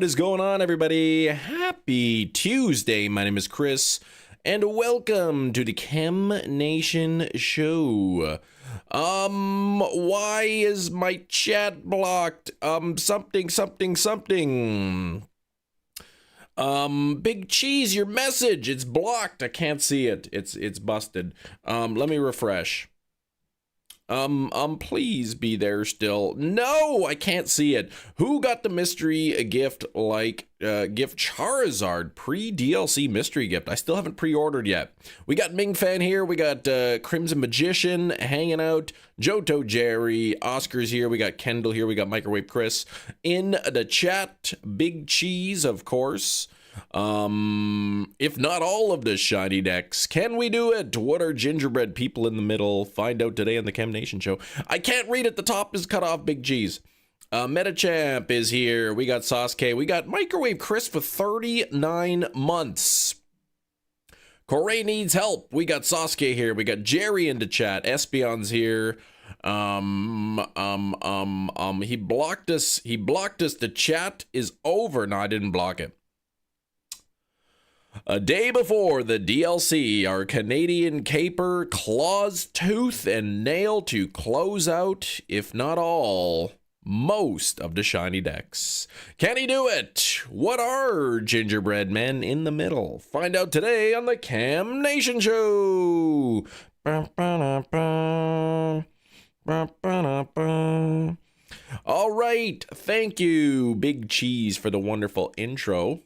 What is going on, everybody? Happy Tuesday. My name is Chris, and welcome to the Chem Nation Show. Why is my chat blocked? Something. Big Cheese, your message, it's blocked. I can't see it. It's busted. Let me refresh. Please be there still. No, I can't see it. Who got the mystery gift, gift Charizard pre-DLC mystery gift? I still haven't pre-ordered yet. We got Ming Fan here. We got Crimson Magician hanging out. Johto Jerry. Oscar's here. We got Kendall here. We got Microwave Chris in the chat. Big Cheese, of course. If not all of the shiny decks, can we do it? What are gingerbread people in the middle? Find out today on the Chem Nation Show. I can't read it. The top is cut off. Big G's. Metachamp is here. We got Sasuke. We got Microwave Chris for 39 months. Corey needs help. We got Sasuke here. We got Jerry in the chat. Espion's here. He blocked us. The chat is over. No, I didn't block it. A day before the DLC, our Canadian caper claws tooth and nail to close out, if not all, most of the shiny decks. Can he do it? What are gingerbread men in the middle? Find out today on the Chem Nation Show. All right, thank you, Big Cheese, for the wonderful intro.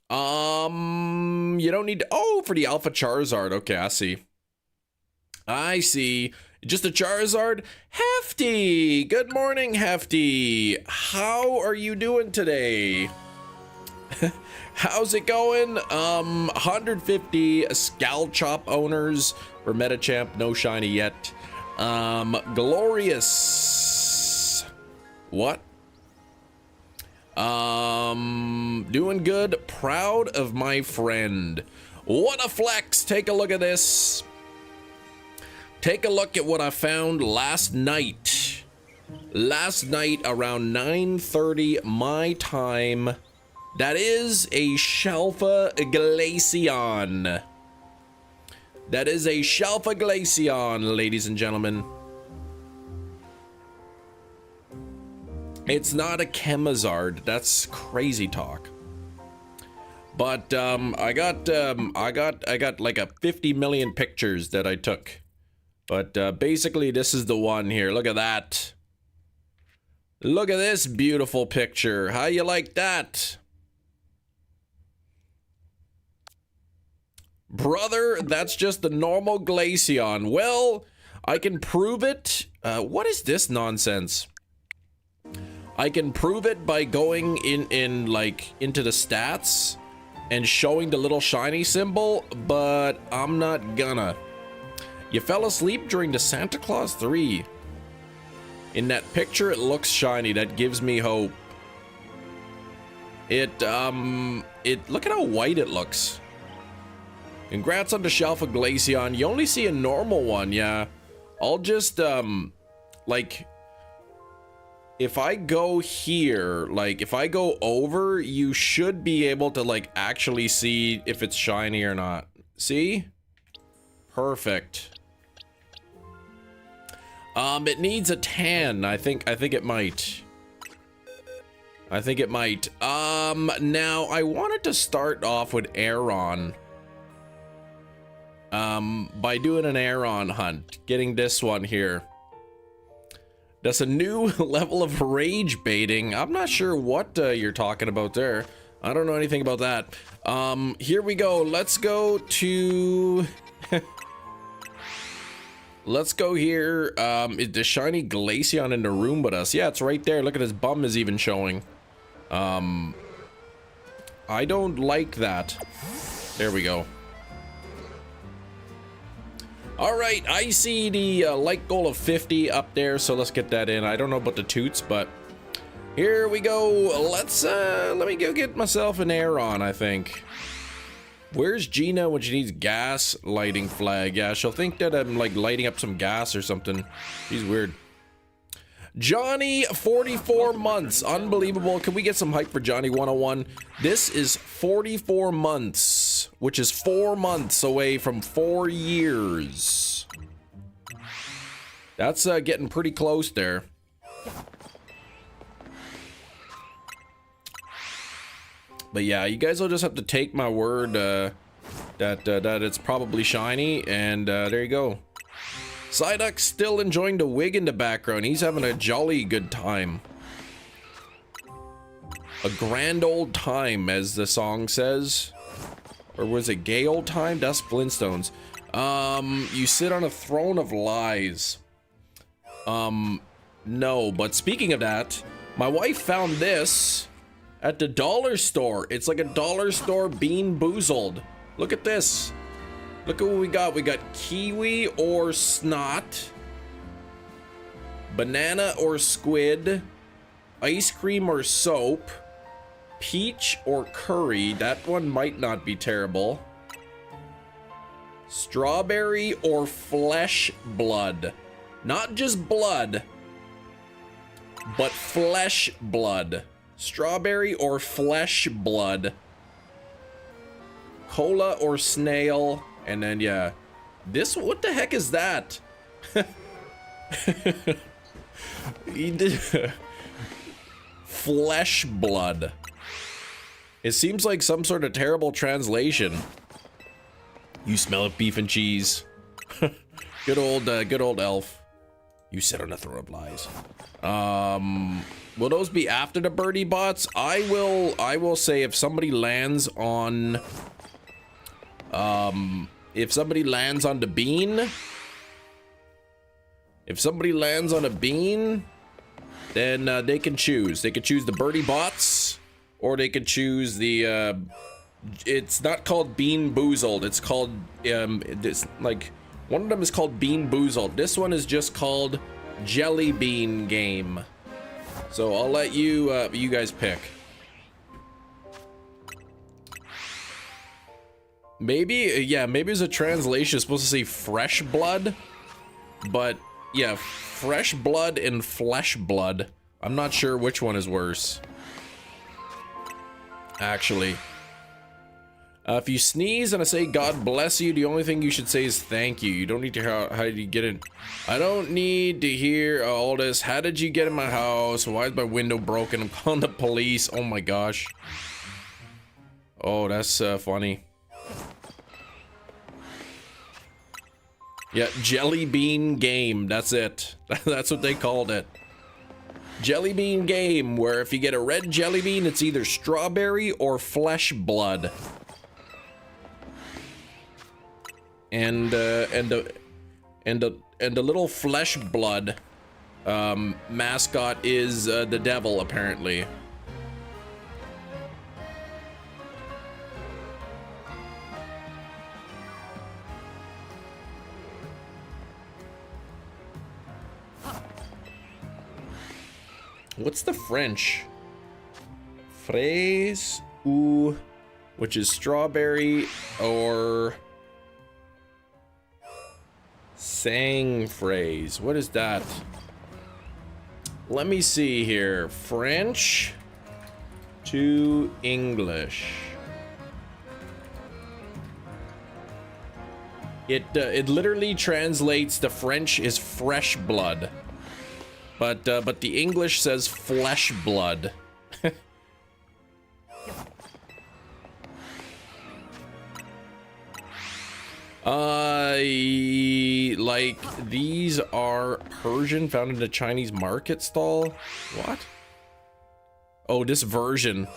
You don't need to, for the Alpha Charizard. Okay, I see. Just a Charizard? Hefty! Good morning, Hefty. How are you doing today? How's it going? 150 Scalchop owners for Metachamp. No shiny yet. Glorious. What? Doing good. Proud of my friend. What a flex. Take a look at this. Take a look at what I found last night. Last night around 9:30 my time. That is a Shalfa Glacion. That is a Shalfa Glacion, ladies and gentlemen. It's not a Chemazard. That's crazy talk. But I got like a 50 million pictures that I took. But basically this is the one here. Look at that. Look at this beautiful picture. How you like that? Brother, that's just the normal Glacion. Well, I can prove it. What is this nonsense? I can prove it by going into the stats and showing the little shiny symbol, but I'm not gonna. You fell asleep during the Santa Claus 3. In that picture, it looks shiny. That gives me hope. Look at how white it looks. Congrats on the Shalfa Glacion. You only see a normal one, yeah. I'll just, if I go here, if I go over, you should be able to, actually see if it's shiny or not. See? Perfect. It needs a tan. I think it might. Now, I wanted to start off with Aron. By doing an Aron hunt. Getting this one here. That's a new level of rage baiting. I'm not sure what you're talking about there. I don't know anything about that. Here we go. Let's go to... Let's go here. Is the shiny Glacion in the room with us? Yeah, it's right there. Look at his bum is even showing. I don't like that. There we go. All right, I see the like goal of 50 up there, so let's get that in. I don't know about the toots, but here we go. Let me go get myself an Aron, I think. Where's Gina when she needs gas lighting flag? Yeah, she'll think that I'm lighting up some gas or something. She's weird. Johnny, 44 months. Unbelievable. Can we get some hype for Johnny 101? This is 44 months, which is 4 months away from 4 years. That's getting pretty close there. But yeah, you guys will just have to take my word that it's probably shiny, and there you go. Psyduck's still enjoying the wig in the background. He's having a jolly good time. A grand old time, as the song says. Or was it gay old time? That's Flintstones. You sit on a throne of lies. No, but speaking of that, my wife found this at the dollar store. It's like a dollar store Bean Boozled. Look at this. Look at what we got. We got kiwi or snot, banana or squid, ice cream or soap, peach or curry. That one might not be terrible. Strawberry or flesh blood. Not just blood, but flesh blood. Strawberry or flesh blood. Cola or snail. And then, yeah, this, what the heck is that? He did flesh blood. It seems like some sort of terrible translation. You smell of beef and cheese. Good old elf. You sit on a throne of lies. Will those be after the birdie bots? I will say if somebody lands on if somebody lands on the bean, if somebody lands on a bean, then they can choose. They could choose the birdie bots, or they could choose the it's not called Bean Boozled. It's called it's like one of them is called Bean Boozled. This one is just called Jelly Bean Game. So I'll let you you guys pick. Maybe, yeah, maybe it's a translation. It's supposed to say fresh blood, but yeah, fresh blood and flesh blood. I'm not sure which one is worse, actually. If you sneeze and I say God bless you, the only thing you should say is thank you. You don't need to hear how did you get in. I don't need to hear all this. How did you get in my house? Why is my window broken? I'm calling the police. Oh my gosh. Oh, that's funny. Yeah, Jelly Bean Game. That's it. That's what they called it. Jelly Bean Game, where if you get a red jelly bean, it's either strawberry or flesh blood. And the little flesh blood mascot is the devil, apparently. What's the French? Fraise ou, which is strawberry, or sang phrase. What is that? Let me see here. French to English. It literally translates to French is fresh blood. But the English says flesh blood. Like these are Persian found in a Chinese market stall. What? Oh, this version.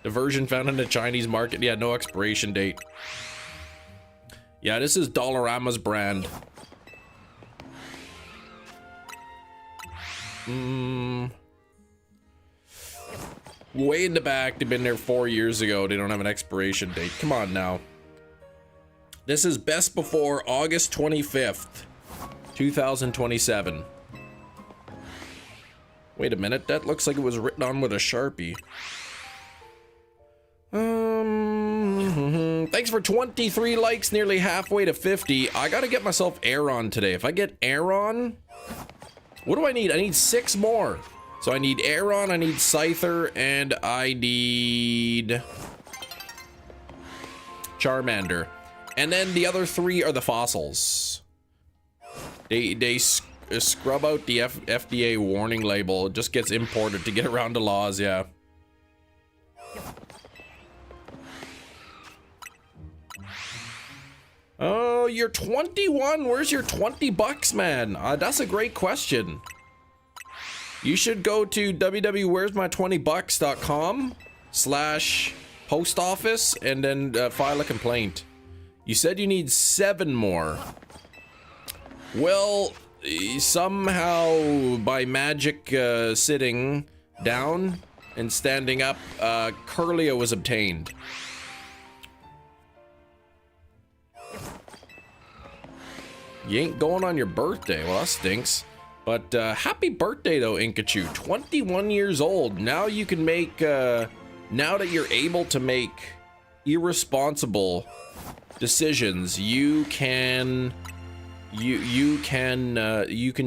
The version found in a Chinese market. Yeah, no expiration date. Yeah, this is Dollarama's brand. Way in the back, they've been there 4 years ago. They don't have an expiration date. Come on now. This is best before August 25th, 2027. Wait a minute, that looks like it was written on with a Sharpie. Thanks for 23 likes, nearly halfway to 50. I gotta get myself Aron today. If I get Aron, What do I need? I need 6 more. So I need Aron, I need Scyther, and I need Charmander. And then the other 3 are the fossils. They scrub out the FDA warning label. It just gets imported to get around the laws, yeah. Oh, you're 21. Where's your 20 bucks, man? That's a great question. You should go to www.where'smy20bucks.com/post office and then file a complaint. You said you need 7 more. Well, somehow by magic sitting down and standing up, Curlia was obtained. You ain't going on your birthday. Well, that stinks. But happy birthday, though, Inkachu. 21 years old. Now you can make, now that you're able to make irresponsible decisions, you can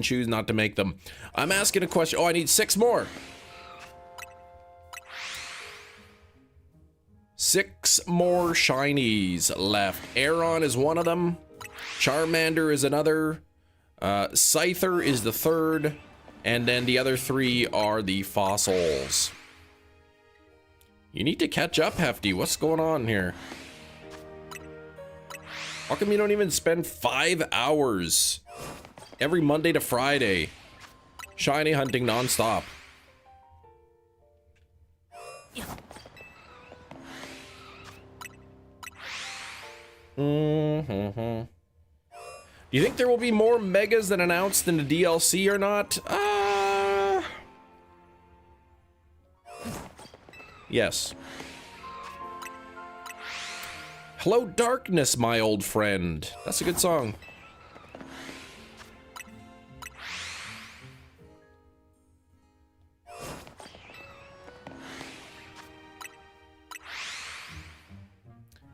choose not to make them. I'm asking a question. Oh, I need 6 more. 6 more shinies left. Aron is one of them. Charmander is another. Scyther is the 3rd. And then the other 3 are the fossils. You need to catch up, Hefty. What's going on here? How come you don't even spend 5 hours every Monday to Friday shiny hunting nonstop? Do you think there will be more megas than announced in the DLC or not? Yes. Hello, darkness, my old friend. That's a good song.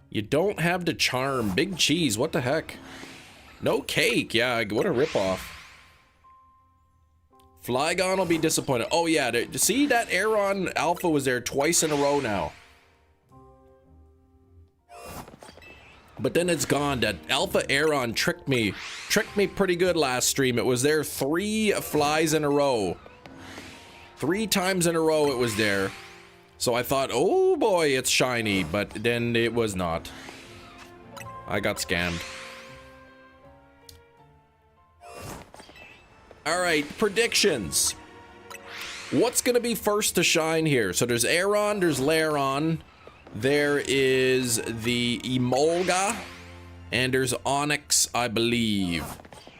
You don't have the charm. Big cheese. What the heck? No cake. Yeah, what a ripoff. Flygon will be disappointed. Oh, yeah. See, that Aron Alpha was there twice in a row now. But then it's gone. That Alpha Aron tricked me pretty good last stream. It was there 3 flies in a row. 3 times in a row it was there. So I thought, oh boy, it's shiny. But then it was not. I got scammed. All right, predictions. What's going to be first to shine here? So there's Aron, there's Lairon, there is the Emolga, and there's Onyx, I believe.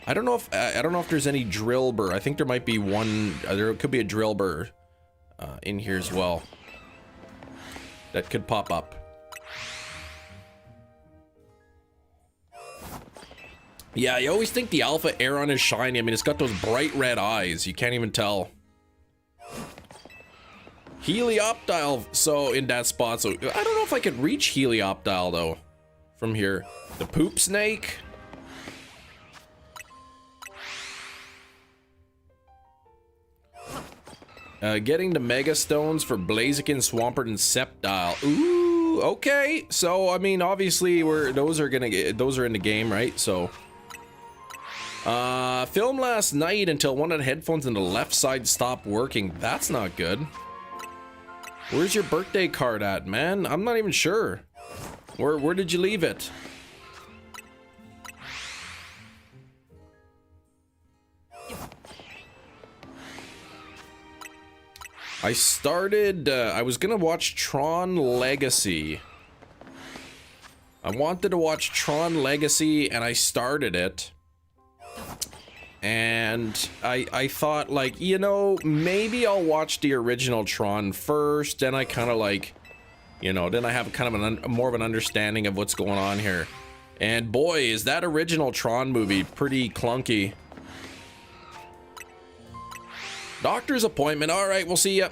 I don't know if there's any Drillbur. I think there might be one. There could be a Drillbur in here as well. That could pop up. Yeah, you always think the Alpha Aron is shiny. I mean, it's got those bright red eyes. You can't even tell. Helioptile, so in that spot. So I don't know if I could reach Helioptile, though, from here. The Poop Snake. Getting the Mega Stones for Blaziken, Swampert, and Sceptile. Ooh, okay. So, I mean, obviously, those are in the game, right? So... film last night until one of the headphones on the left side stopped working. That's not good. Where's your birthday card at, man? I'm not even sure. Where did you leave it? I started, I was gonna watch Tron Legacy. I wanted to watch Tron Legacy and I started it. And I thought, like, you know, maybe I'll watch the original Tron first, then I kind of like, you know, then I have kind of more of an understanding of what's going on here. And boy, is that original Tron movie pretty clunky. Doctor's appointment. All right, we'll see ya.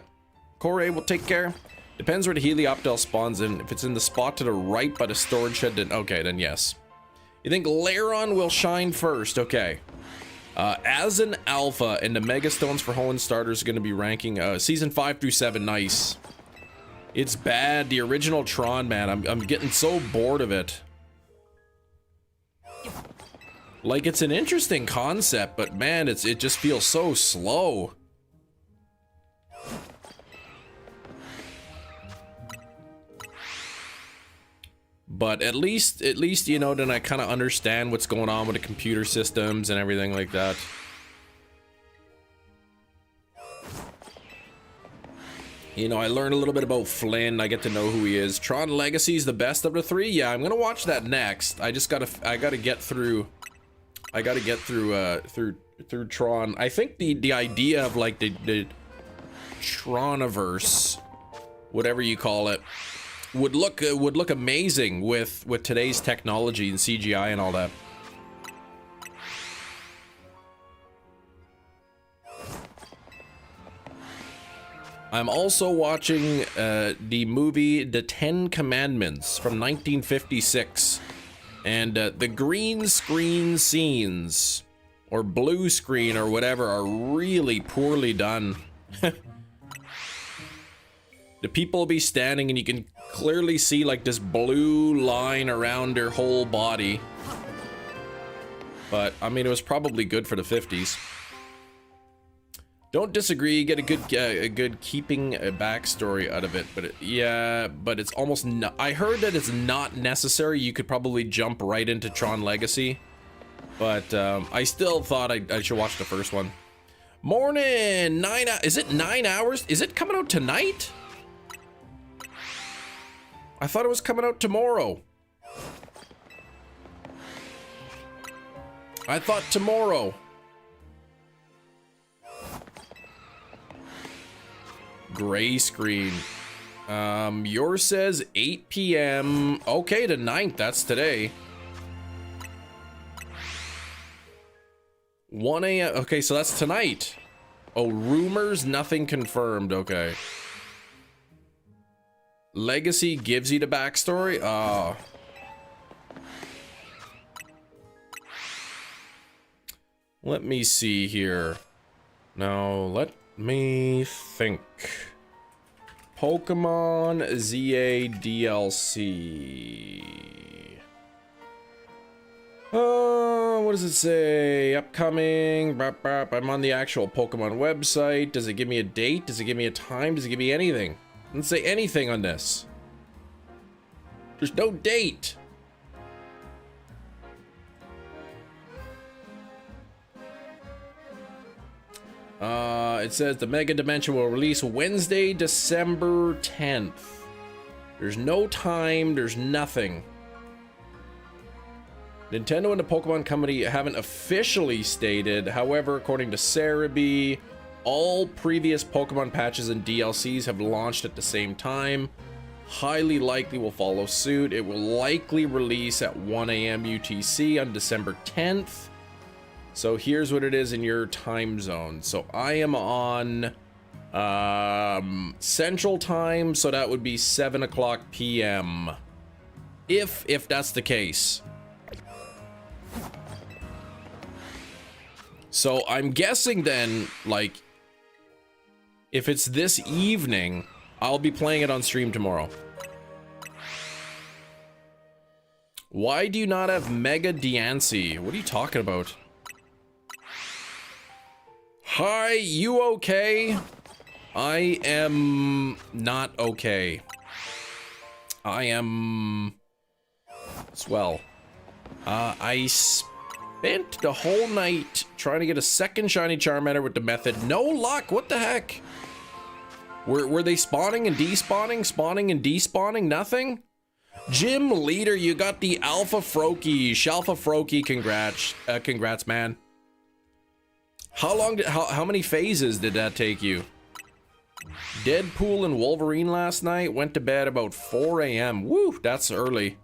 Corey will take care. Depends where the Helioptile spawns in. If it's in the spot to the right by the storage shed, then okay, then yes. You think Lairon will shine first? Okay. As an alpha, and the Mega Stones for Hoenn starters are going to be ranking season 5 through 7. Nice. It's bad. The original Tron, man. I'm getting so bored of it. Like, it's an interesting concept, but man, it just feels so slow. But at least you know, then I kind of understand what's going on with the computer systems and everything like that. You know, I learned a little bit about Flynn. I get to know who he is. Tron Legacy is the best of the 3. Yeah, I'm gonna watch that next. I gotta get through. I gotta get through through Tron. I think the idea of like the Troniverse, whatever you call it, would look amazing with today's technology and CGI and all that. I'm also watching the movie The 10 Commandments from 1956. And the green screen scenes, or blue screen or whatever, are really poorly done. The people will be standing and you can clearly see like this blue line around their whole body. But, I mean, it was probably good for the 50s. Don't disagree, get a good keeping a backstory out of it, but yeah, but it's almost not. I heard that it's not necessary. You could probably jump right into Tron Legacy, but I still thought I should watch the first one. Morning, is it 9 hours? Is it coming out tonight? I thought it was coming out tomorrow. I thought tomorrow. Gray screen. Yours says 8 p.m. Okay, the 9th, that's today. 1 a.m. Okay, so that's tonight. Oh, rumors, nothing confirmed. Okay. Legacy gives you the backstory? Oh. Let me see here. Now, let me think. Pokemon ZA DLC. What does it say? Upcoming. I'm on the actual Pokemon website. Does it give me a date? Does it give me a time? Does it give me anything? It doesn't say anything on this. There's no date. It says the Mega Dimension will release Wednesday, December 10th. There's no time, there's nothing. Nintendo and the Pokemon Company haven't officially stated, however, according to Cerebi, all previous Pokemon patches and DLCs have launched at the same time. Highly likely will follow suit. It will likely release at 1 a.m. UTC on December 10th. So here's what it is in your time zone. So I am on Central Time, so that would be 7 o'clock p.m. If that's the case. So I'm guessing then, like, if it's this evening, I'll be playing it on stream tomorrow. Why do you not have Mega Diancie? What are you talking about? Hi, you okay? I am not okay. I am swell. I spent the whole night trying to get a second shiny Charmander with the method. No luck. What the heck? Were they spawning and despawning? Spawning and despawning? Nothing? Gym leader, you got the Alpha Froakie. Shalpha Froakie, congrats. Congrats, man. How many phases did that take you? Deadpool and Wolverine last night. Went to bed about 4 a.m. Woo, that's early.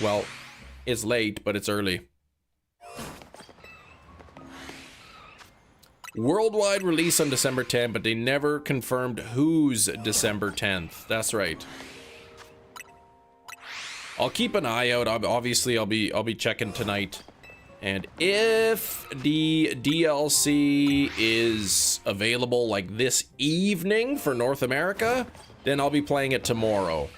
Well, it's late, but it's early. Worldwide release on December 10th, but they never confirmed whose December 10th. That's right. I'll keep an eye out. Obviously, I'll be checking tonight. And if the DLC is available like this evening for North America, then I'll be playing it tomorrow.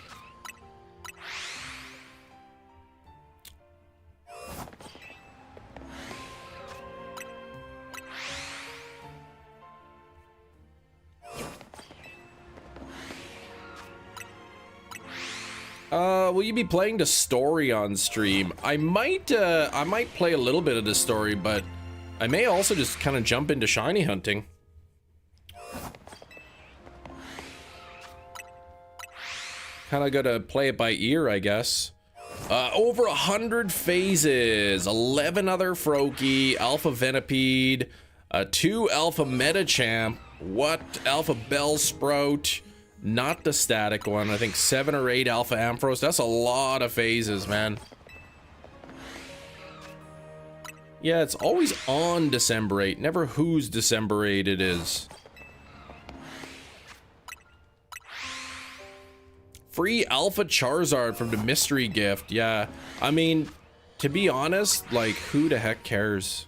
Will you be playing the story on stream? I might play a little bit of the story, but I may also just kind of jump into shiny hunting. Kind of gotta play it by ear, I guess. Over 100 phases, 11 other Froakie, Alpha Venipede, 2 Alpha Metachamp, what? Alpha Bellsprout. Not the static one. I think 7 or 8 Alpha Ampharos. That's a lot of phases, man. Yeah, it's always on December 8. Never whose December 8 it is. Free Alpha Charizard from the mystery gift. Yeah, I mean, to be honest, like, who the heck cares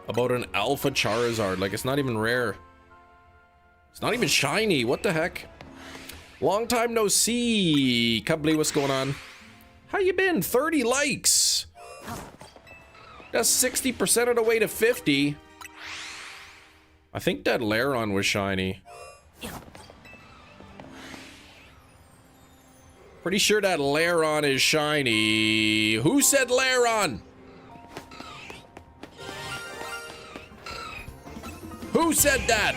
about an Alpha Charizard? Like, it's not even rare. It's not even shiny. What the heck? Long time no see. Cubbly, what's going on? How you been? 30 likes. That's 60% of the way to 50. I think that Laron was shiny. Pretty sure that Laron is shiny. Who said Laron? Who said that?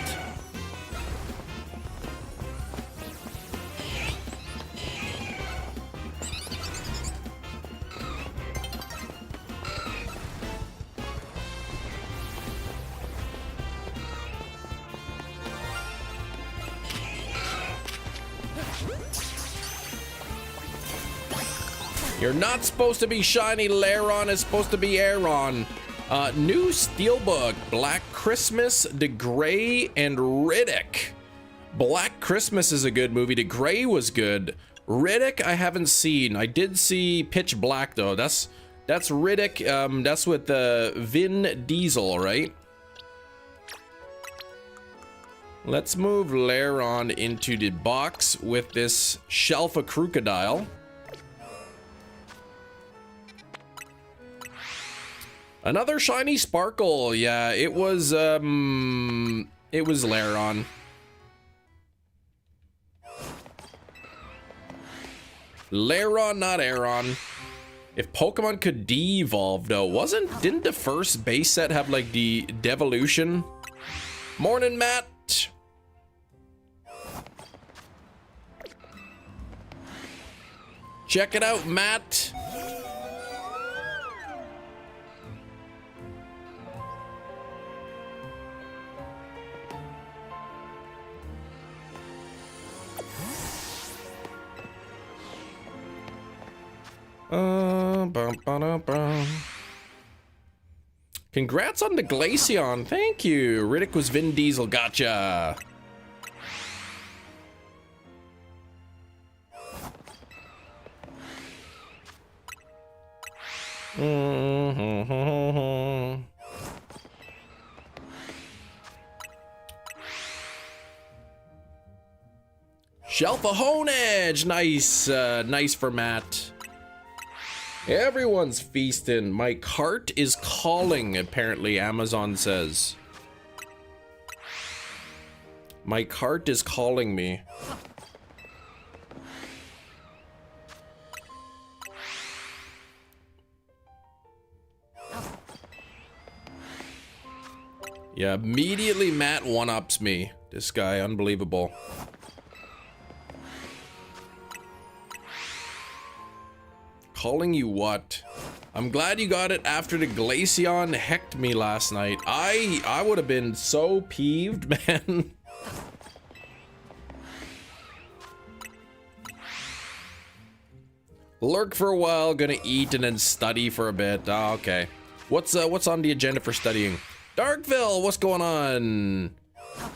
You're not supposed to be shiny, Laron is supposed to be Aron. New Steelbook, Black Christmas, The Grey, and Riddick. Black Christmas is a good movie. The Grey was good. Riddick, I haven't seen. I did see Pitch Black, though. That's Riddick. That's with Vin Diesel, right? Let's move Laron into the box with this Shelfa Crocodile. Another shiny Sparkle. Yeah, it was Laron. Laron, not Aron. If Pokemon could de-evolve, though, didn't the first base set have like the devolution? Morning, Matt. Check it out, Matt. Congrats on the Glacion. Thank you. Riddick was Vin Diesel. Gotcha. Shelfahone Edge. Nice. Nice for Matt. Everyone's feasting. My cart is calling, apparently, Amazon says. My cart is calling me. Yeah, immediately Matt one-ups me. This guy, unbelievable. Calling you what? I'm glad you got it after the Glacion hecked me last night. I would have been so peeved, man. Lurk for a while, gonna eat and then study for a bit. Oh, okay. What's on the agenda for studying? Darkville, what's going on?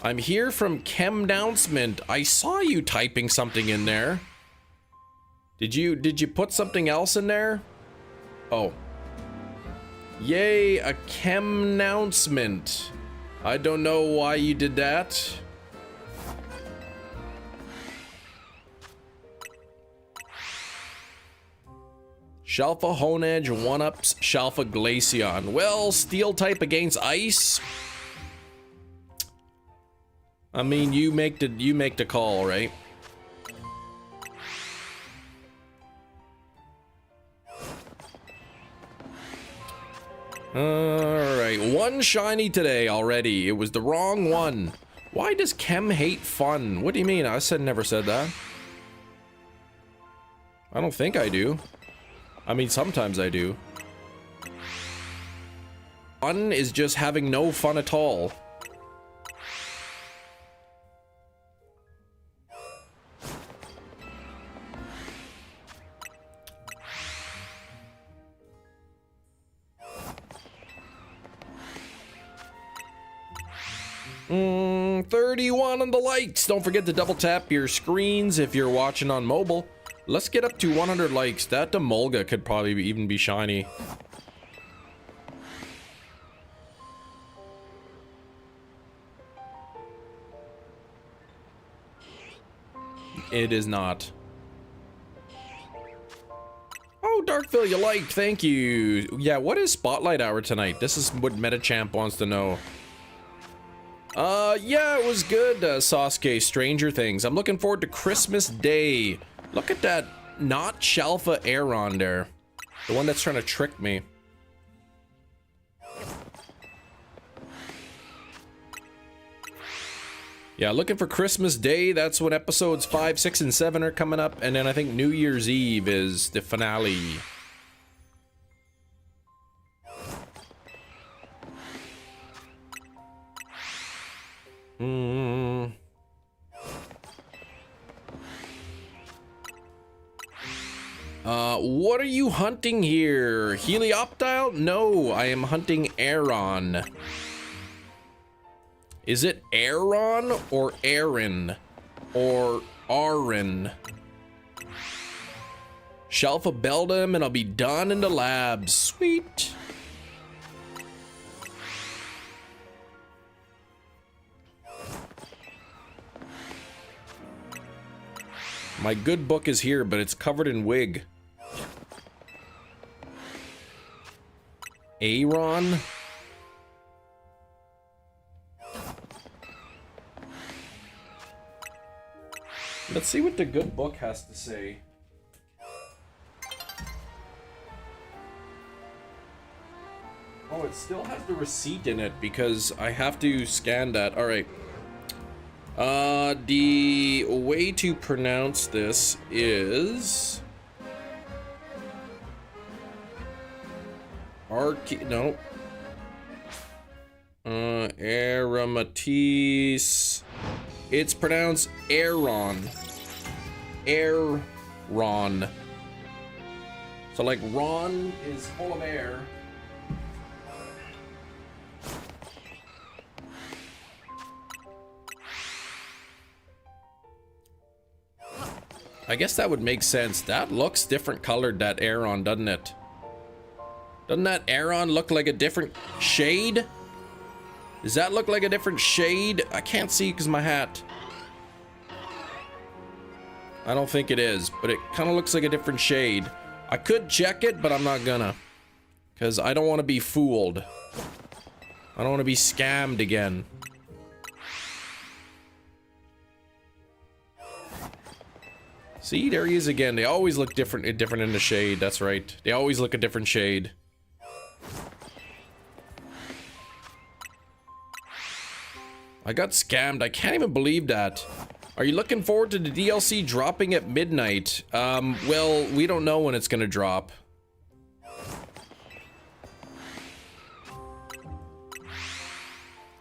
I'm here from Chem Announcement. I saw you typing something in there. Did you put something else in there? Oh. Yay, a chem announcement. I don't know why you did that. Shalfa Honedge 1-ups Shalfa Glacion. Well, steel type against ice. I mean, you make the call, right? Alright, one shiny today already. It was the wrong one. Why does Chem hate fun? What do you mean? I never said that. I don't think I do. I mean, sometimes I do. Fun is just having no fun at all. Mm, 31 on the likes. Don't forget to double tap your screens if you're watching on mobile. Let's get up to 100 likes. That Demolga could probably even be shiny. It is not. Oh, Darkville, you liked. Thank you. Yeah, what is Spotlight Hour tonight? This is what Metachamp wants to know. Yeah, it was good, Sasuke, Stranger Things. I'm looking forward to Christmas Day. Look at that not Shalfa Aron there. The one that's trying to trick me. Yeah, looking for Christmas Day. That's when episodes 5, 6, and 7 are coming up. And then I think New Year's Eve is the finale. What are you hunting here? Helioptile? No, I am hunting Aron. Is it Aron or Aaron? Or Aron? Shalfa Beldum and I'll be done in the labs. Sweet. My good book is here, but it's covered in wig. Aron? Let's see what the good book has to say. Oh, it still has the receipt in it because I have to scan that. All right. The way to pronounce this is Aromatis. It's pronounced Aron. Aron. So like Ron is full of air. I guess that would make sense. That looks different colored, that Aron, doesn't it? Doesn't that Aron look like a different shade? Does that look like a different shade? I can't see because my hat. I don't think it is, but it kind of looks like a different shade. I could check it, but I'm not gonna. Because I don't want to be fooled. I don't want to be scammed again. See, there he is again. They always look different in the shade. That's right. They always look a different shade. I got scammed. I can't even believe that. Are you looking forward to the DLC dropping at midnight? Well, we don't know when it's gonna drop.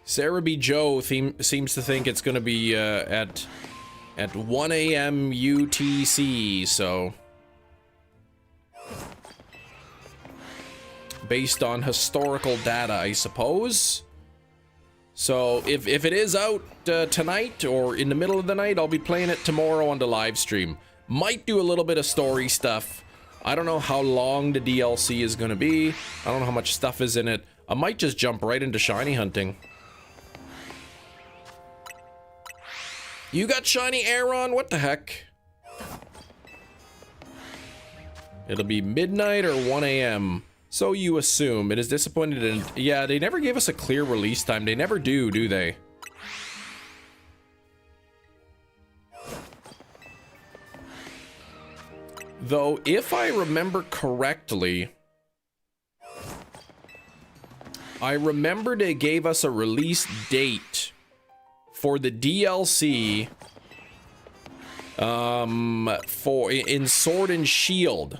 Sarah B. Joe seems to think it's gonna be at 1 a.m. UTC, so based on historical data, I suppose. So if it is out tonight or in the middle of the night, I'll be playing it tomorrow on the live stream. Might do a little bit of story stuff. I don't know how long the DLC is going to be. I don't know how much stuff is in it. I might just jump right into shiny hunting. You got shiny Aron? What the heck? It'll be midnight or 1 a.m. So you assume. It is disappointed in... Yeah, they never gave us a clear release time. They never do they? Though, if I remember correctly... I remember they gave us a release date for the DLC in Sword and Shield.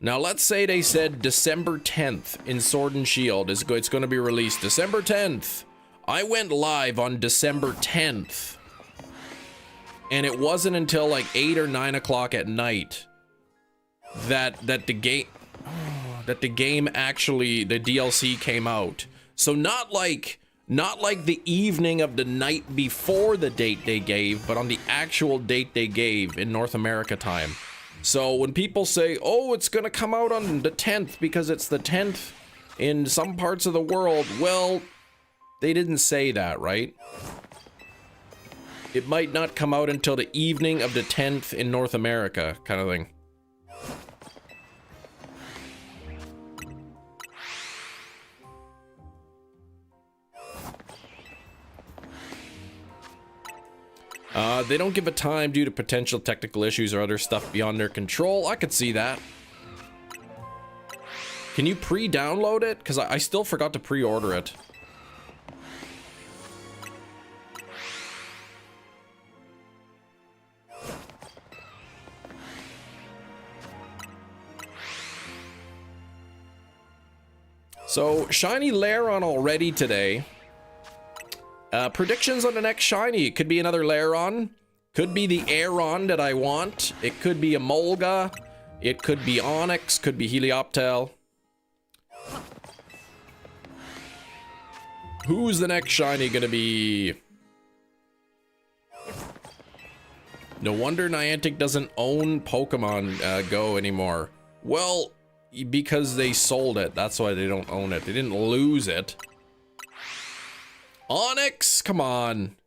Now let's say they said December 10th in Sword and Shield it's going to be released December 10th. I went live on December 10th, and it wasn't until like 8 or 9 o'clock at night that the game actually, the DLC came out. So not like the evening of the night before the date they gave, but on the actual date they gave in North America time. So when people say, oh, it's gonna come out on the 10th because it's the 10th in some parts of the world, well, they didn't say that, right? It might not come out until the evening of the 10th in North America, kind of thing. They don't give a time due to potential technical issues or other stuff beyond their control. I could see that. Can you pre-download it? Because I still forgot to pre-order it. So, shiny Laron already today. Predictions on the next shiny. It could be another Laron. Could be the Aron that I want. It could be a Molga. It could be Onyx. Could be Helioptile. Who's the next shiny gonna be? No wonder Niantic doesn't own Pokemon Go anymore. Well, because they sold it. That's why they don't own it. They didn't lose it. Onyx, come on.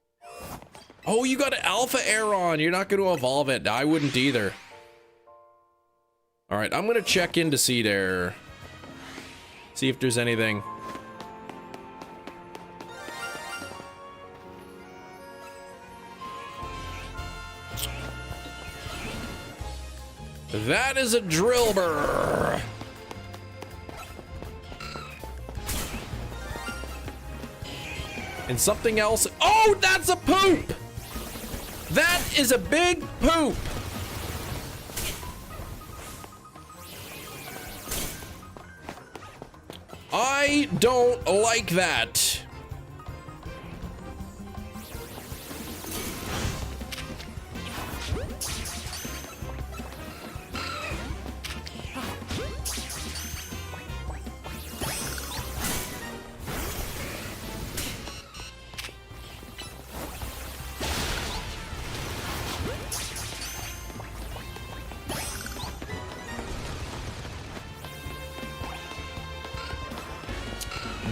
Oh, you got an Alpha Aron. You're not going to evolve it. I wouldn't either. All right, I'm going to check in to see there. See if there's anything. That is a Drillbur. And something else. Oh, that's a poop. That is a big poop. I don't like that.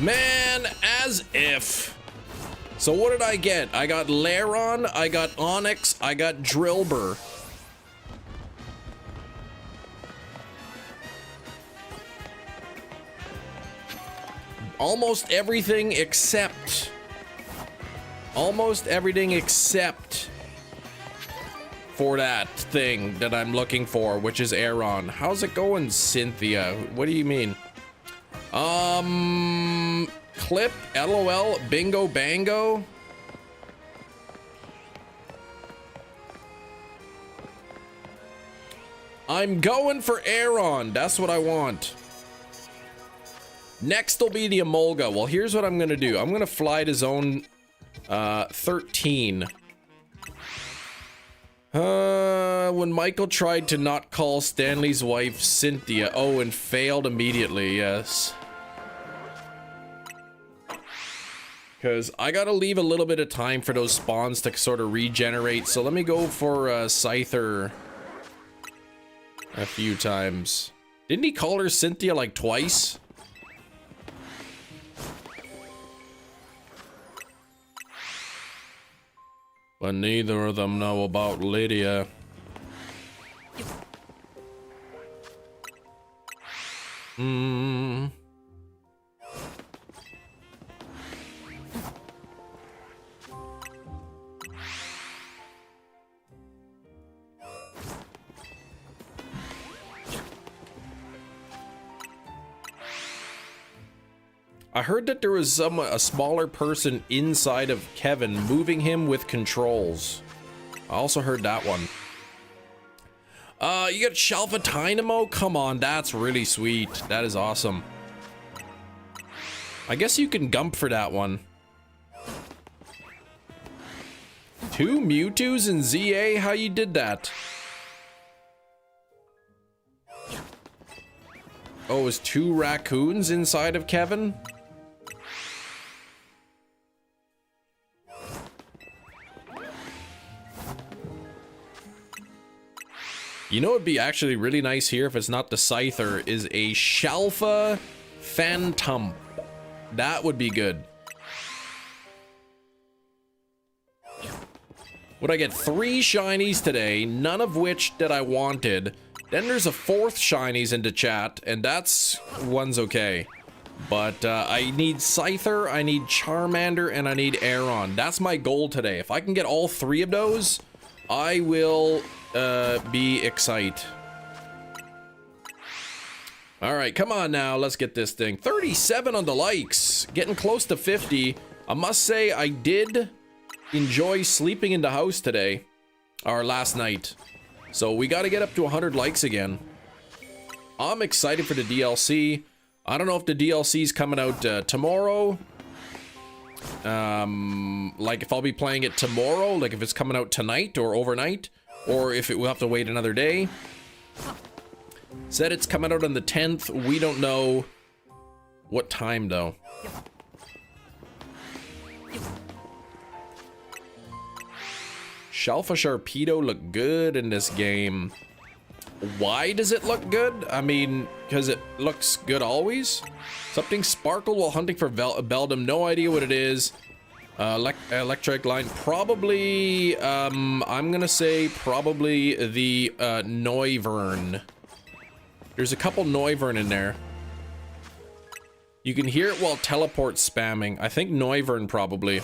Man, as if. So what did I get? I got Laron, I got Onyx, I got Drillbur. Almost everything except for that thing that I'm looking for, which is Aron. How's it going, Cynthia? What do you mean? Clip, LOL, Bingo Bango. I'm going for Aron. That's what I want. Next will be the Emolga. Well, here's what I'm gonna do. I'm gonna fly to zone 13. When Michael tried to not call Stanley's wife Cynthia. Oh, and failed immediately, yes. Because I gotta leave a little bit of time for those spawns to sort of regenerate. So let me go for Scyther a few times. Didn't he call her Cynthia like twice? But neither of them know about Lydia. I heard that there was a smaller person inside of Kevin moving him with controls. I also heard that one. You got Shelfa Dynamo? Come on, that's really sweet. That is awesome. I guess you can gump for that one. 2 Mewtwo's in ZA? How you did that? Oh, it was 2 raccoons inside of Kevin? You know, it'd be actually really nice here if it's not the Scyther, is a Shelfa Phantump. That would be good. Would I get 3 shinies today, none of which that I wanted. Then there's a 4th shinies into chat, and that's one's okay. But I need Scyther, I need Charmander, and I need Aron. That's my goal today. If I can get all 3 of those, I will be excited. All right, come on now, let's get this thing. 37 on the likes, getting close to 50. I must say I did enjoy sleeping in the house today, or last night. So we got to get up to 100 likes again. I'm excited for the DLC. I don't know if the DLC is coming out tomorrow. Like if I'll be playing it tomorrow, like if it's coming out tonight or overnight, or if it will have to wait another day. Said it's coming out on the 10th. We don't know what time though. Shelfa Sharpedo look good in this game. Why does it look good? I mean, because it looks good always? Something sparkle while hunting for Beldum. No idea what it is. Electric line. Probably, I'm gonna say probably the Noivern. There's a couple Noivern in there. You can hear it while teleport spamming. I think Noivern probably.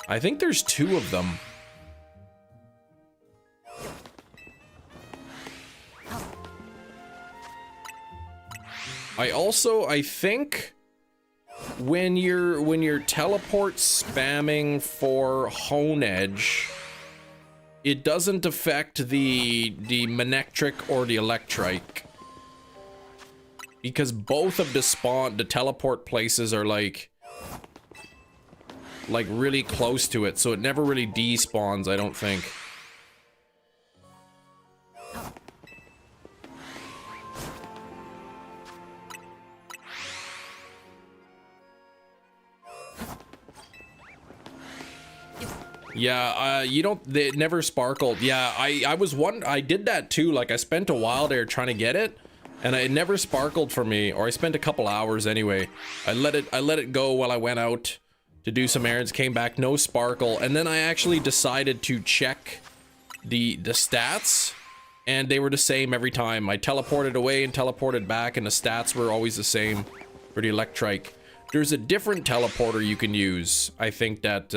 I think there's 2 of them. I think when you're teleport spamming for Hone Edge, it doesn't affect the Manectric or the Electrike. Because both of the teleport places are like really close to it, so it never really despawns, I don't think. Yeah, it never sparkled. Yeah, I did that too. Like, I spent a while there trying to get it, and it never sparkled for me, or I spent a couple hours anyway. I let it go while I went out to do some errands, came back, no sparkle, and then I actually decided to check the stats, and they were the same every time. I teleported away and teleported back, and the stats were always the same for the Electrike. There's a different teleporter you can use. I think that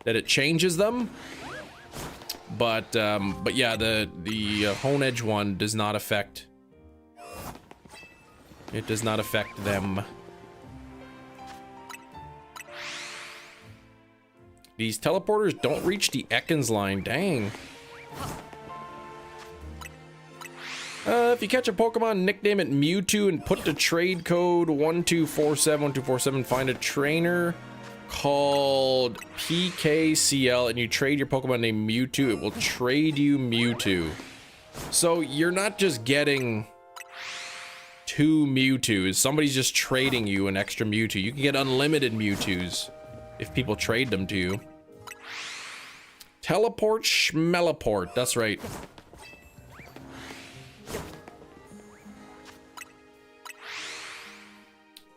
it changes them, but yeah, the Hone Edge one does not affect. It does not affect them. These teleporters don't reach the Ekans line. Dang. If you catch a Pokemon, nickname it Mewtwo and put the trade code 12471247. Find a trainer called PKCL and you trade your Pokemon named Mewtwo. It will trade you Mewtwo. So you're not just getting 2 Mewtwo's. Somebody's just trading you an extra Mewtwo. You can get unlimited Mewtwo's if people trade them to you. Teleport schmeleport. That's right.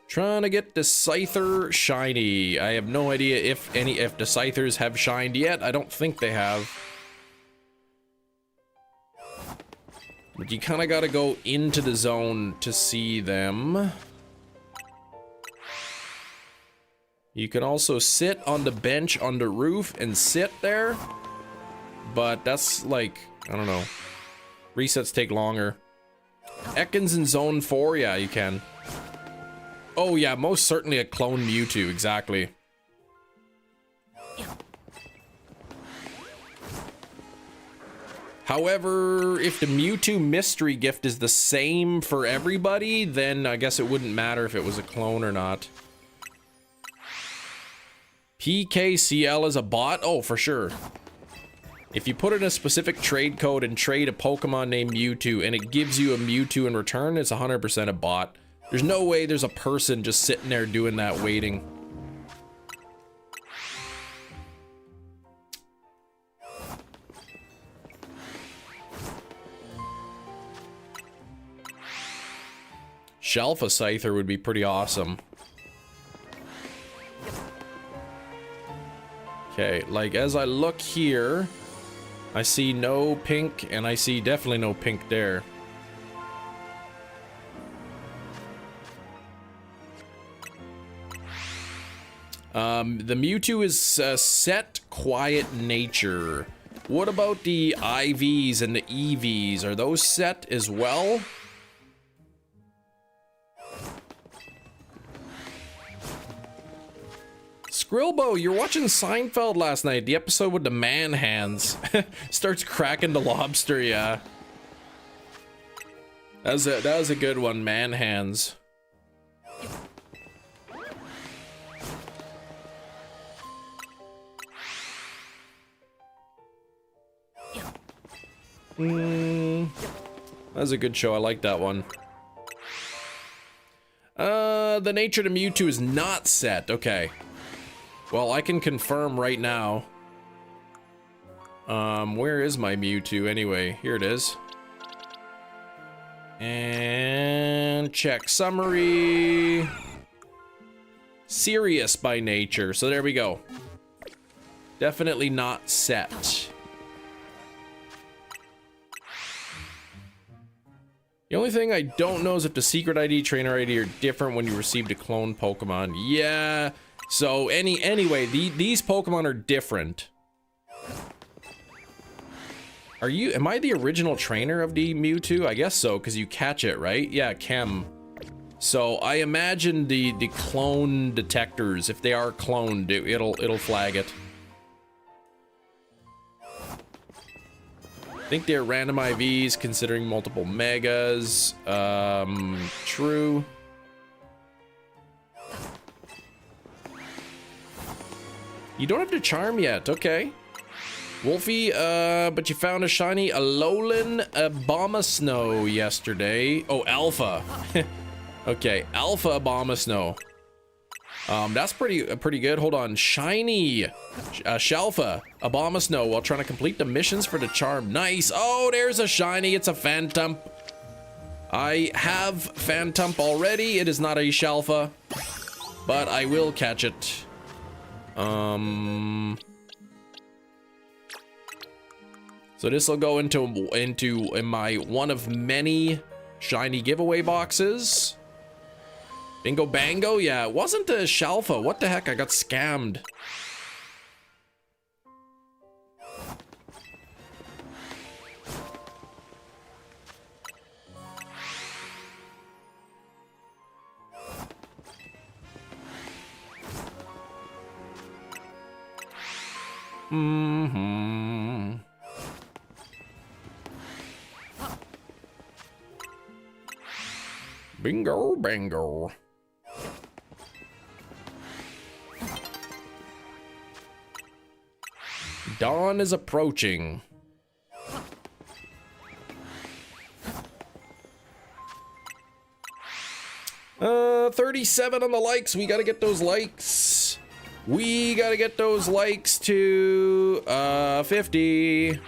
Trying to get the Scyther shiny. I have no idea if the Scythers have shined yet. I don't think they have. But you kind of got to go into the zone to see them. You can also sit on the bench on the roof and sit there. But that's like, I don't know. Resets take longer. Ekans in zone 4, yeah, you can. Oh yeah, most certainly a clone Mewtwo, exactly. However, if the Mewtwo mystery gift is the same for everybody, then I guess it wouldn't matter if it was a clone or not. PKCL is a bot? Oh, for sure. If you put in a specific trade code and trade a Pokemon named Mewtwo and it gives you a Mewtwo in return, it's 100% a bot. There's no way there's a person just sitting there doing that waiting. Shelf a Scyther would be pretty awesome. Okay, like as I look here, I see no pink and I see definitely no pink there. The Mewtwo is set quiet nature. What about the IVs and the EVs? Are those set as well? Skrillbo, you're watching Seinfeld last night, the episode with the man hands. Starts cracking the lobster, yeah. That was a good one, man hands. That was a good show. I like that one. The nature to Mewtwo is not set. Okay. Well, I can confirm right now. Where is my Mewtwo anyway? Here it is. And check summary. Serious by nature. So there we go. Definitely not set. The only thing I don't know is if the secret ID, trainer ID are different when you received a clone Pokemon. Yeah. So anyway, these Pokemon are different. Am I the original trainer of the Mewtwo? I guess so, because you catch it, right? Yeah, Chem. So I imagine the clone detectors, if they are cloned, it'll flag it. I think they're random IVs considering multiple megas. True. You don't have to charm yet, okay. Wolfie, but you found a shiny Alolan Abomasnow yesterday. Oh, Alpha. Okay, Alpha Abomasnow. That's pretty good. Hold on, shiny Shelfa Abomasnow while trying to complete the missions for the charm. Nice. Oh, there's a shiny. It's a Phantump. I have Phantump already. It is not a Shelfa, but I will catch it. So this will go into my one of many shiny giveaway boxes. Bingo bango, yeah, it wasn't a Shelfa. What the heck? I got scammed. Bingo bango. Dawn is approaching. 37 on the likes. We gotta get those likes. We gotta get those likes to 50.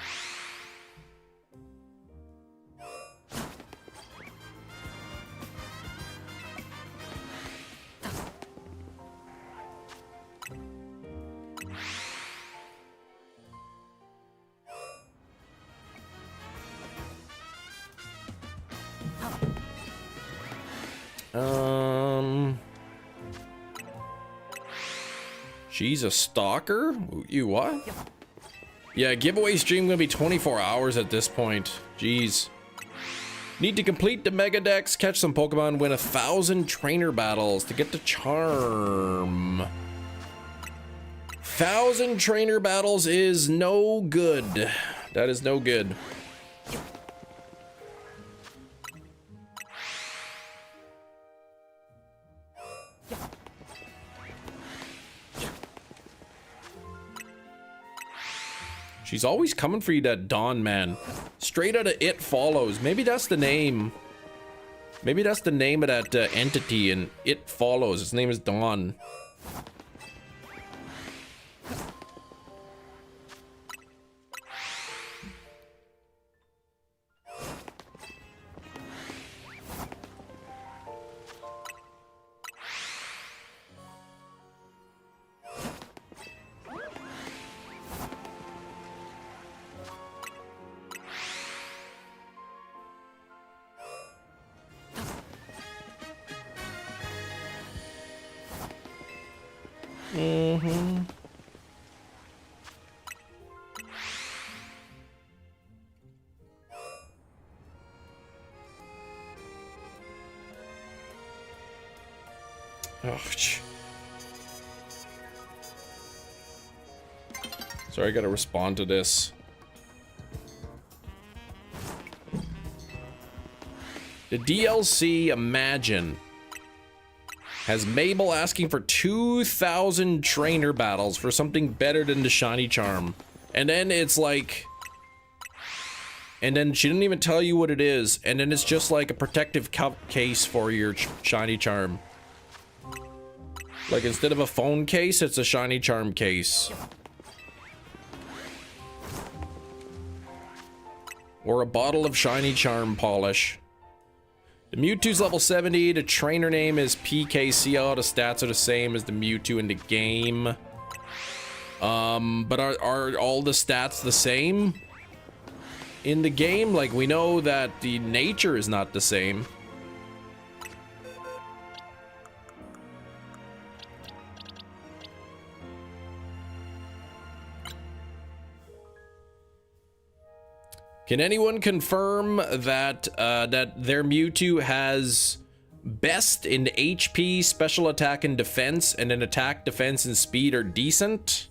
She's a stalker? You what? Yeah, giveaway stream gonna be 24 hours at this point. Jeez. Need to complete the Mega Dex, catch some Pokemon, win 1,000 trainer battles to get the charm. 1,000 trainer battles is no good. That is no good. She's always coming for you, that Dawn, man. Straight out of It Follows. Maybe that's the name. Maybe that's the name of that entity in It Follows. Its name is Dawn. Sorry, I gotta respond to this. The DLC Imagine has Mabel asking for 2,000 trainer battles for something better than the shiny charm. And then it's like... And then she didn't even tell you what it is. And then it's just like a protective case for your shiny charm. Like instead of a phone case, it's a shiny charm case. Or a bottle of shiny charm polish. The Mewtwo's level 70, the trainer name is PKCO, the stats are the same as the Mewtwo in the game. But are all the stats the same in the game? Like, we know that the nature is not the same. Can anyone confirm that that their Mewtwo has best in HP, special attack, and defense, and then attack, defense, and speed are decent?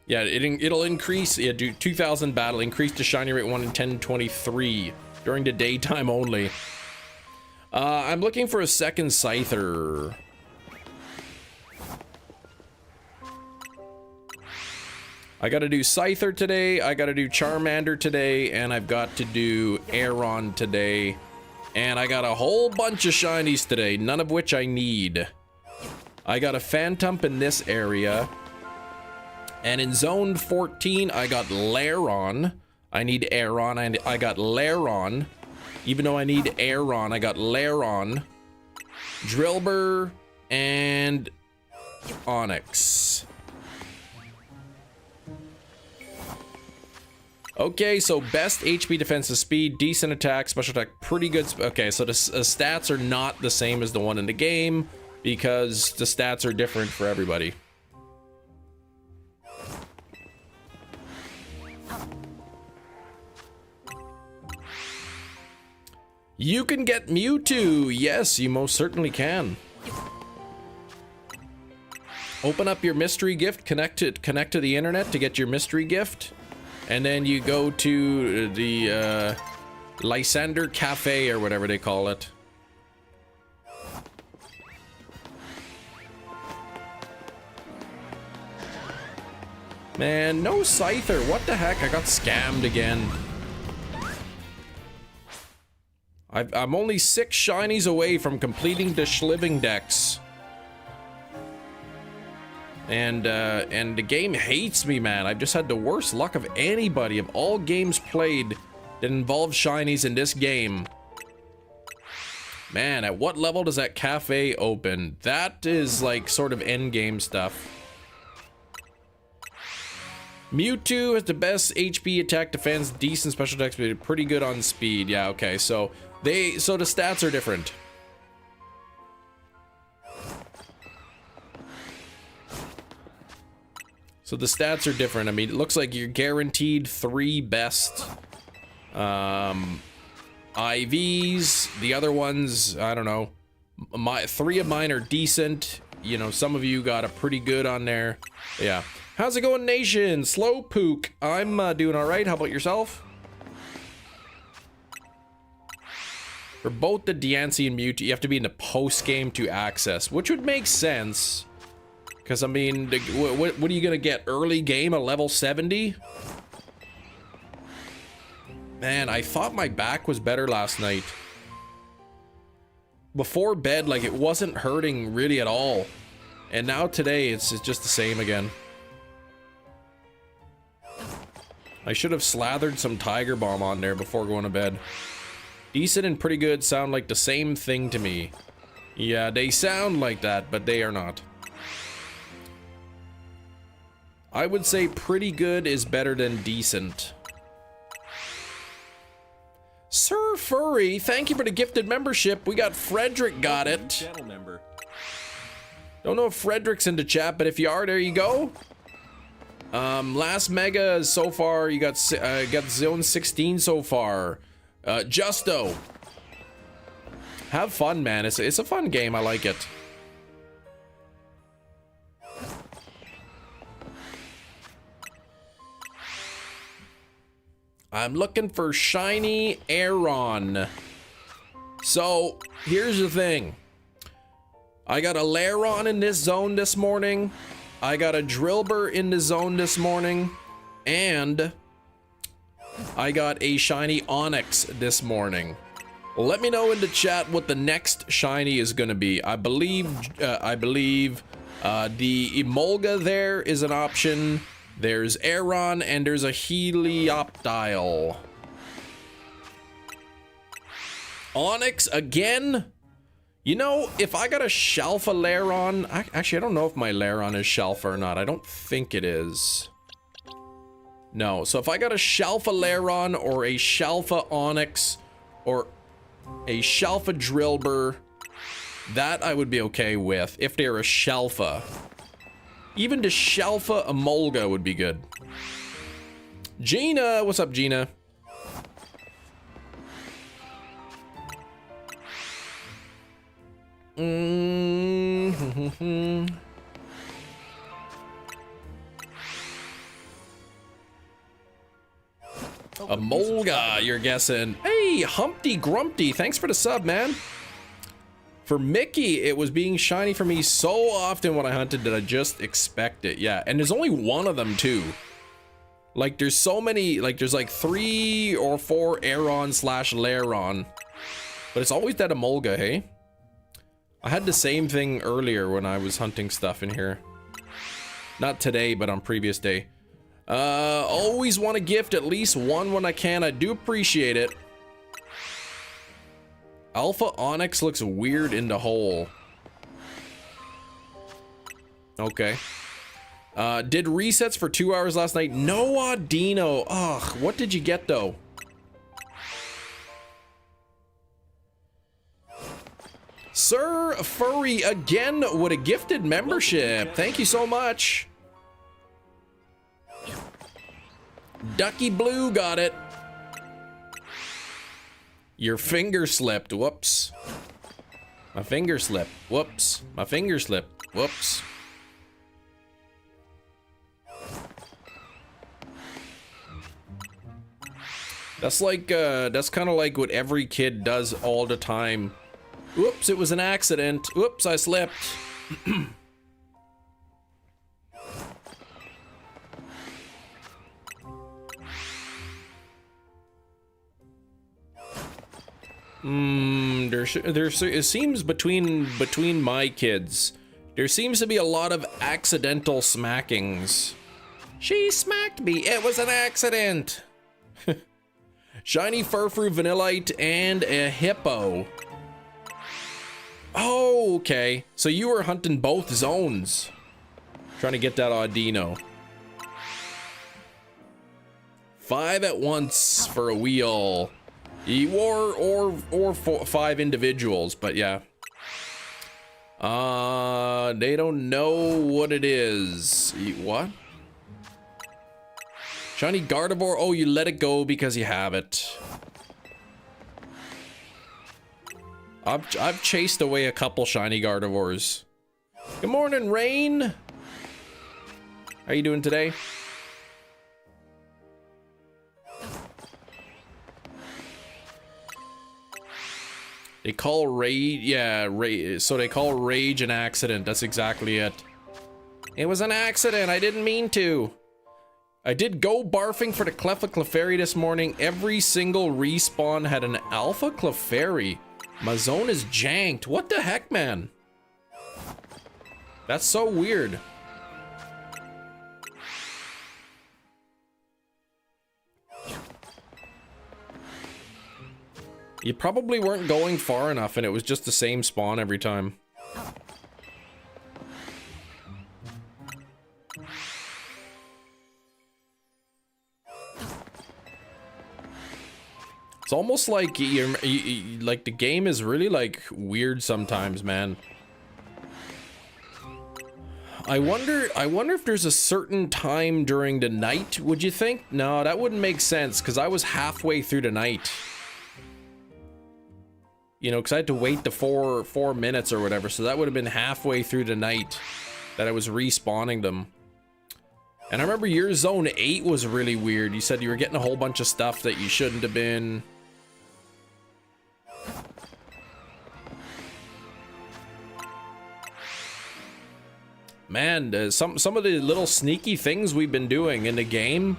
Yeah, it'll increase. Yeah, do 2,000 battle, increase the shiny rate 1 in 1023 during the daytime only. I'm looking for a second Scyther. I gotta do Scyther today, I gotta do Charmander today, and I've got to do Aron today. And I got a whole bunch of shinies today, none of which I need. I got a Phantump in this area. And in Zone 14, I got Laron. I need Aron, and I got Laron. Even though I need Aron, I got Laron, Drillbur, and Onyx. Okay, so best HP, defensive speed, decent attack, special attack, pretty good. Okay, so the stats are not the same as the one in the game because the stats are different for everybody. You can get Mewtwo. Yes, you most certainly can. Open up your mystery gift, connect to the internet to get your mystery gift. And then you go to the Lysander Cafe or whatever they call it. Man, no Scyther. What the heck? I got scammed again. I'm only 6 shinies away from completing the Schliving Dex. And the game hates me, man. I've just had the worst luck of anybody of all games played that involve shinies in this game. Man, at what level does that cafe open? That is like sort of end game stuff. Mewtwo has the best HP, attack, defense, decent special attacks, but pretty good on speed. Yeah, okay, so the stats are different. So the stats are different. I mean, it looks like you're guaranteed 3 best IVs. The other ones, I don't know. 3 of mine are decent. You know, some of you got a pretty good on there. Yeah. How's it going, Nation? Slowpook. I'm doing all right. How about yourself? For both the Diancie and Mewtwo, you have to be in the post game to access, which would make sense. Because, I mean, what are you going to get? Early game at level 70? Man, I thought my back was better last night. Before bed, like, it wasn't hurting really at all. And now today, it's just the same again. I should have slathered some Tiger Balm on there before going to bed. Decent and pretty good sound like the same thing to me. Yeah, they sound like that, but they are not. I would say pretty good is better than decent. Sir Furry, thank you for the gifted membership. We got Frederick got it. Don't know if Frederick's in the chat, but if you are, there you go. Last mega so far, you got zone 16 so far. Justo. Have fun, man. It's a fun game. I like it. I'm looking for shiny Aron. So, here's the thing. I got a Lairon in this zone this morning. I got a Drillbur in the zone this morning. And I got a shiny Onyx this morning. Let me know in the chat what the next shiny is going to be. I believe the Emolga there is an option. There's Aron, and there's a Helioptile. Onyx again? You know, if I got a Shalfa Lairon... Actually, I don't know if my Lairon is Shalfa or not. I don't think it is. No, so if I got a Shalfa Lairon or a Shalfa Onyx or a Shalfa Drillbur, that I would be okay with if they're a Shalfa. Even the Shalfa Emolga would be good. Gina, what's up, Gina? Emolga, you're guessing. Hey, Humpty Grumpty, thanks for the sub, man. For Mickey, it was being shiny for me so often when I hunted that I just expect it. Yeah, and there's only one of them too. Like there's so many, like there's like 3 or 4 Aron / Lairon. But it's always that Emolga, hey? I had the same thing earlier when I was hunting stuff in here. Not today, but on previous day. Always want to gift at least one when I can. I do appreciate it. Alpha Onyx looks weird in the hole. Okay. Did resets for 2 hours last night. No Audino. Ugh, what did you get though? Sir Furry again with a gifted membership. Thank you so much. Ducky Blue got it. Your finger slipped. Whoops. My finger slipped. Whoops. My finger slipped. Whoops. That's like, that's kind of like what every kid does all the time. Whoops, it was an accident. Whoops, I slipped. It seems between my kids, there seems to be a lot of accidental smackings. She smacked me. It was an accident. Shiny Furfrou, Vanillite, and a Hippo. Oh, okay. So you were hunting both zones. Trying to get that Audino. 5 at once for a wheel. Or 5 individuals, but yeah. They don't know what it is. What? Shiny Gardevoir. Oh, you let it go because you have it. I've chased away a couple shiny Gardevoirs. Good morning, Rain. How you doing today? They call rage, yeah, so they call rage an accident. That's exactly it. It was an accident. I didn't mean to. I did go barfing for the Clefairy this morning. Every single respawn had an Alpha Clefairy. My zone is janked. What the heck, man? That's so weird. You probably weren't going far enough and it was just the same spawn every time. It's almost like like the game is really like weird sometimes, man. I wonder if there's a certain time during the night, would you think? No, that wouldn't make sense because I was halfway through the night. You know, because I had to wait the four minutes or whatever, so that would have been halfway through the night that I was respawning them. And I remember your zone 8 was really weird. You said you were getting a whole bunch of stuff that you shouldn't have been. Man, some of the little sneaky things we've been doing in the game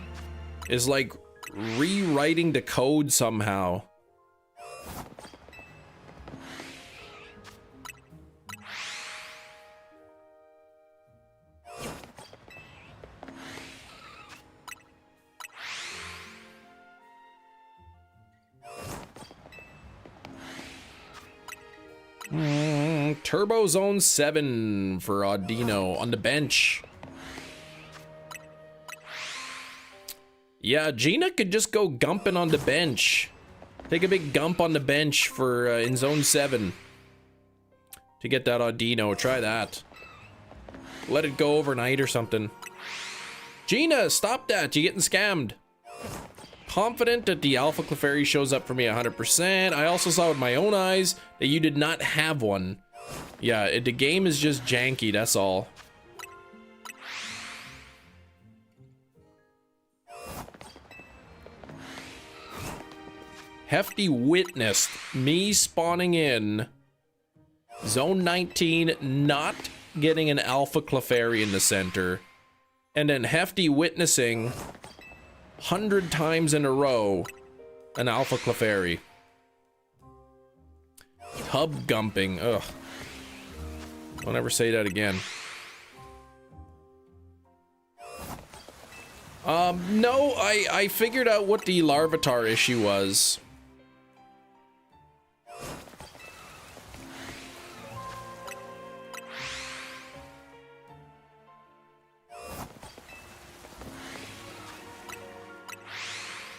is like rewriting the code somehow. Turbo Zone 7 for Audino on the bench. Yeah, Gina could just go gumping on the bench. Take a big gump on the bench for in Zone 7 to get that Audino. Try that. Let it go overnight or something. Gina, stop that. You're getting scammed. Confident that the Alpha Clefairy shows up for me 100%. I also saw with my own eyes that you did not have one. Yeah, the game is just janky, that's all. Hefty witnessed me spawning in Zone 19, not getting an Alpha Clefairy in the center, and then Hefty witnessing 100 times in a row an Alpha Clefairy. Tub gumping, ugh. Don't ever say that again. No, I figured out what the Larvitar issue was.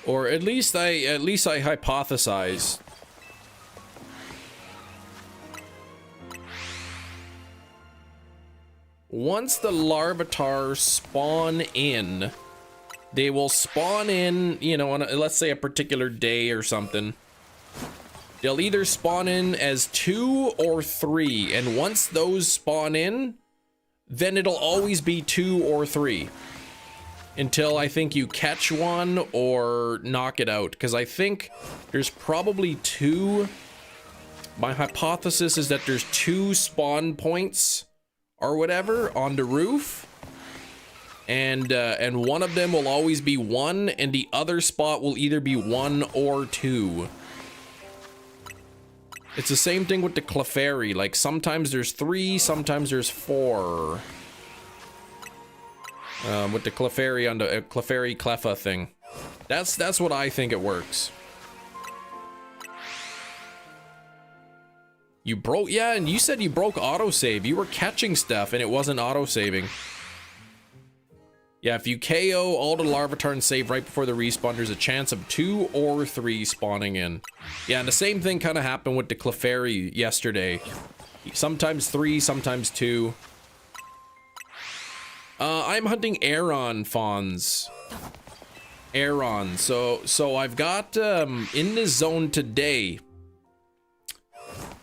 Or at least I hypothesized. Once the Larvitar spawn in, they will spawn in, you know, on let's say a particular day or something. They'll either spawn in as 2 or 3, and once those spawn in, then it'll always be 2 or 3. Until I think you catch one or knock it out. Because I think there's probably 2. My hypothesis is that there's 2 spawn points or whatever on the roof. And one of them will always be 1, and the other spot will either be 1 or 2. It's the same thing with the Clefairy. Like, sometimes there's 3, sometimes there's 4. With the Clefairy on the Clefairy Cleffa thing. That's what I think it works. You broke, yeah, and you said you broke autosave. You were catching stuff and it wasn't autosaving. Yeah, if you KO all the Larvitar and save right before the respawn, there's a chance of 2 or 3 spawning in. Yeah, and the same thing kind of happened with the Clefairy yesterday. Sometimes 3, sometimes 2. I'm hunting Aron fawns. Aron. So I've got in the zone today.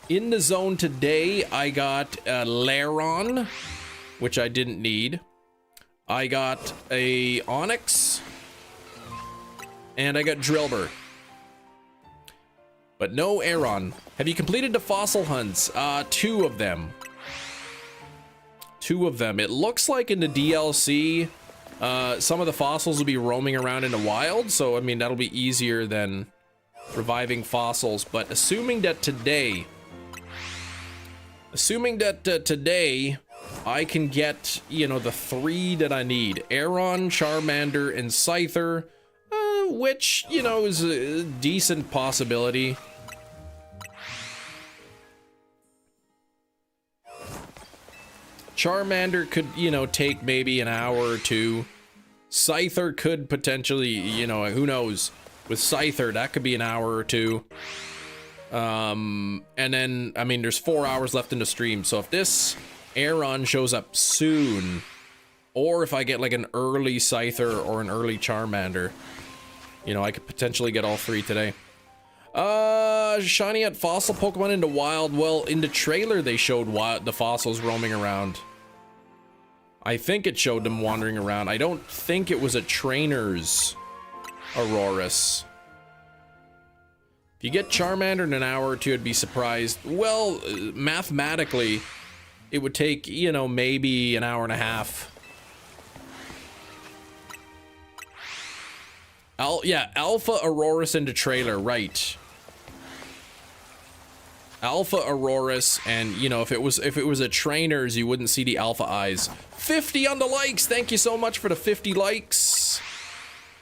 In the zone today, I got Laron, which I didn't need. I got a Onyx, and I got Drillbur. But no Aron. Have you completed the fossil hunts? 2 of them. 2 of them. It looks like in the DLC, some of the fossils will be roaming around in the wild, so I mean that'll be easier than reviving fossils. But assuming that today I can get, you know, the 3 that I need. Aron, Charmander, and Scyther, which, you know, is a decent possibility. Charmander could, you know, take maybe an hour or 2. Scyther could potentially, you know, who knows? With Scyther, that could be an hour or 2. And then, I mean, there's 4 hours left in the stream, so if this Aron shows up soon, or if I get like an early Scyther or an early Charmander, you know, I could potentially get all 3 today. Shiny at fossil Pokemon in the wild. Well, in the trailer they showed the fossils roaming around. I think it showed them wandering around. I don't think it was a trainer's Aurorus. If you get Charmander in an hour or 2, I'd be surprised. Well, mathematically, it would take, you know, maybe an hour and a half. Yeah, Alpha Aurorus in the trailer, right. Alpha Aurorus, and, you know, if it was a trainer's, you wouldn't see the alpha eyes. 50 on the likes! Thank you so much for the 50 likes.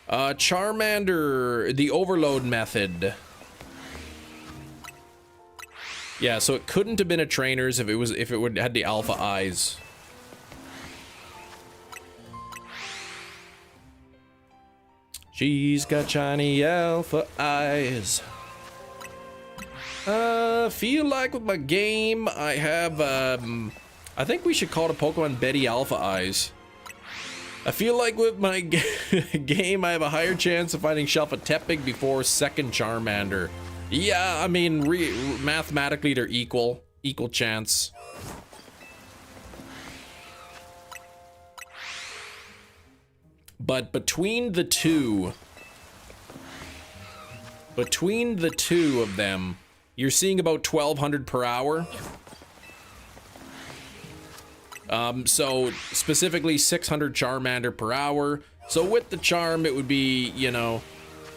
Charmander, the overload method. Yeah, so it couldn't have been a trainer's if it had the alpha eyes. She's got shiny alpha eyes. Feel like with my game I have I think we should call the Pokemon Betty Alpha Eyes. I feel like with my game I have a higher chance of finding Shelf a Tepig before second Charmander. Yeah, I mean, mathematically they're equal chance. But between the two of them, you're seeing about 1200 per hour. So specifically 600 Charmander per hour. So with the charm, it would be, you know,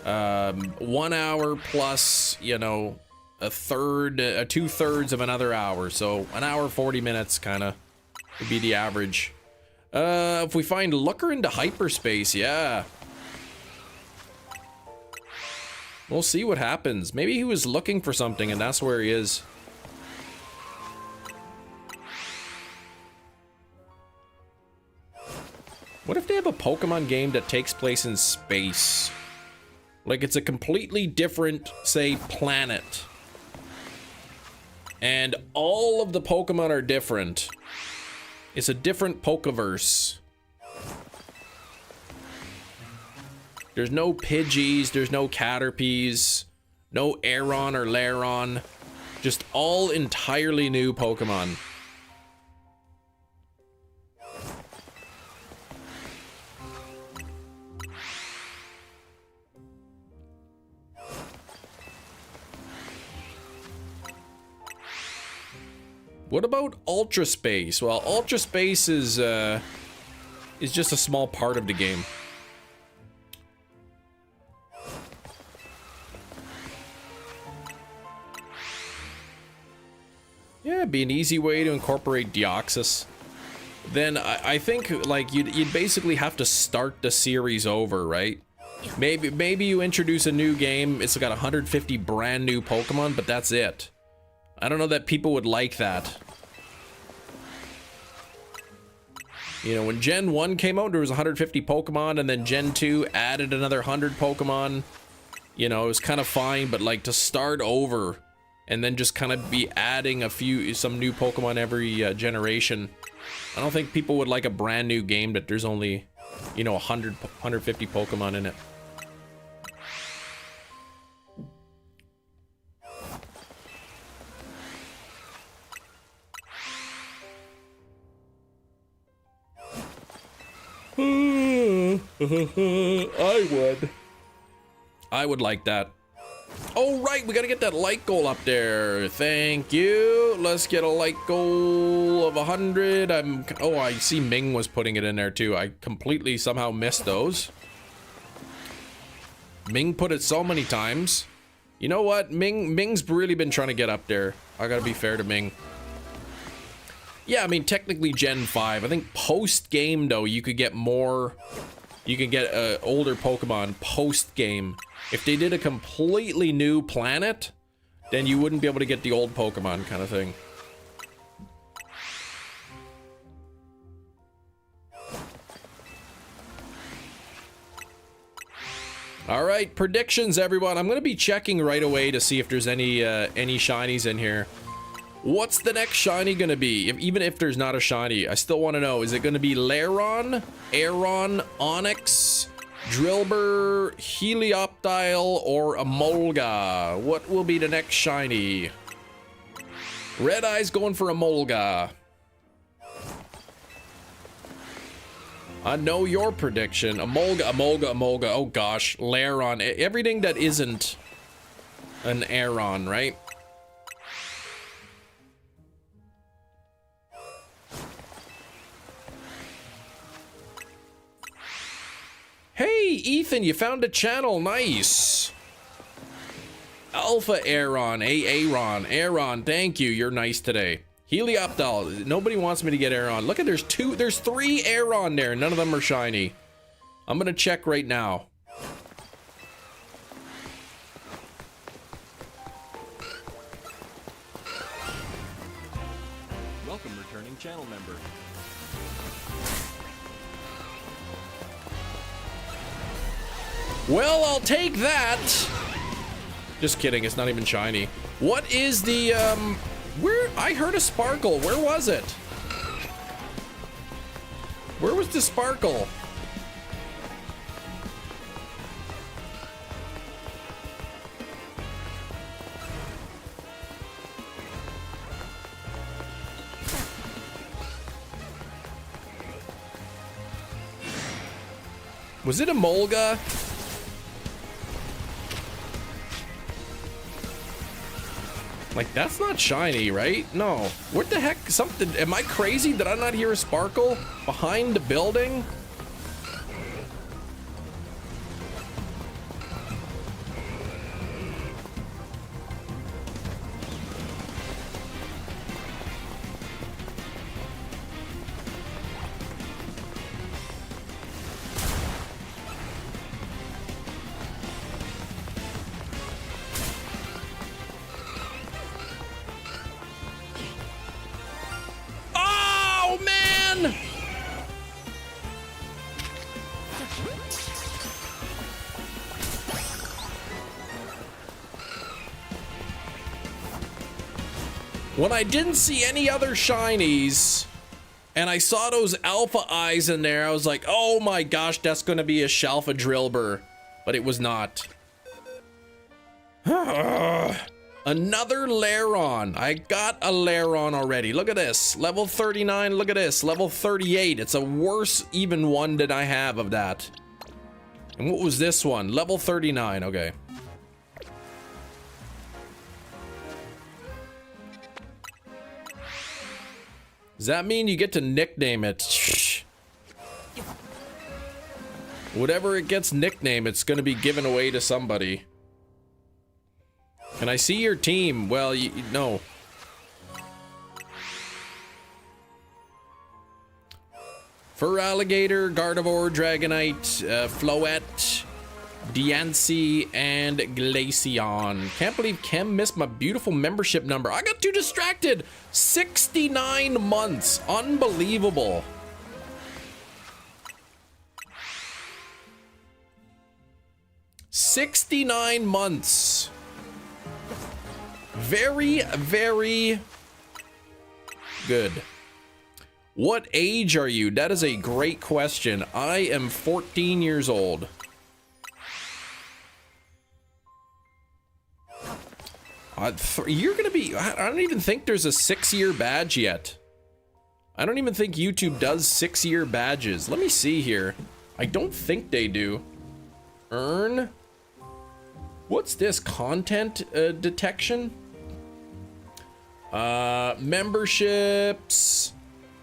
1 hour plus, you know, a third, 2/3 of another hour. So an hour, 40 minutes kind of would be the average. If we find Looker into hyperspace, yeah. We'll see what happens. Maybe he was looking for something and that's where he is. What if they have a Pokemon game that takes place in space? Like it's a completely different, say, planet. And all of the Pokemon are different. It's a different Pokeverse. There's no Pidgeys, there's no Caterpies, no Aron or Laron. Just all entirely new Pokemon. What about Ultra Space? Well, Ultra Space is just a small part of the game. Yeah, it'd be an easy way to incorporate Deoxys. Then I think like you'd basically have to start the series over, right? Maybe you introduce a new game. It's got 150 brand new Pokemon, but that's it. I don't know that people would like that. You know, when Gen 1 came out, there was 150 Pokemon, and then Gen 2 added another 100 Pokemon. You know, it was kind of fine, but like to start over and then just kind of be adding some new Pokemon every generation. I don't think people would like a brand new game that there's only, you know, 150 Pokemon in it. I would like that. Oh, right, we gotta get that light goal up there. Thank you. Let's get a light goal of 100. Oh, I see Ming was putting it in there too. I completely somehow missed those. Ming put it so many times. You know what? Ming's really been trying to get up there. I gotta be fair to Ming. Yeah, I mean, technically Gen 5. I think post-game, though, you could get more... You can get older Pokemon post-game. If they did a completely new planet, then you wouldn't be able to get the old Pokemon kind of thing. All right, predictions, everyone. I'm going to be checking right away to see if there's any shinies in here. What's the next shiny gonna be? Even if there's not a shiny, I still want to know. Is it gonna be Lairon, Aron, Onyx, Drillbur, Helioptile, or Emolga? What will be the next shiny? Red Eye's going for Emolga. I know your prediction. Emolga. Oh gosh, Lairon. Everything that isn't an Aron, right? Hey, Ethan, you found a channel. Nice. Alpha Aron. Aron, thank you. You're nice today. Helioptile. Nobody wants me to get Aron. Look at, there's 3 Aron there. None of them are shiny. I'm gonna check right now. Welcome, returning channel member. Well, I'll take that. Just kidding, it's not even shiny. What is the, where? I heard a sparkle. Where was it? Where was the sparkle? Was it a Molga? Like, that's not shiny, right? No. What the heck? Something. Am I crazy? Did I not hear a sparkle behind the building? When I didn't see any other shinies, and I saw those alpha eyes in there, I was like, oh my gosh, that's gonna be a Shalfa Drillbur. But it was not. Another Lairon. I got a Lairon already. Look at this. Level 39, look at this. Level 38. It's a worse even one than I have of that. And what was this one? Level 39, okay. Does that mean you get to nickname it? Whatever it gets nicknamed, it's gonna be given away to somebody. Can I see your team? Well, no. Feraligatr, Gardevoir, Dragonite, Floette, Diancie, and Glacion. Can't believe Kem missed my beautiful membership number. I got too distracted. 69 months. Unbelievable. $69 months. Very, very good. What age are you? That is a great question. I am 14 years old. You're gonna be, I don't even think there's a 6-year badge yet. I don't even think YouTube does 6-year badges. Let me see here. I don't think they do. Earn? What's this? Content detection? Memberships,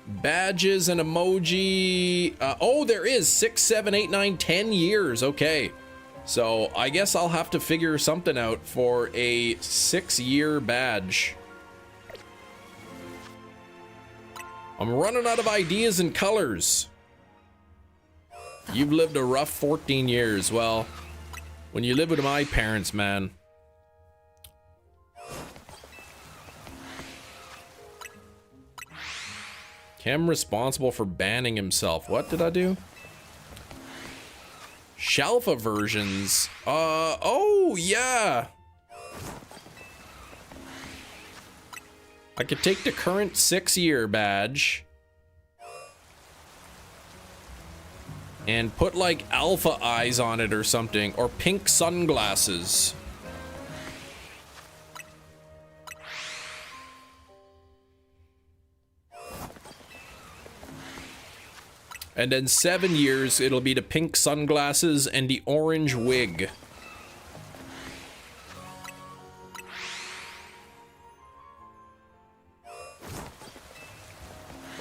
badges and emoji. Oh, there is 6, 7, 8, 9, 10 years. Okay. So I guess I'll have to figure something out for a 6-year badge. I'm running out of ideas and colors. You've lived a rough 14 years. Well, when you live with my parents, man. Kem responsible for banning himself. What did I do? Shalfa versions. Oh, yeah. I could take the current 6-year badge and put like alpha eyes on it or something, or pink sunglasses. And then 7 years, it'll be the pink sunglasses and the orange wig.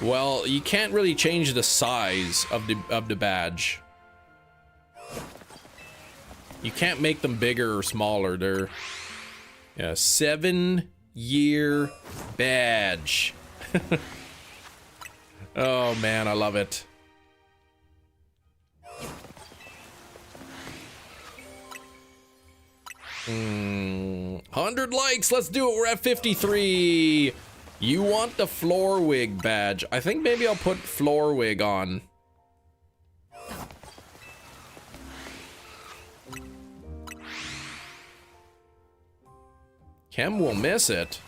Well, you can't really change the size of the badge. You can't make them bigger or smaller. They're, yeah, 7-year badge. Oh man, I love it. 100 likes, let's do it. We're at 53. You want the floor wig badge? I think maybe I'll put floor wig on. Kem will miss it.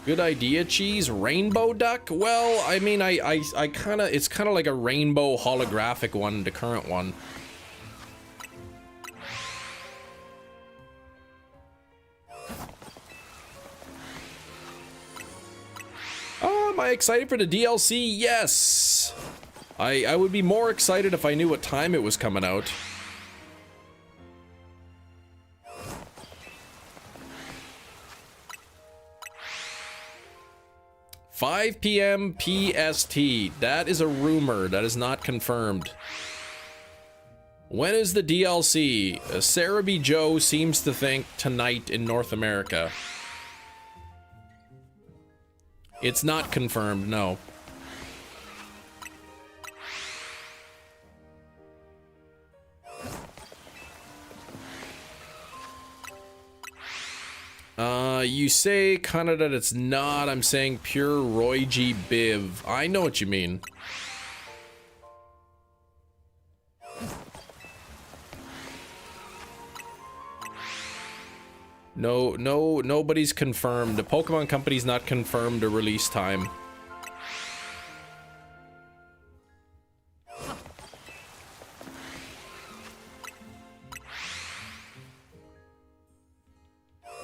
Good idea, cheese. Rainbow duck? Well, I mean, I kind of, it's kind of like a rainbow holographic one, the current one. Oh, am I excited for the DLC? Yes! I would be more excited if I knew what time it was coming out. $5 p.m. PST. That is a rumor. That is not confirmed. When is the DLC? Sarah B. Joe seems to think tonight in North America. It's not confirmed, no. You say kind of that it's not. I'm saying pure Roy G. Biv. I know what you mean. Nobody's confirmed. The Pokemon Company's not confirmed a release time.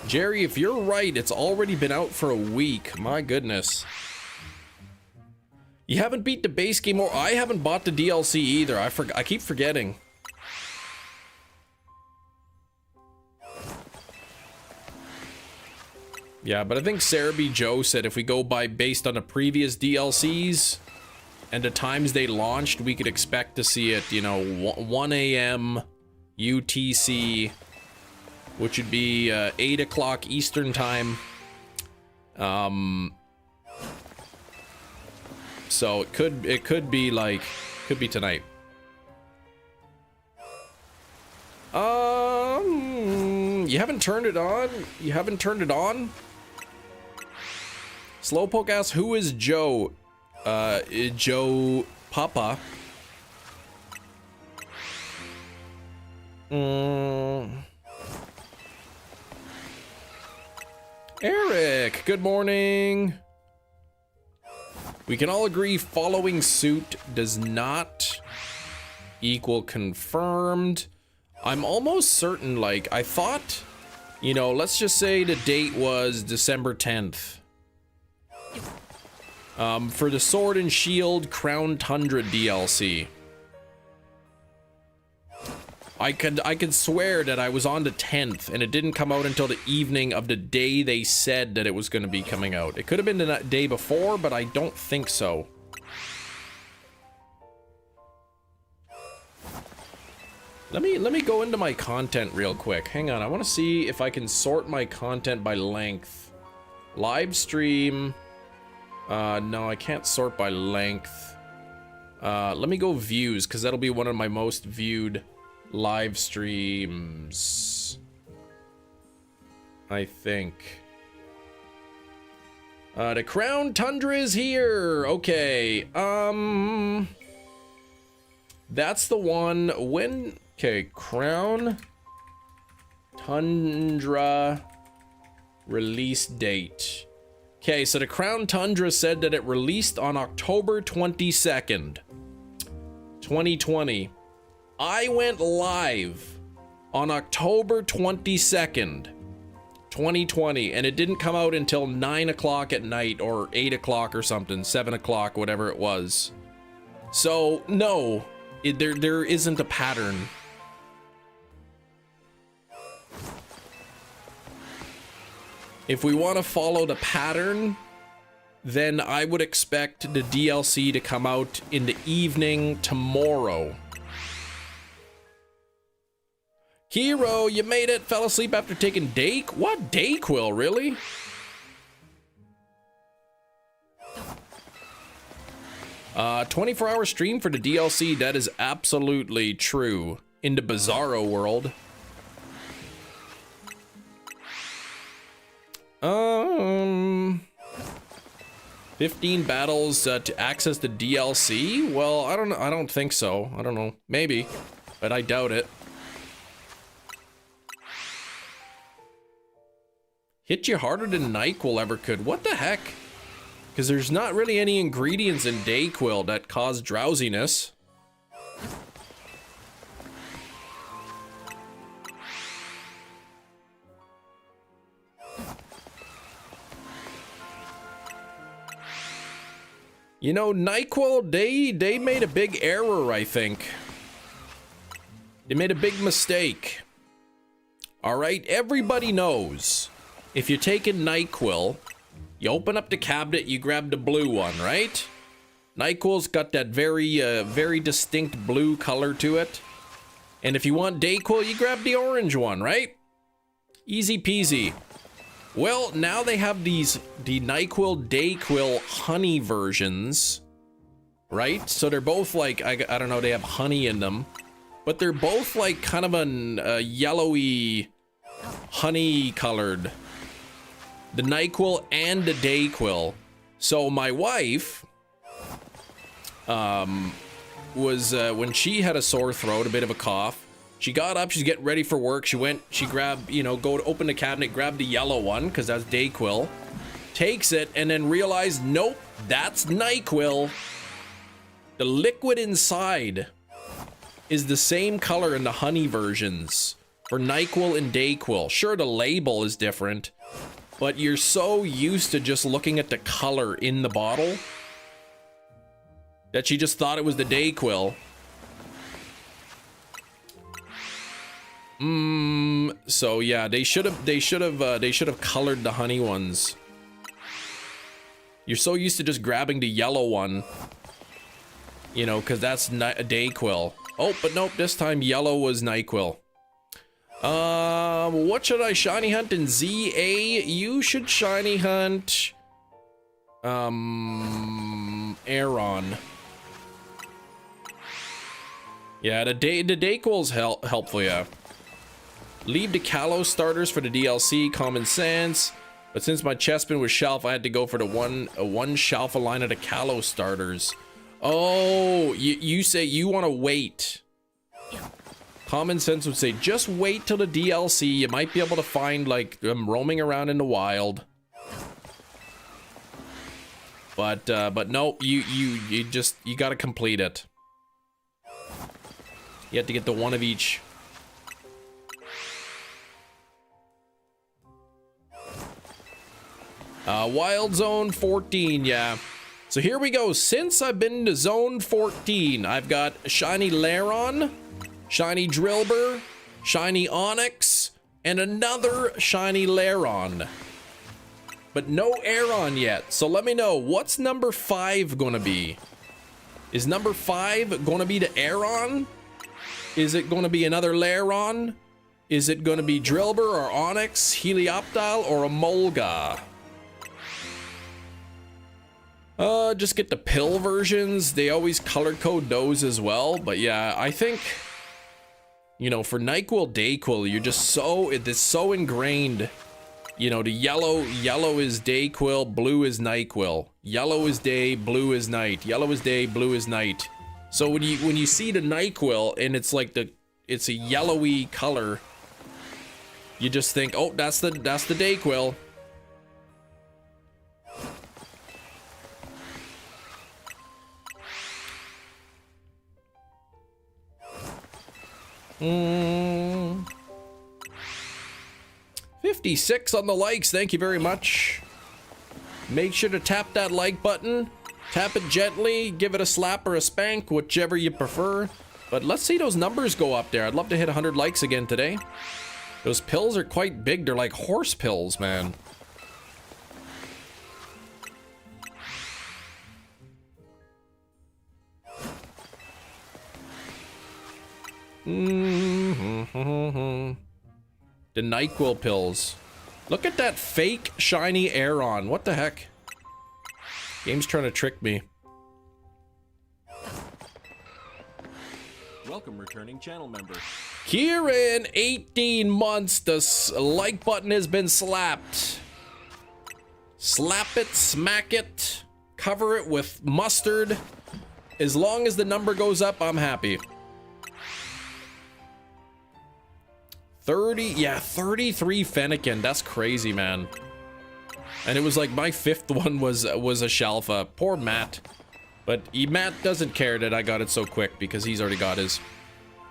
Jerry, if you're right, it's already been out for a week. My goodness. You haven't beat the base game, or I haven't bought the DLC either. I keep forgetting. Yeah, but I think Sarah B. Joe said if we go by based on the previous DLCs and the times they launched, we could expect to see it, you know, 1 a.m. UTC, which would be 8 o'clock Eastern time. So it could be like Could be tonight. You haven't turned it on? You haven't turned it on? Slowpoke asks, who is Joe? Joe Papa. Eric, good morning. We can all agree following suit does not equal confirmed. I'm almost certain, like, I thought, you know, let's just say the date was December 10th. For the Sword and Shield Crown Tundra DLC. I could swear that I was on the 10th and it didn't come out until the evening of the day they said that it was going to be coming out. It could have been the day before, but I don't think so. Let me go into my content real quick. Hang on, I want to see if I can sort my content by length. Live stream. No, I can't sort by length. Let me go views, because that'll be one of my most viewed live streams, I think. The Crown Tundra is here. Okay. That's the one when, okay, Crown Tundra release date. Okay, so the Crown Tundra said that it released on October 22nd, 2020. I went live on October 22nd, 2020, and it didn't come out until 9 o'clock at night, or 8 o'clock or something, 7 o'clock, whatever it was. So, no, there isn't a pattern. If we want to follow the pattern, then I would expect the DLC to come out in the evening tomorrow. Hero, you made it. Fell asleep after taking Dake? What Dayquil, really? Uh, 24-hour stream for the DLC. That is absolutely true. In the Bizarro world. 15 battles to access the DLC? Well, I don't know. I don't think so. I don't know. Maybe, but I doubt it. Hit you harder than NyQuil ever could. What the heck? Because there's not really any ingredients in Dayquil that cause drowsiness. You know, NyQuil, they made a big error, I think. They made a big mistake. All right, everybody knows. If you're taking NyQuil, you open up the cabinet, you grab the blue one, right? NyQuil's got that very distinct blue color to it. And if you want Dayquil, you grab the orange one, right? Easy peasy. Well, now they have the NyQuil Dayquil honey versions, right? So they're both like, I don't know, they have honey in them. But they're both like kind of a yellowy, honey colored. The NyQuil and the Dayquil. So my wife was when she had a sore throat, a bit of a cough, she got up, she's getting ready for work, she grabbed, you know, go to open the cabinet, grab the yellow one, because that's Dayquil, takes it, and then realized, nope, that's NyQuil. The liquid inside is the same color in the honey versions for NyQuil and Dayquil. Sure, the label is different, but you're so used to just looking at the color in the bottle that she just thought it was the Dayquil. So yeah, they should have colored the honey ones. You're so used to just grabbing the yellow one, you know, because that's a Dayquil. Oh, but nope, this time yellow was NyQuil. What should I shiny hunt in ZA? You should shiny hunt Aron. Yeah, the Dayquil's helpful, yeah. Leave the Kalos starters for the DLC, common sense. But since my Chespin was shelf, I had to go for the one shelf line of the Kalos starters. Oh, you say you want to wait. Common sense would say just wait till the DLC. You might be able to find like them roaming around in the wild. But no, you got to complete it. You have to get the one of each. Wild Zone 14, yeah. So here we go. Since I've been to Zone 14, I've got Shiny Laron, Shiny Drillbur, Shiny Onyx, and another Shiny Laron. But no Aron yet. So let me know, what's number 5 gonna be? Is number 5 gonna be the Aron? Is it gonna be another Laron? Is it gonna be Drillbur or Onyx, Helioptile, or a Molga? Just get the pill versions. They always color code those as well. But yeah, I think, you know, for NyQuil, Dayquil, you're just so, it's so ingrained. You know, the yellow is Dayquil, blue is NyQuil. Yellow is day, blue is night. Yellow is day, blue is night. So when you see the NyQuil and it's like it's a yellowy color, you just think, oh, that's the Dayquil. Mm. 56 on the likes, thank you very much. Make sure to tap that like button. Tap it gently, give it a slap or a spank, whichever you prefer. But let's see those numbers go up there. I'd love to hit 100 likes again today. Those pills are quite big. They're like horse pills, man. The NyQuil pills. Look at that fake shiny Aron. What the heck? Game's trying to trick me. Welcome, returning channel member. Kieran, 18 months. The like button has been slapped. Slap it, smack it, cover it with mustard. As long as the number goes up, I'm happy. 33 Fennekin. That's crazy, man. And it was like my 5th one was a Shalfa. Poor Matt. But Matt doesn't care that I got it so quick because he's already got his.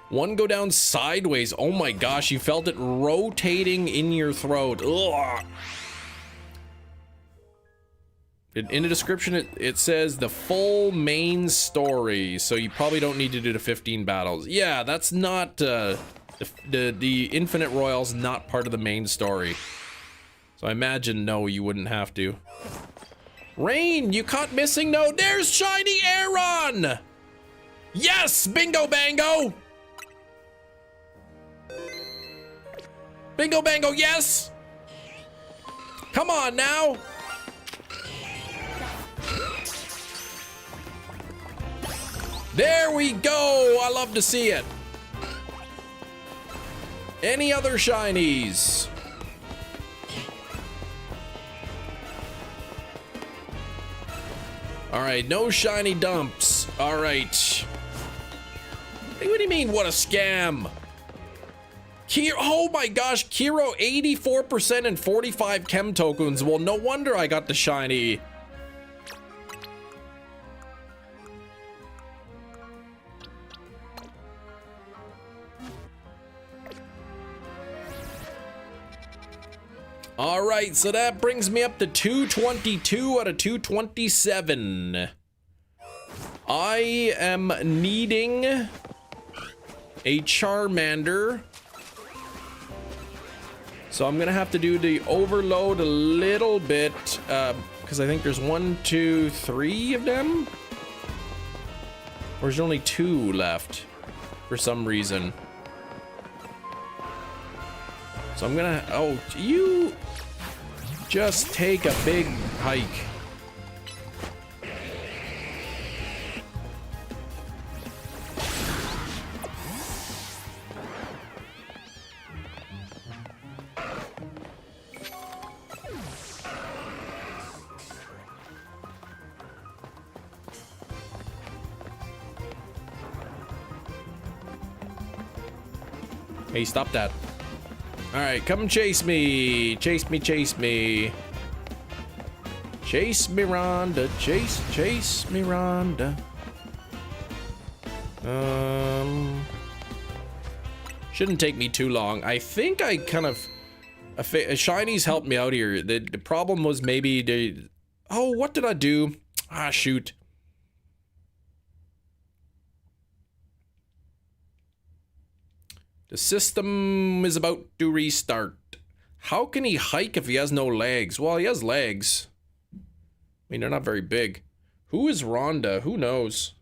One go down sideways. Oh my gosh, you felt it rotating in your throat. Ugh. In the description, it says the full main story. So you probably don't need to do the 15 battles. Yeah, that's not... The Infinite Royale's not part of the main story. So I imagine, no, you wouldn't have to. Rain, you caught missing? No, there's Shiny Aron! Yes, bingo bango! Bingo bango, yes! Come on now! There we go! I love to see it. Any other shinies? All right, no shiny dumps. All right. What do you mean, what a scam? Oh my gosh, Kiro, 84% and 45 chem tokens. Well, no wonder I got the shiny. All right, so that brings me up to 222 out of 227. I am needing a Charmander. So I'm gonna have to do the overload a little bit, because I think there's 1, 2, 3 of them. Or there's only 2 left for some reason. So I'm gonna, oh, you just take a big hike. Hey, stop that. Alright, come chase me. Chase me, chase me. Chase me, Rhonda. Chase me, Rhonda. Shouldn't take me too long. I think I kind of... Shinies helped me out here. The problem was maybe they... Oh, what did I do? Ah, shoot. The system is about to restart. How can he hike if he has no legs? Well, he has legs. I mean, they're not very big. Who is Rhonda? Who knows?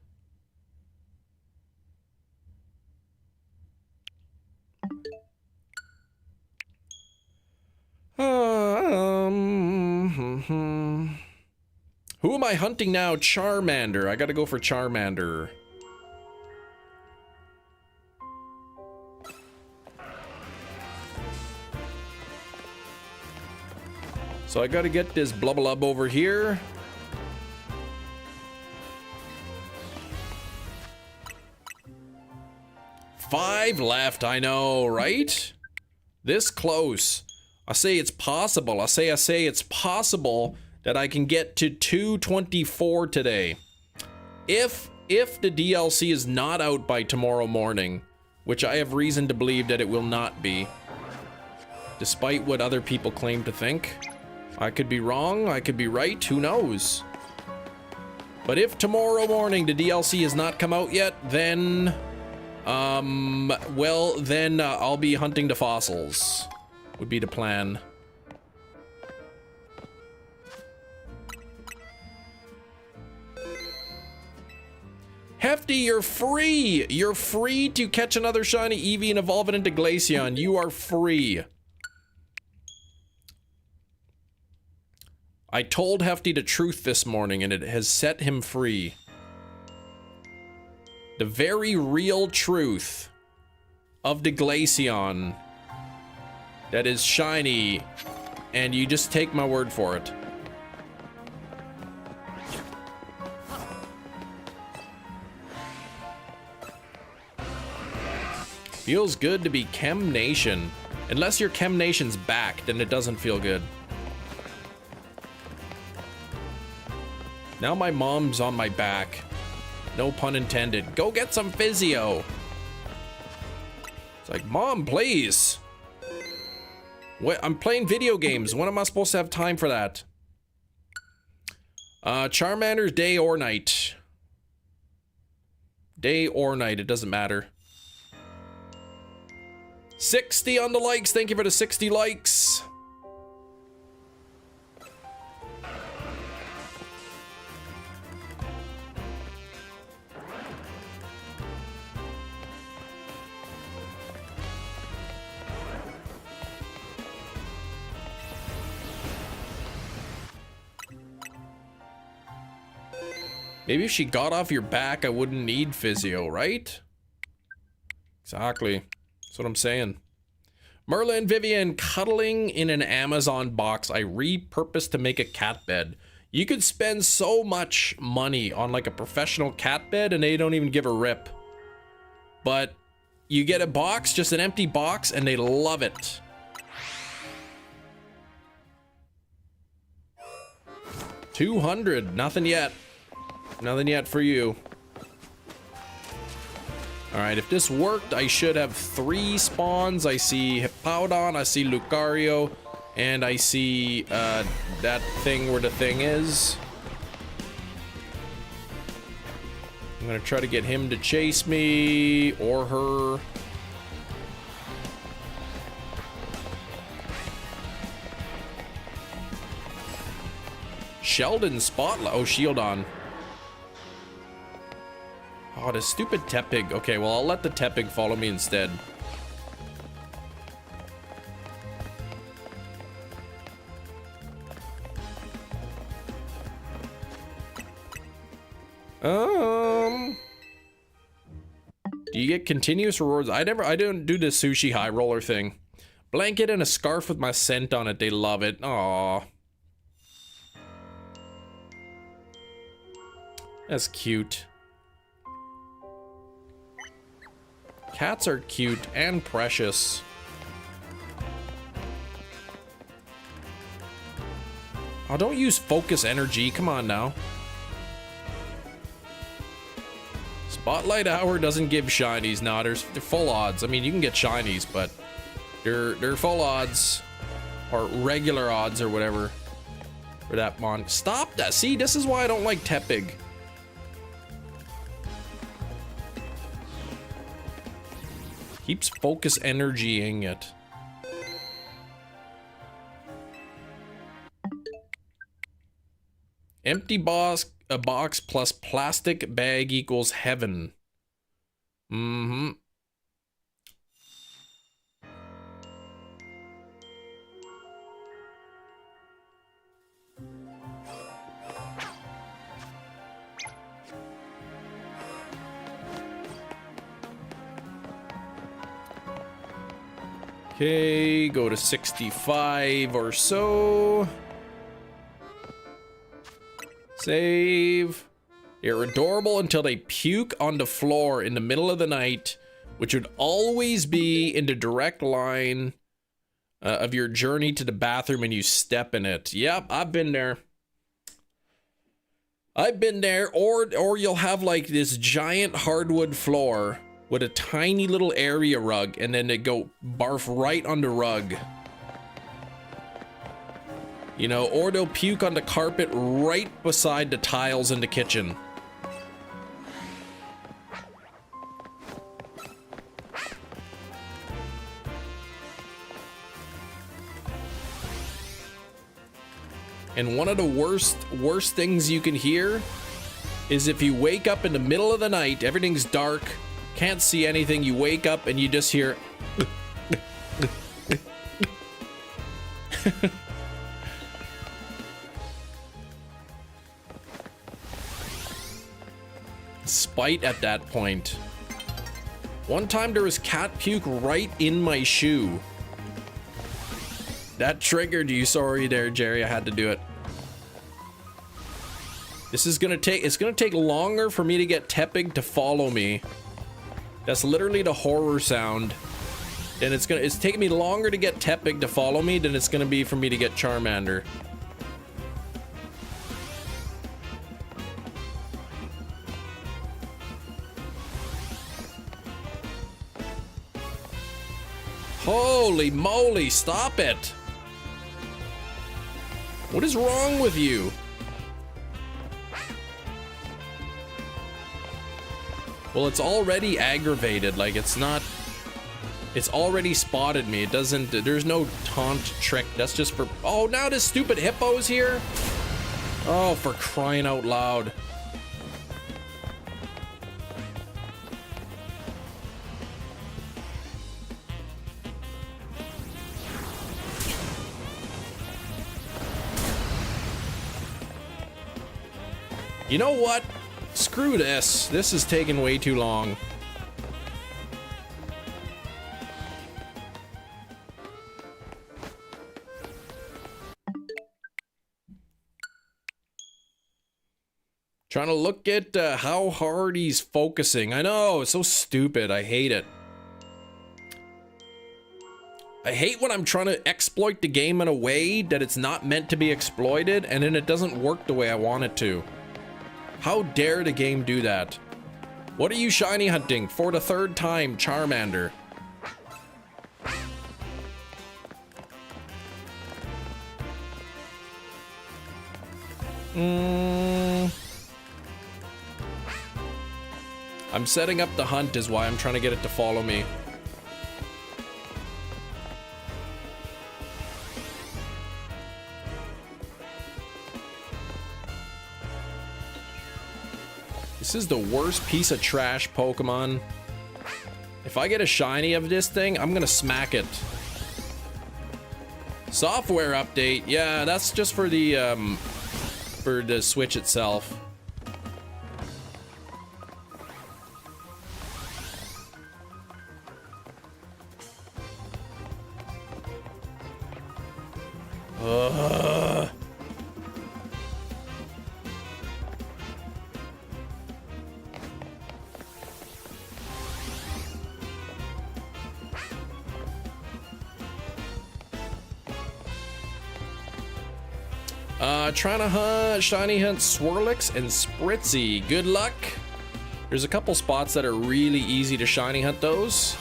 Who am I hunting now? Charmander. I gotta go for Charmander. So I gotta get this blubblub over here. Five left, I know, right? This close. I say it's possible. I say it's possible that I can get to 224 today. If the DLC is not out by tomorrow morning, which I have reason to believe that it will not be, despite what other people claim to think. I could be wrong, I could be right, who knows? But if tomorrow morning the DLC has not come out yet, then... well, then I'll be hunting the fossils. Would be the plan. Hefty, you're free! You're free to catch another shiny Eevee and evolve it into Glacion. You are free. I told Hefty the truth this morning and it has set him free. The very real truth of the Glacion that is shiny, and you just take my word for it. Feels good to be Chem Nation. Unless your Chem Nation's back, then it doesn't feel good. Now my mom's on my back. No pun intended. Go get some physio. It's like, Mom, please. What? I'm playing video games. When am I supposed to have time for that? Charmander's day or night. Day or night, it doesn't matter. 60 on the likes. Thank you for the 60 likes. Maybe if she got off your back, I wouldn't need physio, right? Exactly. That's what I'm saying. Merlin Vivian, cuddling in an Amazon box I repurposed to make a cat bed. You could spend so much money on like a professional cat bed and they don't even give a rip. But you get a box, just an empty box, and they love it. $200, nothing yet. Nothing yet for you. Alright, if this worked, I should have 3 spawns. I see Hippowdon, I see Lucario, and I see that thing where the thing is. I'm gonna try to get him to chase me, or her. Sheldon Spotlight. Oh, Shieldon. Oh, the stupid Tepig. Okay, well, I'll let the Tepig follow me instead. Do you get continuous rewards? I don't do the sushi high roller thing. Blanket and a scarf with my scent on it. They love it. Aww. That's cute. Cats are cute and precious. Oh, don't use focus energy. Come on now. Spotlight Hour doesn't give shinies. No, they're full odds. I mean, you can get shinies, but they're full odds or regular odds or whatever for that mon. Stop that. See, this is why I don't like Tepig. Keeps focus energying it. Empty box, a box plus plastic bag equals heaven. Mm-hmm. Okay, go to 65 or so. Save. They're adorable until they puke on the floor in the middle of the night, which would always be in the direct line of your journey to the bathroom and you step in it. Yep, I've been there. I've been there. Or you'll have like this giant hardwood floor with a tiny little area rug, and then they go barf right on the rug. You know, or they'll puke on the carpet right beside the tiles in the kitchen. And one of the worst things you can hear is if you wake up in the middle of the night, everything's dark, can't see anything, you wake up and you just hear spite at that point. One time there was cat puke right in my shoe. That triggered you. Sorry there, Jerry. I had to do it. This is gonna take, it's gonna take longer for me to get Tepig to follow me. That's literally the horror sound. And it's taking me longer to get Tepig to follow me than it's gonna be for me to get Charmander. Holy moly, stop it! What is wrong with you? Well, it's already aggravated, like it's already spotted me. It doesn't, there's no taunt trick. That's just for, oh, now this stupid hippo's here? Oh, for crying out loud. You know what? Screw this. This is taking way too long. Trying to look at how hard he's focusing. I know, it's so stupid. I hate it. I hate when I'm trying to exploit the game in a way that it's not meant to be exploited, and then it doesn't work the way I want it to. How dare the game do that? What are you shiny hunting for the third time, Charmander? I'm setting up the hunt is why I'm trying to get it to follow me. This is the worst piece of trash Pokemon. If I get a shiny of this thing, I'm gonna smack it. Software update. Yeah, that's just for the Switch itself. Trying to shiny hunt Swirlix and Spritzy. Good luck. There's a couple spots that are really easy to shiny hunt those.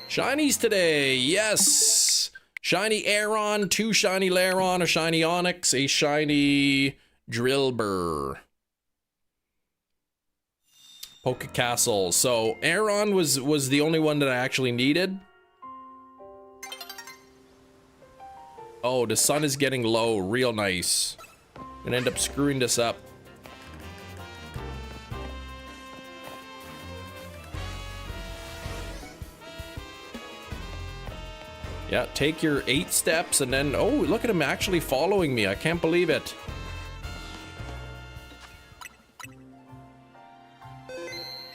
Shinies today, yes. Shiny Aron, 2 shiny Lairon, a shiny Onix, a shiny Drillbur. Poke Castle. So Aron was the only one that I actually needed. Oh, the sun is getting low, real nice. I'm gonna end up screwing this up. Yeah, take your 8 steps and then, oh, look at him actually following me. I can't believe it.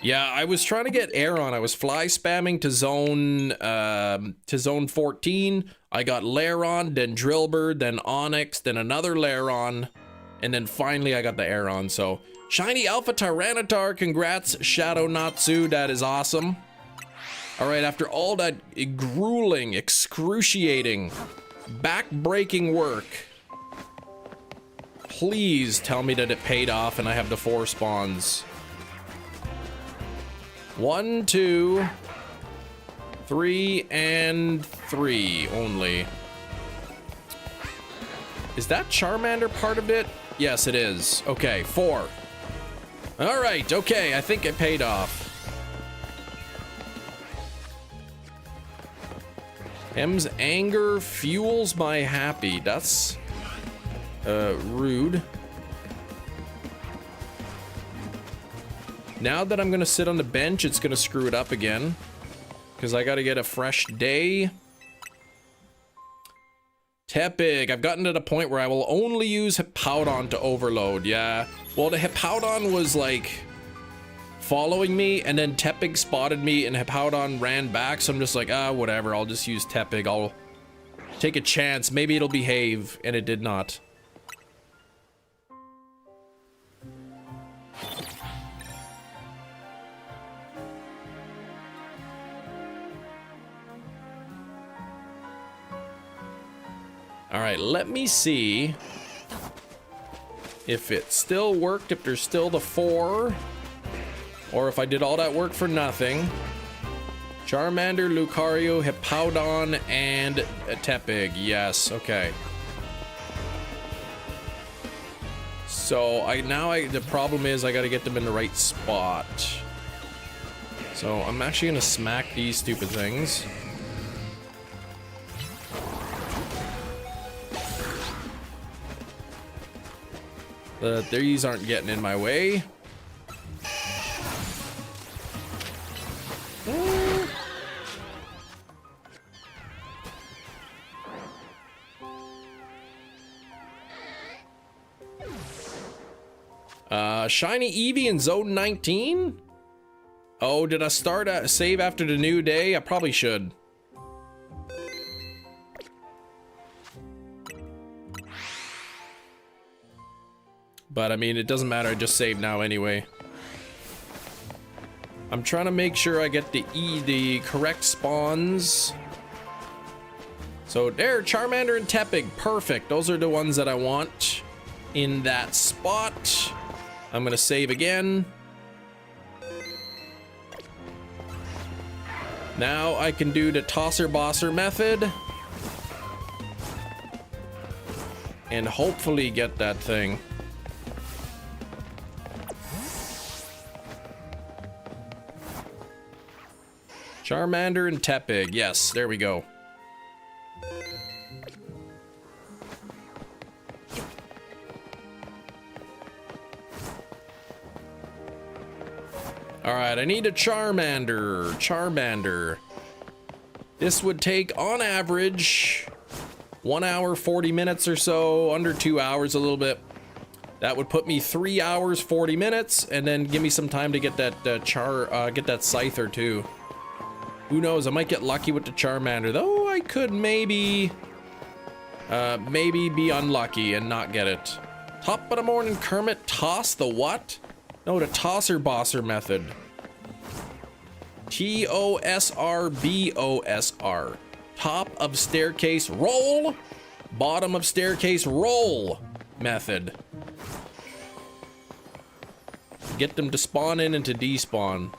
Yeah, I was trying to get Aron. I was fly spamming to zone 14. I got Lairon, then Drillbur, then Onix, then another Lairon, and then finally I got the Aron. So, shiny Alpha Tyranitar, congrats, Shadow Natsu, that is awesome. All right, after all that grueling, excruciating, back-breaking work, please tell me that it paid off and I have the 4 spawns. 1, 2, 3, and 3 only. Is that Charmander part of it? Yes, it is. Okay, 4. All right, okay, I think it paid off. M's anger fuels my happy. That's rude. Now that I'm gonna sit on the bench, it's gonna screw it up again. Because I gotta get a fresh day. Tepig. I've gotten to the point where I will only use Hippowdon to overload. Yeah. Well, the Hippowdon was like following me, and then Tepig spotted me and Hippowdon ran back, so I'm just like, whatever, I'll just use Tepig. I'll take a chance. Maybe it'll behave, and it did not. All right, let me see if it still worked, if there's still the 4. Or if I did all that work for nothing. Charmander, Lucario, Hippowdon, and Tepig. Yes, okay. So the problem is I gotta get them in the right spot. So I'm actually gonna smack these stupid things. These aren't getting in my way. Shiny Eevee in zone 19? Oh, did I start a save after the new day? I probably should. But I mean, it doesn't matter, I just saved now anyway. I'm trying to make sure I get the correct spawns. So there, Charmander and Tepig, perfect. Those are the ones that I want in that spot. I'm gonna save again. Now I can do the tosser bosser method. And hopefully get that thing. Charmander and Tepig, yes, there we go. Alright, I need a Charmander. This would take, on average, 1 hour, 40 minutes or so, under 2 hours a little bit. That would put me 3 hours, 40 minutes, and then give me some time to get that get that Scyther too. Who knows, I might get lucky with the Charmander, though I could maybe be unlucky and not get it. Top of the morning, Kermit, toss the what? No, the tosser bosser method. TOSRBOSR. Top of staircase roll, bottom of staircase roll method. Get them to spawn in and to despawn.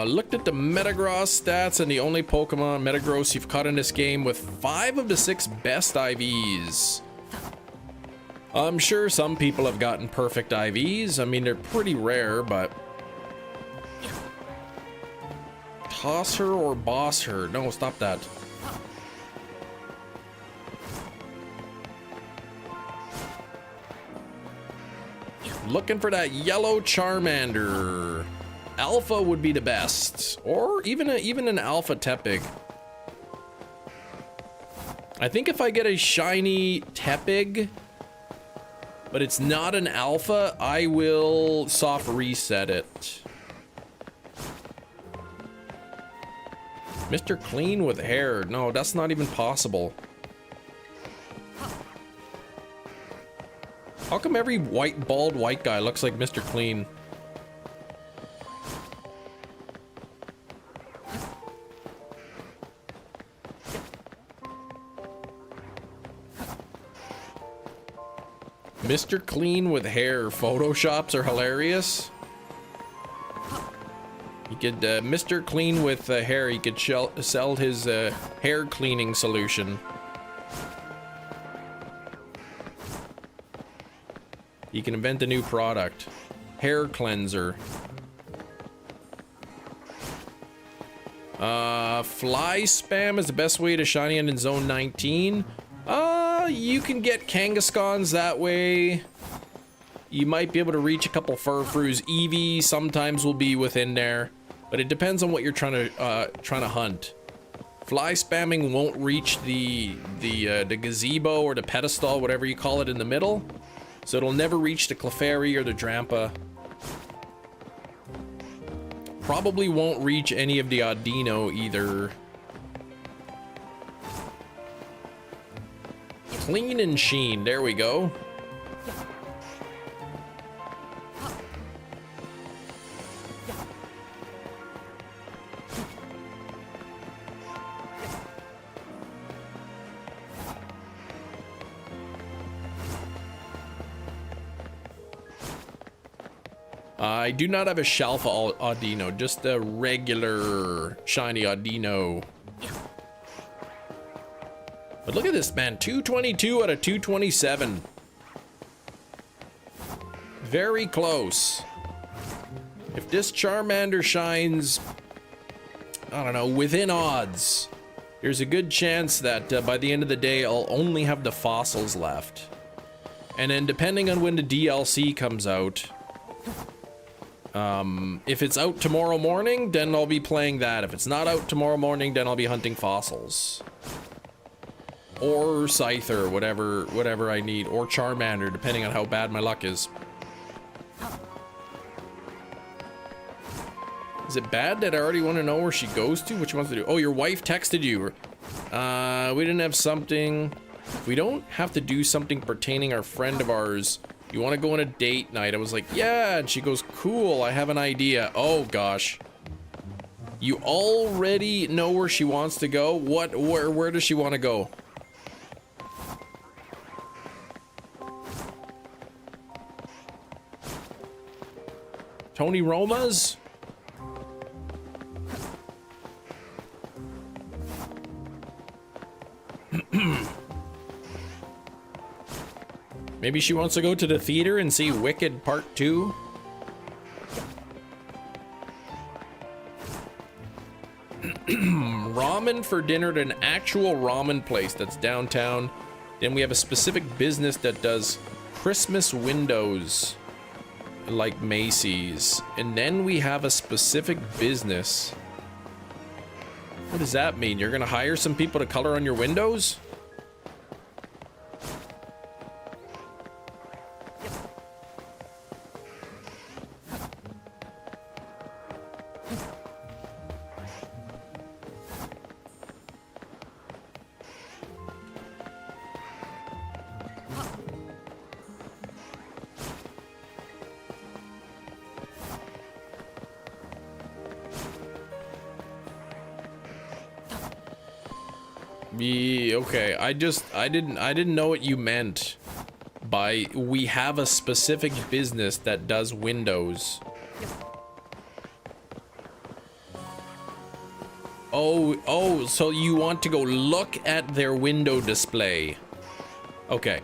Looked at the Metagross stats, and the only Pokemon Metagross you've caught in this game with 5 of the 6 best IVs. I'm sure some people have gotten perfect IVs. I mean, they're pretty rare, but... Toss her or boss her? No, stop that. Looking for that yellow Charmander. Alpha would be the best, or even an alpha Tepig. I think if I get a shiny Tepig, but it's not an alpha, I will soft reset it. Mr. Clean with hair. No, that's not even possible. How come every bald white guy looks like Mr. Clean? Mr. Clean with hair. Photoshops are hilarious. You could, Mr. Clean with hair, he could sell his hair cleaning solution. He can invent a new product. Hair cleanser. Fly spam is the best way to shiny end in zone 19. You can get Kangaskhan's that way. You might be able to reach a couple Furfroos. Eevee sometimes will be within there, but it depends on what you're trying to hunt. Fly spamming won't reach the gazebo or the pedestal, whatever you call it, in the middle. So it'll never reach the Clefairy or the Drampa. Probably won't reach any of the Audino either. Clean and Sheen, there we go. I do not have a Shalfa Audino, just a regular shiny Audino. But look at this, man. 222 out of 227. Very close. If this Charmander shines, I don't know, within odds, there's a good chance that by the end of the day, I'll only have the fossils left. And then depending on when the DLC comes out, if it's out tomorrow morning, then I'll be playing that. If it's not out tomorrow morning, then I'll be hunting fossils. Or Scyther, whatever I need, or Charmander, depending on how bad my luck is. Is it bad that I already want to know where she goes to? What she wants to do? Oh, your wife texted you. We didn't have something. We don't have to do something pertaining our friend of ours. You want to go on a date night? I was like, yeah. And she goes, cool, I have an idea. Oh, gosh. You already know where she wants to go? Where does she want to go? Tony Roma's? Maybe she wants to go to the theater and see Wicked Part 2? Ramen for dinner at an actual ramen place that's downtown. Then we have a specific business that does Christmas windows, like Macy's. And then we have a specific business. What does that mean? You're gonna hire some people to color on your windows? Okay, I didn't know what you meant by we have a specific business that does windows. Oh, so you want to go look at their window display. Okay.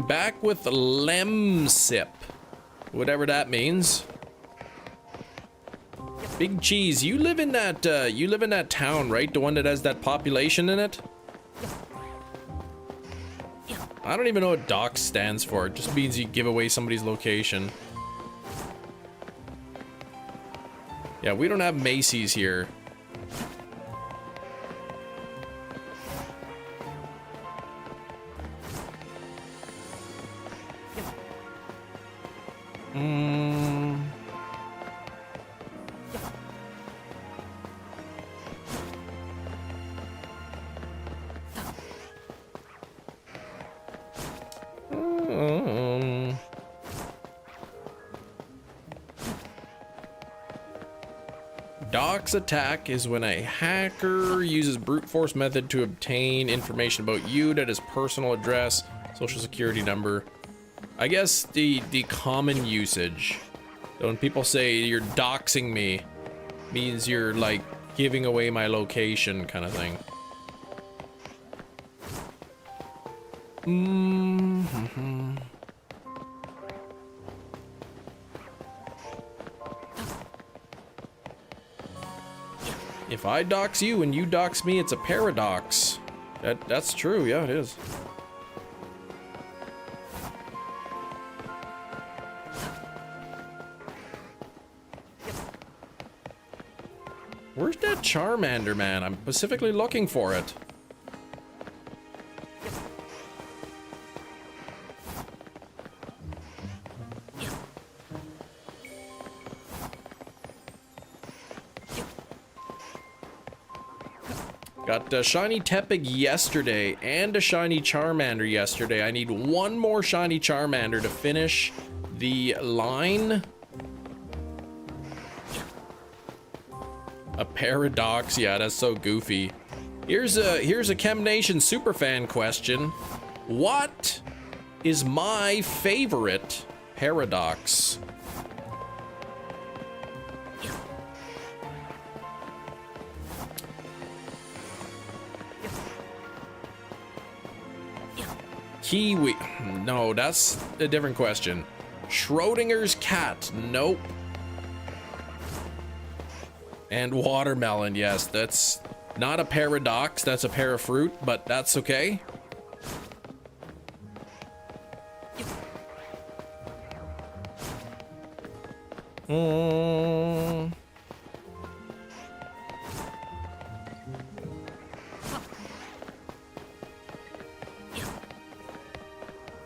Back with Lemsip, whatever that means. Big Cheese, you live in that town, right? The one that has that population in it? I don't even know what dox stands for. It just means you give away somebody's location. Yeah, we don't have Macy's here. Dox attack is when a hacker uses brute force method to obtain information about you, that is personal address, social security number. I guess the common usage. So when people say you're doxing me, means you're like giving away my location kind of thing. If I dox you and you dox me, it's a paradox. That's true, yeah, it is. Where's that Charmander, man? I'm specifically looking for it. Got a shiny Tepig yesterday and a shiny Charmander yesterday. I need one more shiny Charmander to finish the line. A paradox, yeah, that's so goofy. Here's a Chem Nation superfan question. What is my favorite paradox? Kiwi. No, that's a different question. Schrodinger's cat. Nope. And watermelon. Yes, that's not a paradox. That's a parafruit, but that's okay.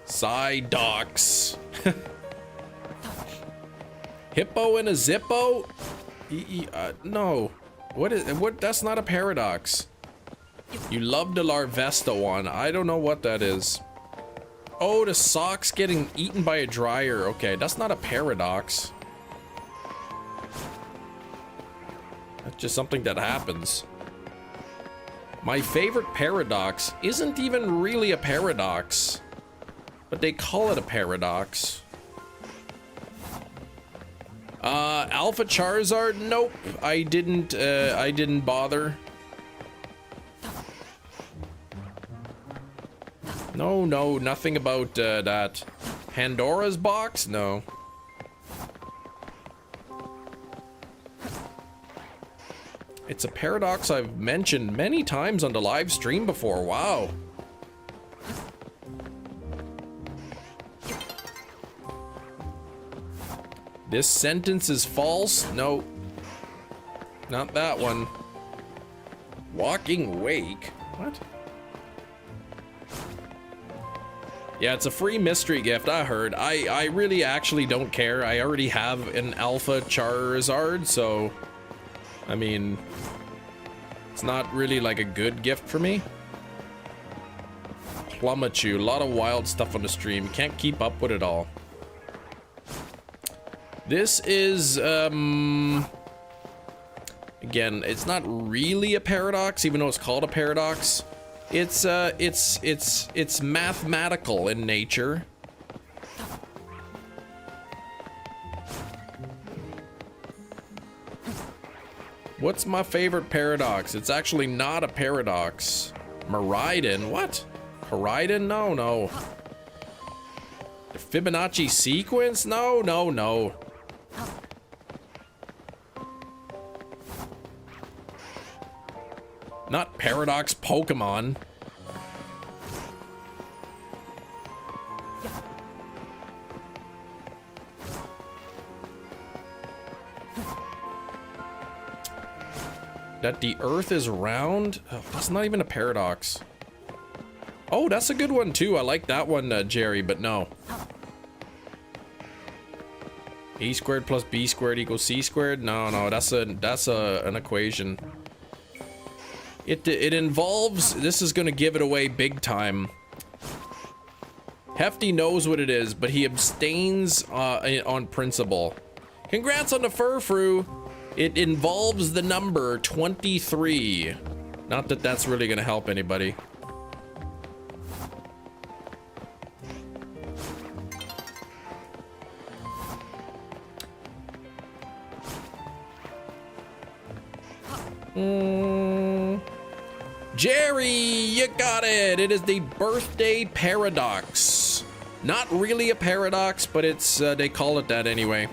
Psydox. Hippo and a Zippo? No. What? That's not a paradox. You love the Larvesta one. I don't know what that is. Oh, the socks getting eaten by a dryer. Okay, that's not a paradox. That's just something that happens. My favorite paradox isn't even really a paradox, but they call it a paradox. Alpha Charizard? Nope, I didn't bother. No, nothing about that. Pandora's box? No. It's a paradox I've mentioned many times on the live stream before. Wow. This sentence is false? No. Not that one. Walking Wake? What? Yeah, it's a free mystery gift, I heard. I really actually don't care. I already have an alpha Charizard, so... I mean... It's not really like a good gift for me. Plummetu, a lot of wild stuff on the stream. Can't keep up with it all. This is, again, it's not really a paradox, even though it's called a paradox. It's mathematical in nature. What's my favorite paradox? It's actually not a paradox. Miraidon? What? Miraidon? No, no. The Fibonacci sequence? No, no, no. Not paradox Pokemon. That the Earth is round? Oh, that's not even a paradox. Oh, that's a good one too. I like that one, Jerry, but no. A squared plus B squared equals C squared? No, no, that's an equation. It involves, this is gonna give it away big time. Hefty knows what it is, but he abstains on principle. Congrats on the Furfru. It involves the number 23. Not that that's really gonna help anybody. Jerry, you got it. It is the birthday paradox. Not really a paradox, but it's they call it that anyway.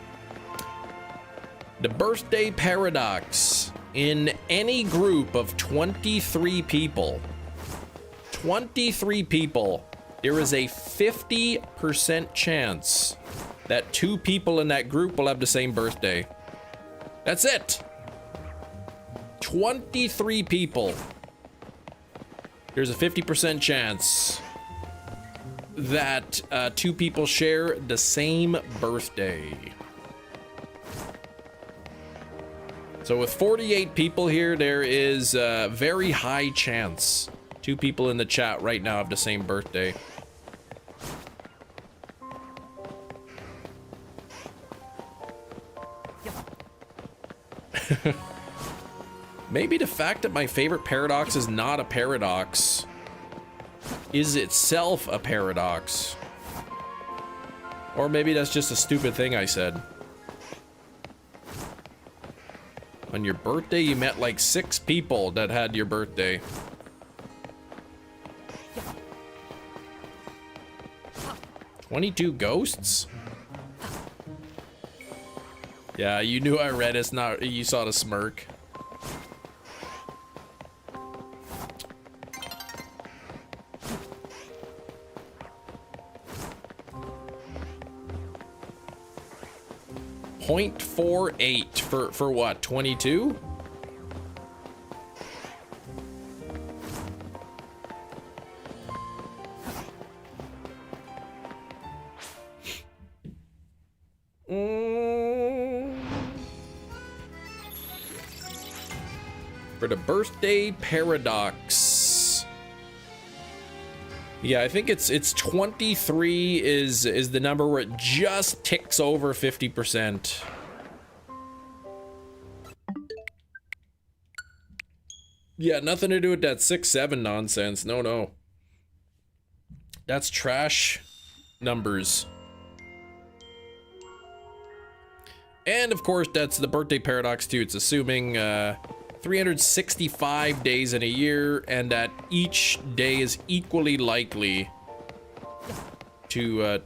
The birthday paradox. In any group of 23 people, 23 people, there is a 50% chance that 2 people in that group will have the same birthday. That's it. 23 people. There's a 50% chance that 2 people share the same birthday. So with 48 people here, there is a very high chance 2 people in the chat right now have the same birthday. Maybe the fact that my favorite paradox is not a paradox is itself a paradox. Or maybe that's just a stupid thing I said. On your birthday, you met like 6 people that had your birthday. "22 ghosts?" Yeah, you knew I read it. It's not, you saw the smirk. .48 for what? 22? For the birthday paradox. Yeah, I think it's 23 is the number where it just ticks over 50%. Yeah, nothing to do with that 6-7 nonsense. No, no. That's trash numbers. And of course, that's the birthday paradox too. It's assuming 365 days in a year, and that each day is equally likely to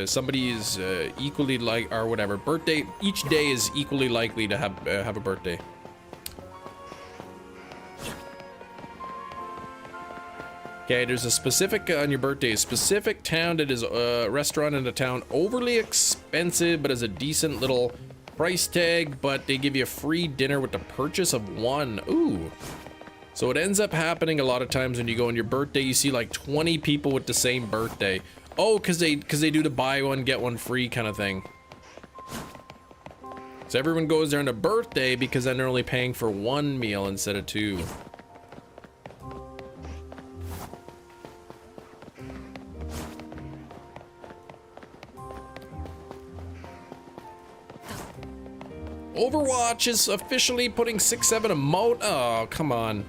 somebody is equally like, or whatever, birthday, each day is equally likely to have a birthday. Okay, there's a specific, on your birthday, a specific town that is a restaurant in the town, overly expensive, but has a decent little price tag, but they give you a free dinner with the purchase of 1. Ooh. So it ends up happening a lot of times when you go on your birthday, you see like 20 people with the same birthday. Oh, because they do the buy one, get one free kind of thing. So everyone goes there on a birthday because then they're only paying for one meal instead of two. Overwatch is officially putting 6-7 emote. Oh, come on.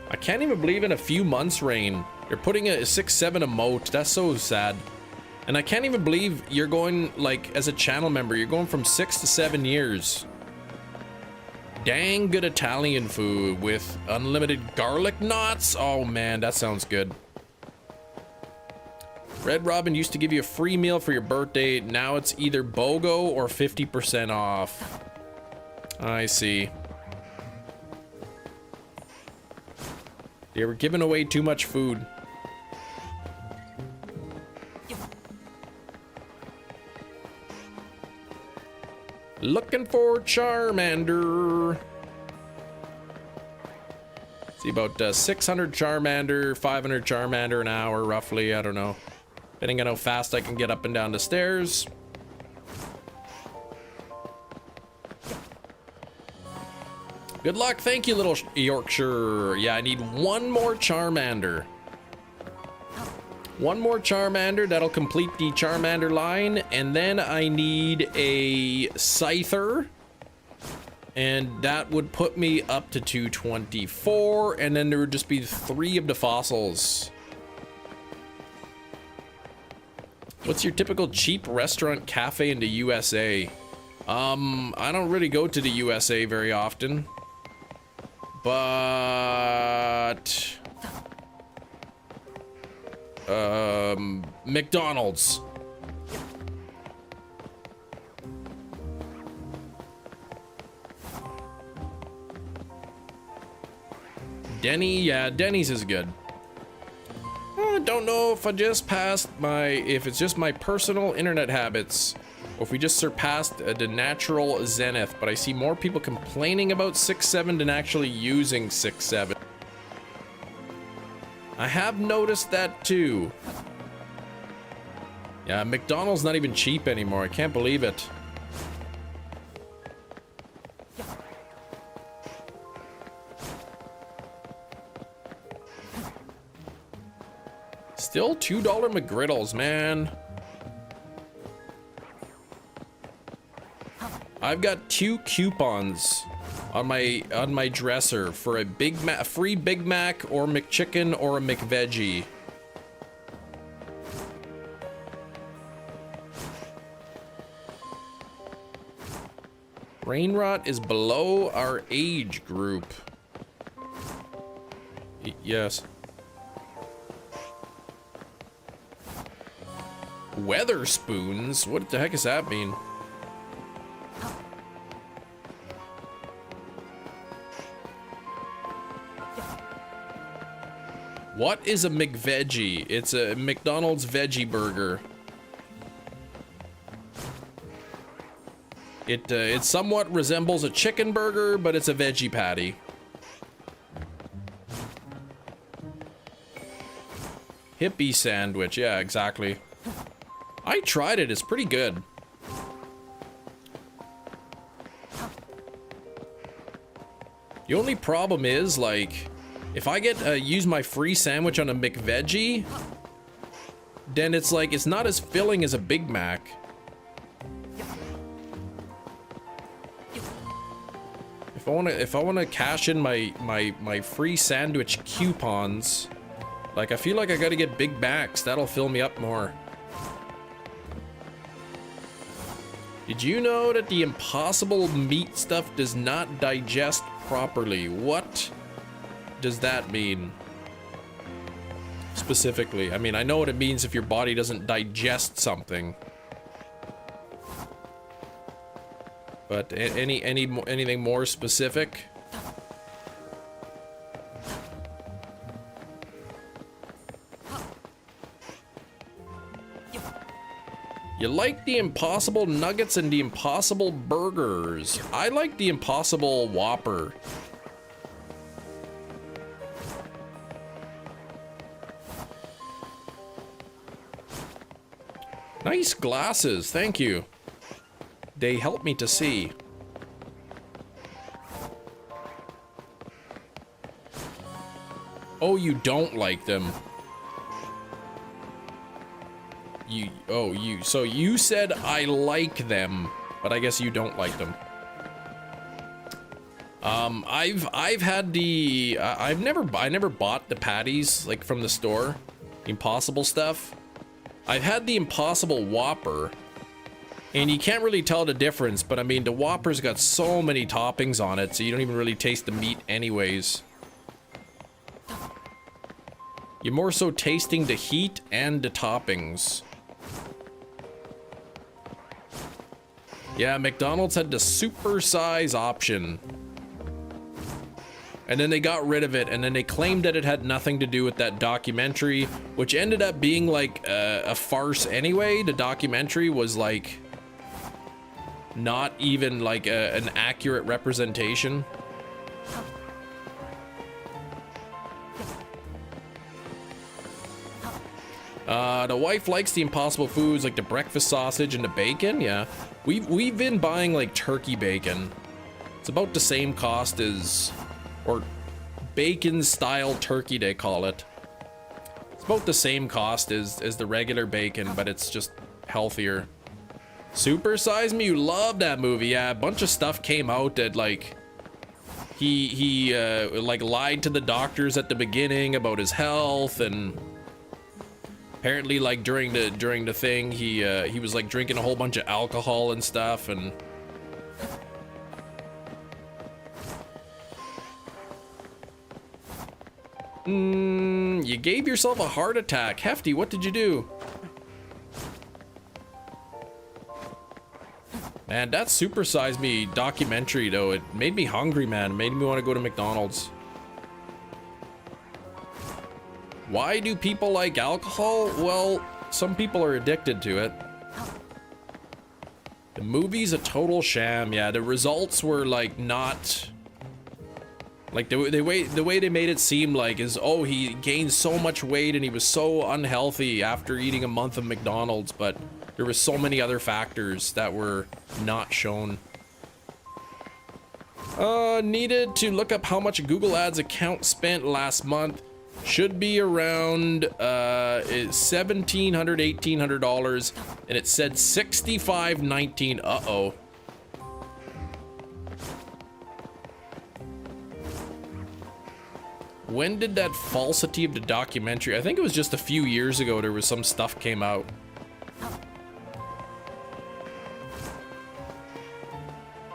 I can't even believe in a few months, Rain, you're putting a 6-7 emote. That's so sad. And I can't even believe you're going, like, as a channel member, you're going from 6 to 7 years. Dang good Italian food with unlimited garlic knots. Oh man, that sounds good. Red Robin used to give you a free meal for your birthday. Now it's either BOGO or 50% off. I see. They were giving away too much food. Looking for Charmander. See, about 600 Charmander, 500 Charmander an hour, roughly. I don't know. Depending on how fast I can get up and down the stairs. Good luck. Thank you, little Yorkshire. Yeah, I need one more Charmander. One more Charmander. That'll complete the Charmander line. And then I need a Scyther. And that would put me up to 224. And then there would just be 3 of the fossils. What's your typical cheap restaurant cafe in the USA? I don't really go to the USA very often. But McDonald's. Denny, yeah, Denny's is good. I don't know if I just passed if it's just my personal internet habits, or if we just surpassed the natural zenith, but I see more people complaining about 6-7 than actually using 6-7. I have noticed that too. Yeah, McDonald's not even cheap anymore. I can't believe it. Still $2 McGriddles, man. I've got 2 coupons on my dresser for a free Big Mac or McChicken or a McVeggie. Rainrot is below our age group. Yes. Weather spoons? What the heck does that mean? What is a McVeggie? It's a McDonald's veggie burger. It somewhat resembles a chicken burger, but it's a veggie patty. Hippie sandwich, yeah, exactly. I tried it, it's pretty good. The only problem is, like, if I get use my free sandwich on a McVeggie, then it's like it's not as filling as a Big Mac. If I wanna cash in my free sandwich coupons, like I feel like I gotta get Big Macs. That'll fill me up more. Did you know that the impossible meat stuff does not digest properly? What does that mean? Specifically, I mean, I know what it means if your body doesn't digest something. But anything more specific? You like the Impossible Nuggets and the Impossible Burgers. I like the Impossible Whopper. Nice glasses, thank you. They help me to see. Oh, you don't like them. So you said I like them, but I guess you don't like them. I've had the, I never bought the patties, like, from the store. Impossible stuff. I've had the Impossible Whopper, and you can't really tell the difference, but I mean, the Whopper's got so many toppings on it, so you don't even really taste the meat anyways. You're more so tasting the heat and the toppings. Yeah, McDonald's had the super size option. And then they got rid of it, and then they claimed that it had nothing to do with that documentary, which ended up being like a farce anyway. The documentary was like not even like an accurate representation. The wife likes the Impossible foods like the breakfast sausage and the bacon. Yeah, we've been buying like turkey bacon. It's about the same cost as, or bacon style turkey they call it. It's about the same cost as the regular bacon, but it's just healthier. Super Size Me, you love that movie. Yeah, a bunch of stuff came out that like he like lied to the doctors at the beginning about his health, and apparently like during the thing he was like drinking a whole bunch of alcohol and stuff, and you gave yourself a heart attack. Hefty, what did you do? Man, that Super Size Me documentary though, it made me hungry, man. It made me want to go to McDonald's. Why do people like alcohol? Well, some people are addicted to it. The movie's a total sham. Yeah, the results were like not like the way they made it seem like is, oh, he gained so much weight and he was so unhealthy after eating a month of McDonald's, but there were so many other factors that were not shown. Needed to look up how much Google Ads account spent last month. Should be around $1,700, $1,800, and it said $65.19. Uh-oh. When did that falsity of the documentary? I think it was just a few years ago. There was some stuff came out.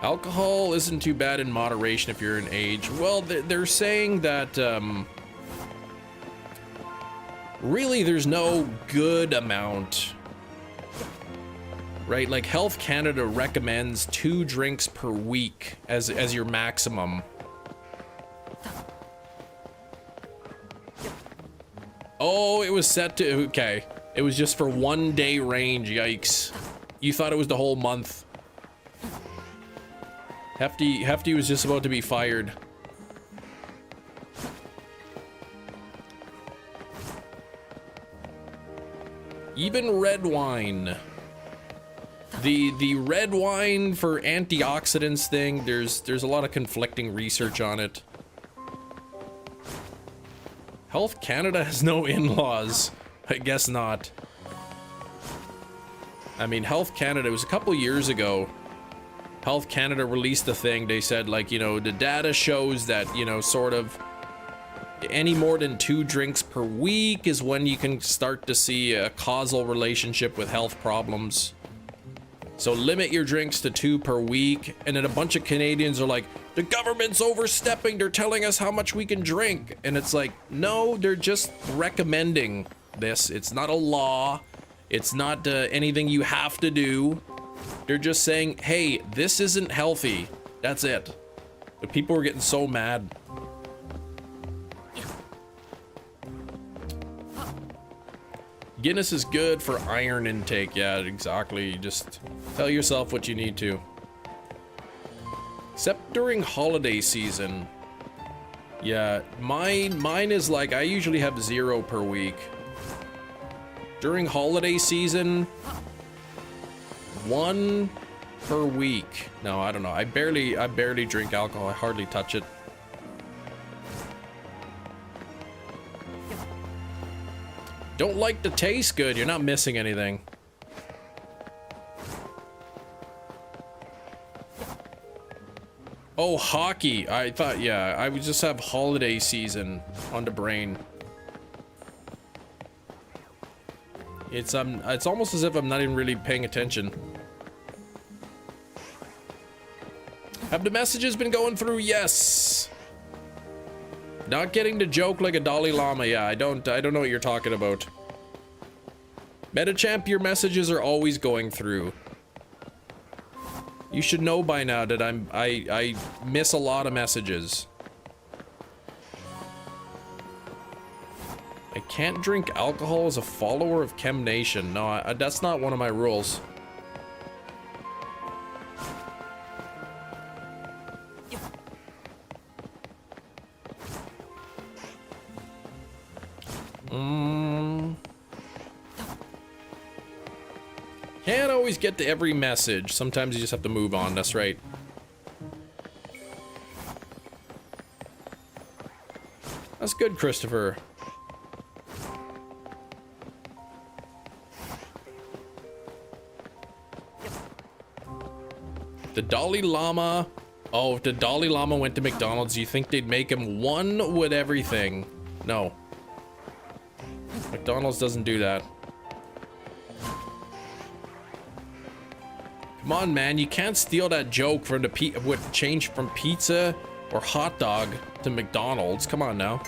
Alcohol isn't too bad in moderation if you're in age. Well, they're saying that really there's no good amount, right? Like Health Canada recommends 2 drinks per week as your maximum. Oh, it was set to, okay. It was just for 1 day range, yikes. You thought it was the whole month. Hefty was just about to be fired. Even red wine. The red wine for antioxidants thing, there's a lot of conflicting research on it. Health Canada has no in-laws. I guess not. I mean, Health Canada, it was a couple years ago. Health Canada released a thing. They said, like, you know, the data shows that, you know, sort of any more than 2 drinks per week is when you can start to see a causal relationship with health problems. So limit your drinks to 2 per week. And then a bunch of Canadians are like, the government's overstepping. They're telling us how much we can drink. And it's like, no, they're just recommending this. It's not a law. It's not anything you have to do. They're just saying, hey, this isn't healthy. That's it. But people were getting so mad. Guinness is good for iron intake. Yeah, exactly. Just tell yourself what you need to. Except during holiday season. Yeah, mine is like, I usually have 0 per week. During holiday season, 1 per week. No, I don't know. I barely drink alcohol. I hardly touch it. Don't like the taste good. You're not missing anything. Oh, hockey. I thought, yeah, I would just have holiday season on the brain. It's almost as if I'm not even really paying attention. Have the messages been going through? Yes. Not getting the joke like a Dalai Lama. Yeah, I don't know what you're talking about. Metachamp, your messages are always going through. You should know by now that I miss a lot of messages. I can't drink alcohol as a follower of Chem Nation. No, that's not one of my rules. Can't always get to every message. Sometimes you just have to move on. That's right. That's good, Christopher. The Dalai Lama. Oh, if the Dalai Lama went to McDonald's, you think they'd make him one with everything? No. McDonald's doesn't do that. Come on, man, you can't steal that joke from the with change from pizza or hot dog to McDonald's. Come on now.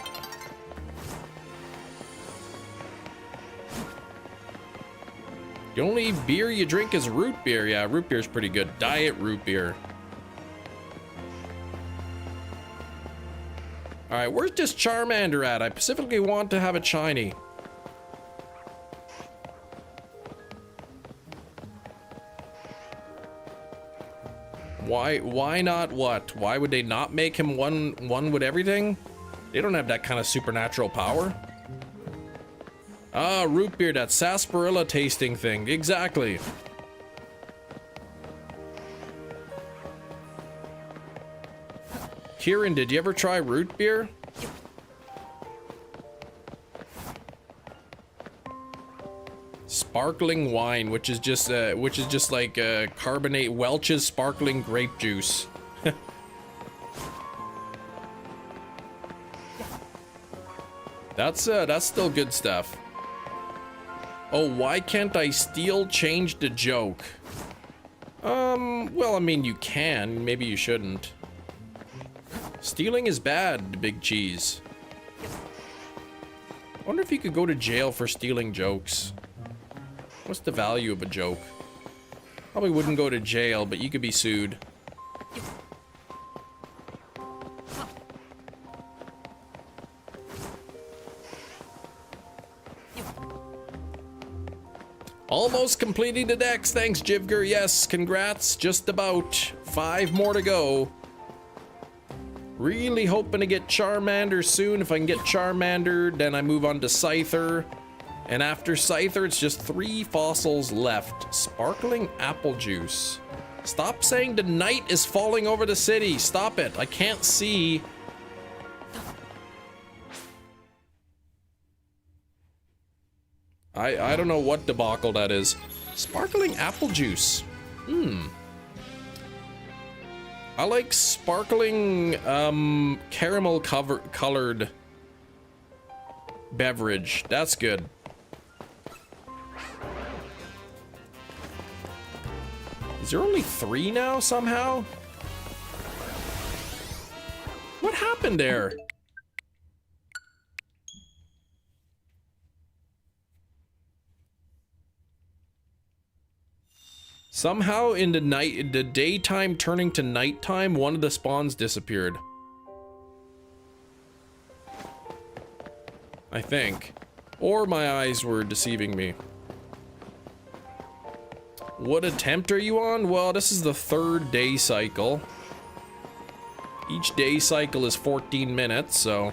The only beer you drink is root beer. Yeah, root beer's pretty good. Diet root beer. All right, where's this Charmander at? I specifically want to have a shiny. Why not what? Why would they not make him one with everything? They don't have that kind of supernatural power. Ah, root beer, that sarsaparilla tasting thing. Exactly. Kieran, did you ever try root beer? Sparkling wine, which is just like carbonate Welch's sparkling grape juice. That's still good stuff. Oh, why can't I steal change the joke? Well, I mean, you can. Maybe you shouldn't. Stealing is bad, Big Cheese. I wonder if you could go to jail for stealing jokes. What's the value of a joke? Probably wouldn't go to jail, but you could be sued. Almost completing the decks. Thanks, Jivger. Yes, congrats. Just about 5 more to go. Really hoping to get Charmander soon. If I can get Charmander, then I move on to Scyther. And after Scyther, it's just 3 fossils left. Sparkling apple juice. Stop saying the night is falling over the city. Stop it. I can't see. I don't know what debacle that is. Sparkling apple juice. I like sparkling caramel colored beverage. That's good. Is there only 3 now somehow? What happened there? Somehow in the daytime turning to nighttime, one of the spawns disappeared. I think. Or my eyes were deceiving me. What attempt are you on? Well, this is the 3rd day cycle. Each day cycle is 14 minutes, so...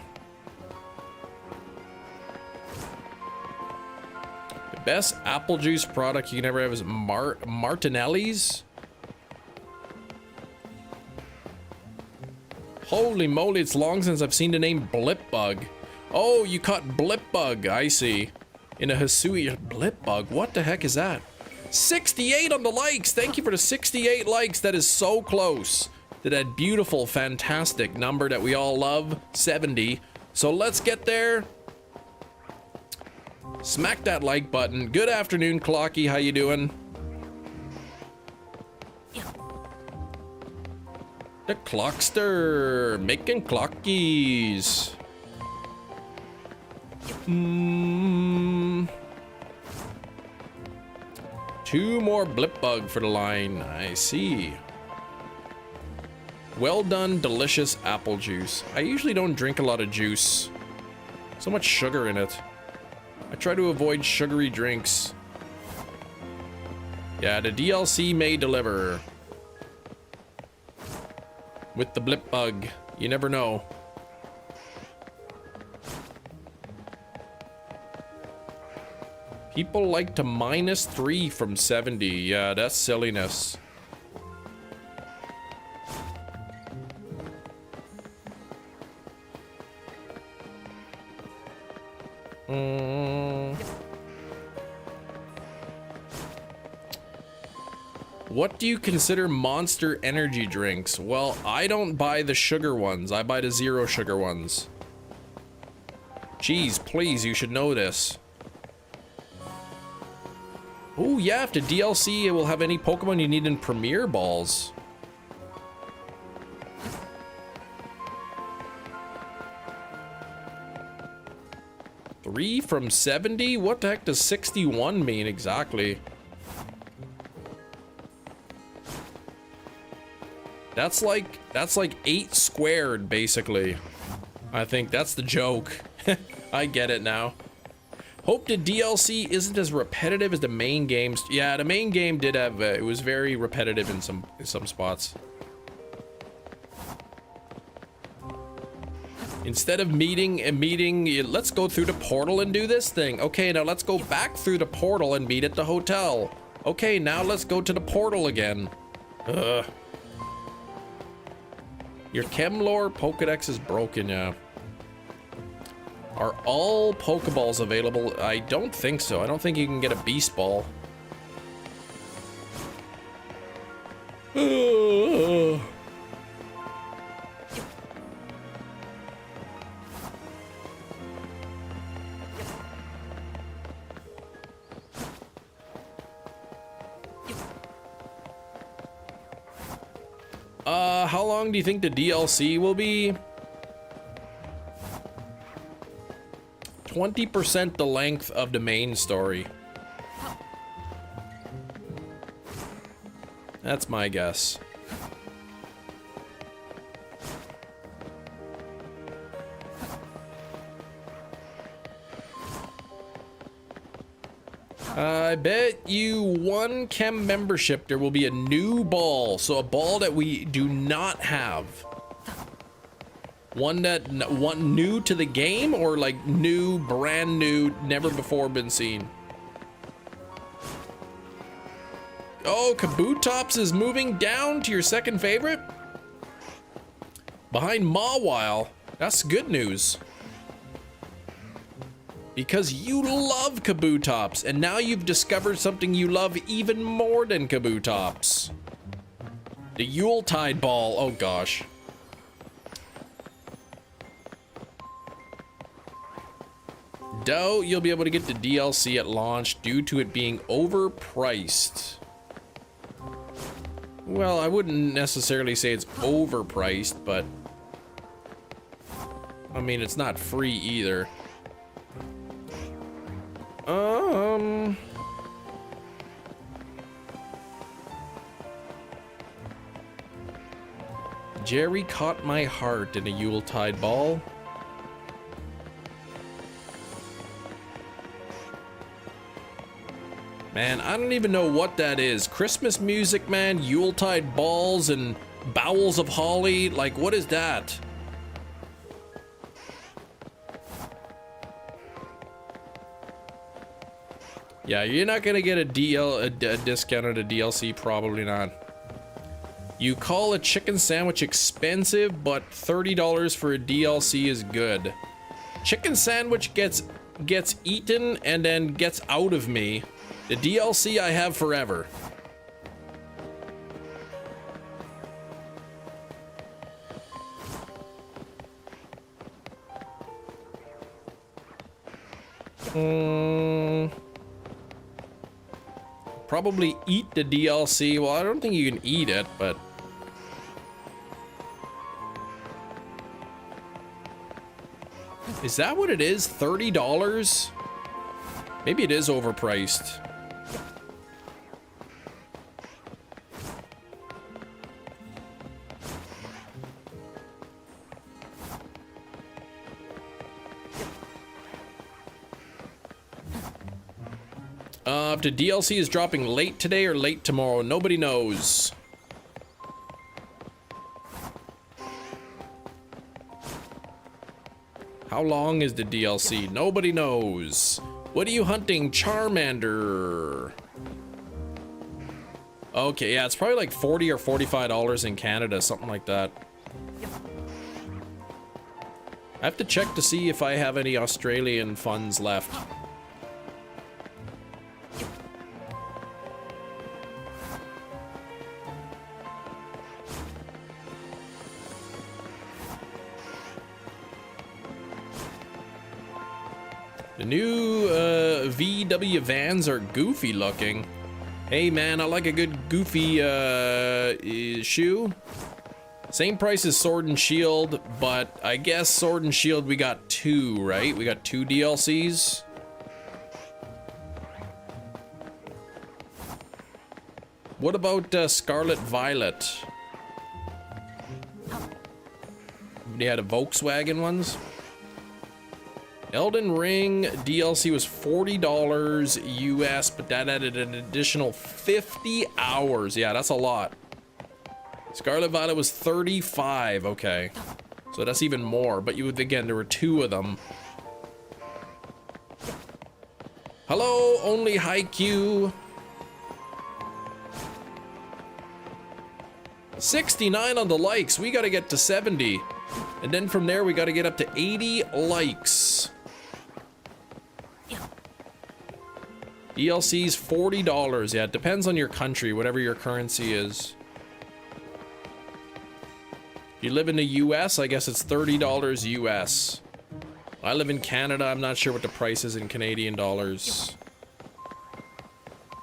Best apple juice product you can ever have is Martinelli's. Holy moly, it's long since I've seen the name Blipbug. Oh, you caught Blipbug, I see. In a Hisui. Blipbug, what the heck is that? 68 on the likes. Thank you for the 68 likes. That is so close to that beautiful, fantastic number that we all love, 70. So let's get there. Smack that like button. Good afternoon, Clocky. How you doing? The Clockster making clockies. Two more Blipbug for the line. I see. Well done, delicious apple juice. I usually don't drink a lot of juice. So much sugar in it. I try to avoid sugary drinks. Yeah, the DLC may deliver. With the Blipbug. You never know. People like to -3 from 70. Yeah, that's silliness. What do you consider Monster energy drinks? Well, I don't buy the sugar ones. I buy the zero sugar ones. Jeez, please, you should know this. Oh yeah, if the DLC will have any Pokemon you need in Premier Balls. Three from 70? What the heck does 61 mean exactly? That's like 8 squared, basically. I think that's the joke. I get it now. Hope the DLC isn't as repetitive as the main games. Yeah, the main game did have, it was very repetitive in some spots. Instead of meeting, let's go through the portal and do this thing. Okay, now let's go back through the portal and meet at the hotel. Okay, now let's go to the portal again. Ugh. Your Chemlore Pokedex is broken, yeah. Are all Pokeballs available? I don't think so. I don't think you can get a Beast Ball. How long do you think the DLC will be? 20% the length of the main story. That's my guess. I bet you 1 Chem membership there will be a new ball. So a ball that we do not have. One new to the game, or like new, brand new, never before been seen. Oh, Kabutops is moving down to your second favorite? Behind Mawile. That's good news. Because you love Kabutops, and now you've discovered something you love even more than Kabutops. The Yuletide Ball, oh gosh. Though you'll be able to get the DLC at launch due to it being overpriced. Well, I wouldn't necessarily say it's overpriced, but I mean, it's not free either. Jerry caught my heart in a Yuletide Ball. Man, I don't even know what that is. Christmas music, man, Yuletide balls and bowels of holly. Like, what is that? Yeah, you're not gonna get a discount on a DLC, probably not. You call a chicken sandwich expensive, but $30 for a DLC is good. Chicken sandwich gets eaten and then gets out of me. The DLC I have forever. Probably eat the DLC. Well, I don't think you can eat it, but... Is that what it is? $30? Maybe it is overpriced. If the DLC is dropping late today or late tomorrow, nobody knows. How long is the DLC? Nobody knows. What are you hunting? Charmander. Okay, yeah, it's probably like $40 or $45 in Canada, something like that. I have to check to see if I have any Australian funds left. The new VW vans are goofy looking. Hey man, I like a good goofy shoe. Same price as Sword and Shield, but I guess Sword and Shield we got two, right? We got two DLCs. What about Scarlet Violet? They had a Volkswagen ones. Elden Ring DLC was $40 US, but that added an additional 50 hours. Yeah, that's a lot. Scarlet Violet was 35. Okay, so that's even more. But you again, there were two of them. Hello, only Haikyuu. 69 on the likes. We got to get to 70, and then from there we got to get up to 80 likes. DLC's $40. Yeah, it depends on your country, whatever your currency is. If you live in the US, I guess it's $30 US. I live in Canada, I'm not sure what the price is in Canadian dollars.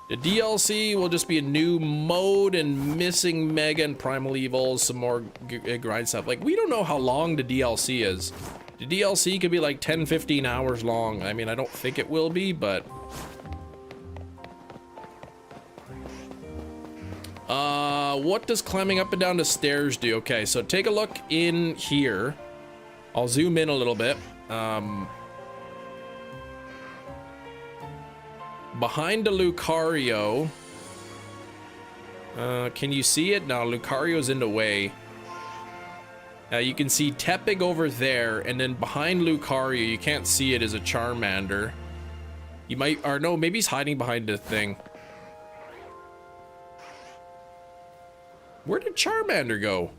The DLC will just be a new mode and missing Mega and Primal Evils, some more grind stuff. Like, we don't know how long the DLC is. The DLC could be like 10-15 hours long. I mean, I don't think it will be, but... what does climbing up and down the stairs do? Okay, so take a look in here. I'll zoom in a little bit. Behind the Lucario. Can you see it? No, Lucario's in the way. You can see Tepig over there, and then behind Lucario, you can't see it, is a Charmander. You might, or no, maybe he's hiding behind the thing. Where did Charmander go?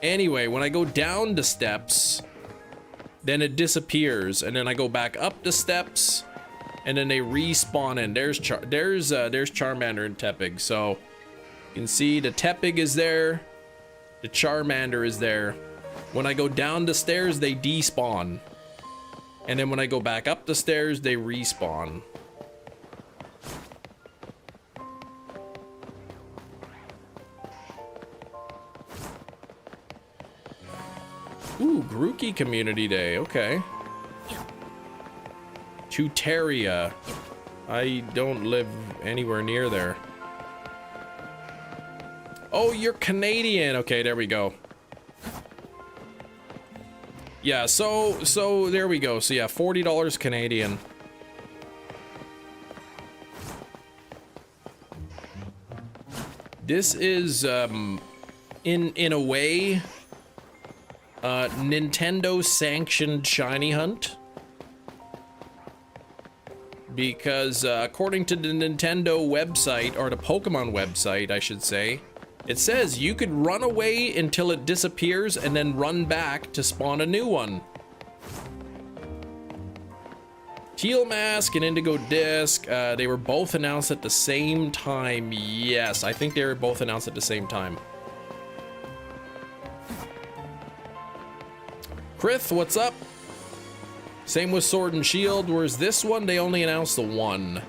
Anyway, when I go down the steps, then it disappears, and then I go back up the steps, and then they respawn in. There's Charmander and Tepig. So you can see the Tepig is there, the Charmander is there. When I go down the stairs, they despawn, and then when I go back up the stairs, they respawn. Ooh, Grookey Community Day, okay. Tuteria. I don't live anywhere near there. Oh, you're Canadian. Okay, there we go. Yeah, so there we go. So yeah, $40 Canadian. This is in a way Nintendo sanctioned shiny hunt. because according to the Nintendo website, or the Pokemon website, I should say, it says you could run away until it disappears and then run back to spawn a new one. Teal Mask and Indigo Disc, they were both announced at the same time. Yes, I think they were both announced at the same time. Krith, what's up? Same with Sword and Shield, whereas this one, they only announced the one.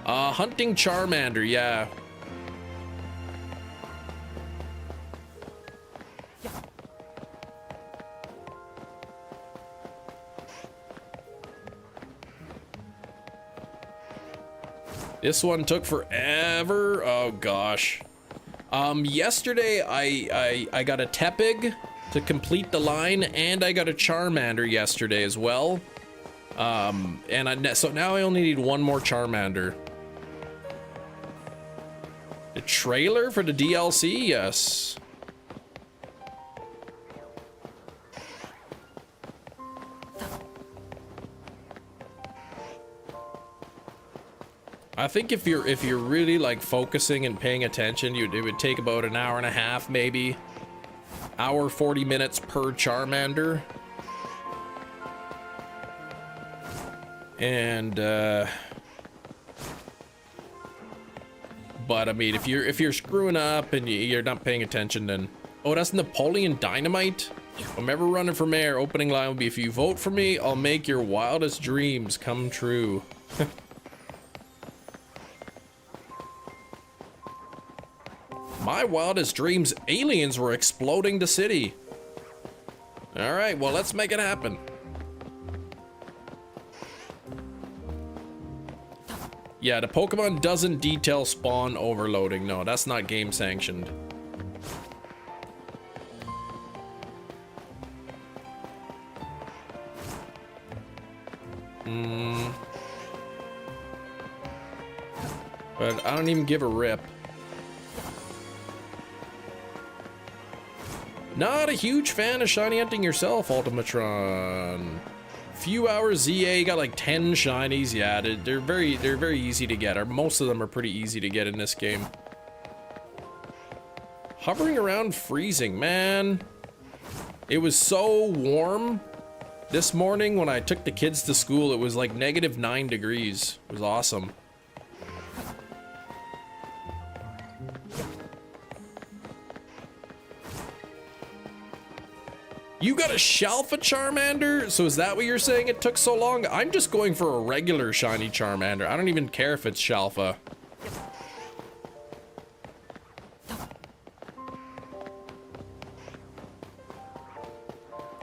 Hunting Charmander, yeah. This one took forever. Oh gosh. Yesterday I got a Tepig to complete the line, and I got a Charmander yesterday as well. So now I only need one more Charmander. The trailer for the DLC, yes. I think if you're really like focusing and paying attention, it would take about an hour and a half, maybe. Hour 40 minutes per Charmander. And but I mean, if you're screwing up and you're not paying attention, then oh, that's Napoleon Dynamite. I'm ever running for mayor. Opening line will be, if you vote for me, I'll make your wildest dreams come true. My wildest dreams, aliens were exploding the city. All right, well, let's make it happen. Yeah, the Pokemon doesn't detail spawn overloading. No, that's not game sanctioned. But I don't even give a rip. Not a huge fan of shiny hunting yourself, Ultimatron. Few hours ZA, got like 10 shinies. Yeah, they're very easy to get. Or most of them are pretty easy to get in this game. Hovering around freezing, man. It was so warm this morning when I took the kids to school. It was like -9 degrees. It was awesome. You got a Shalfa Charmander? So is that what you're saying it took so long? I'm just going for a regular shiny Charmander. I don't even care if it's Shalfa.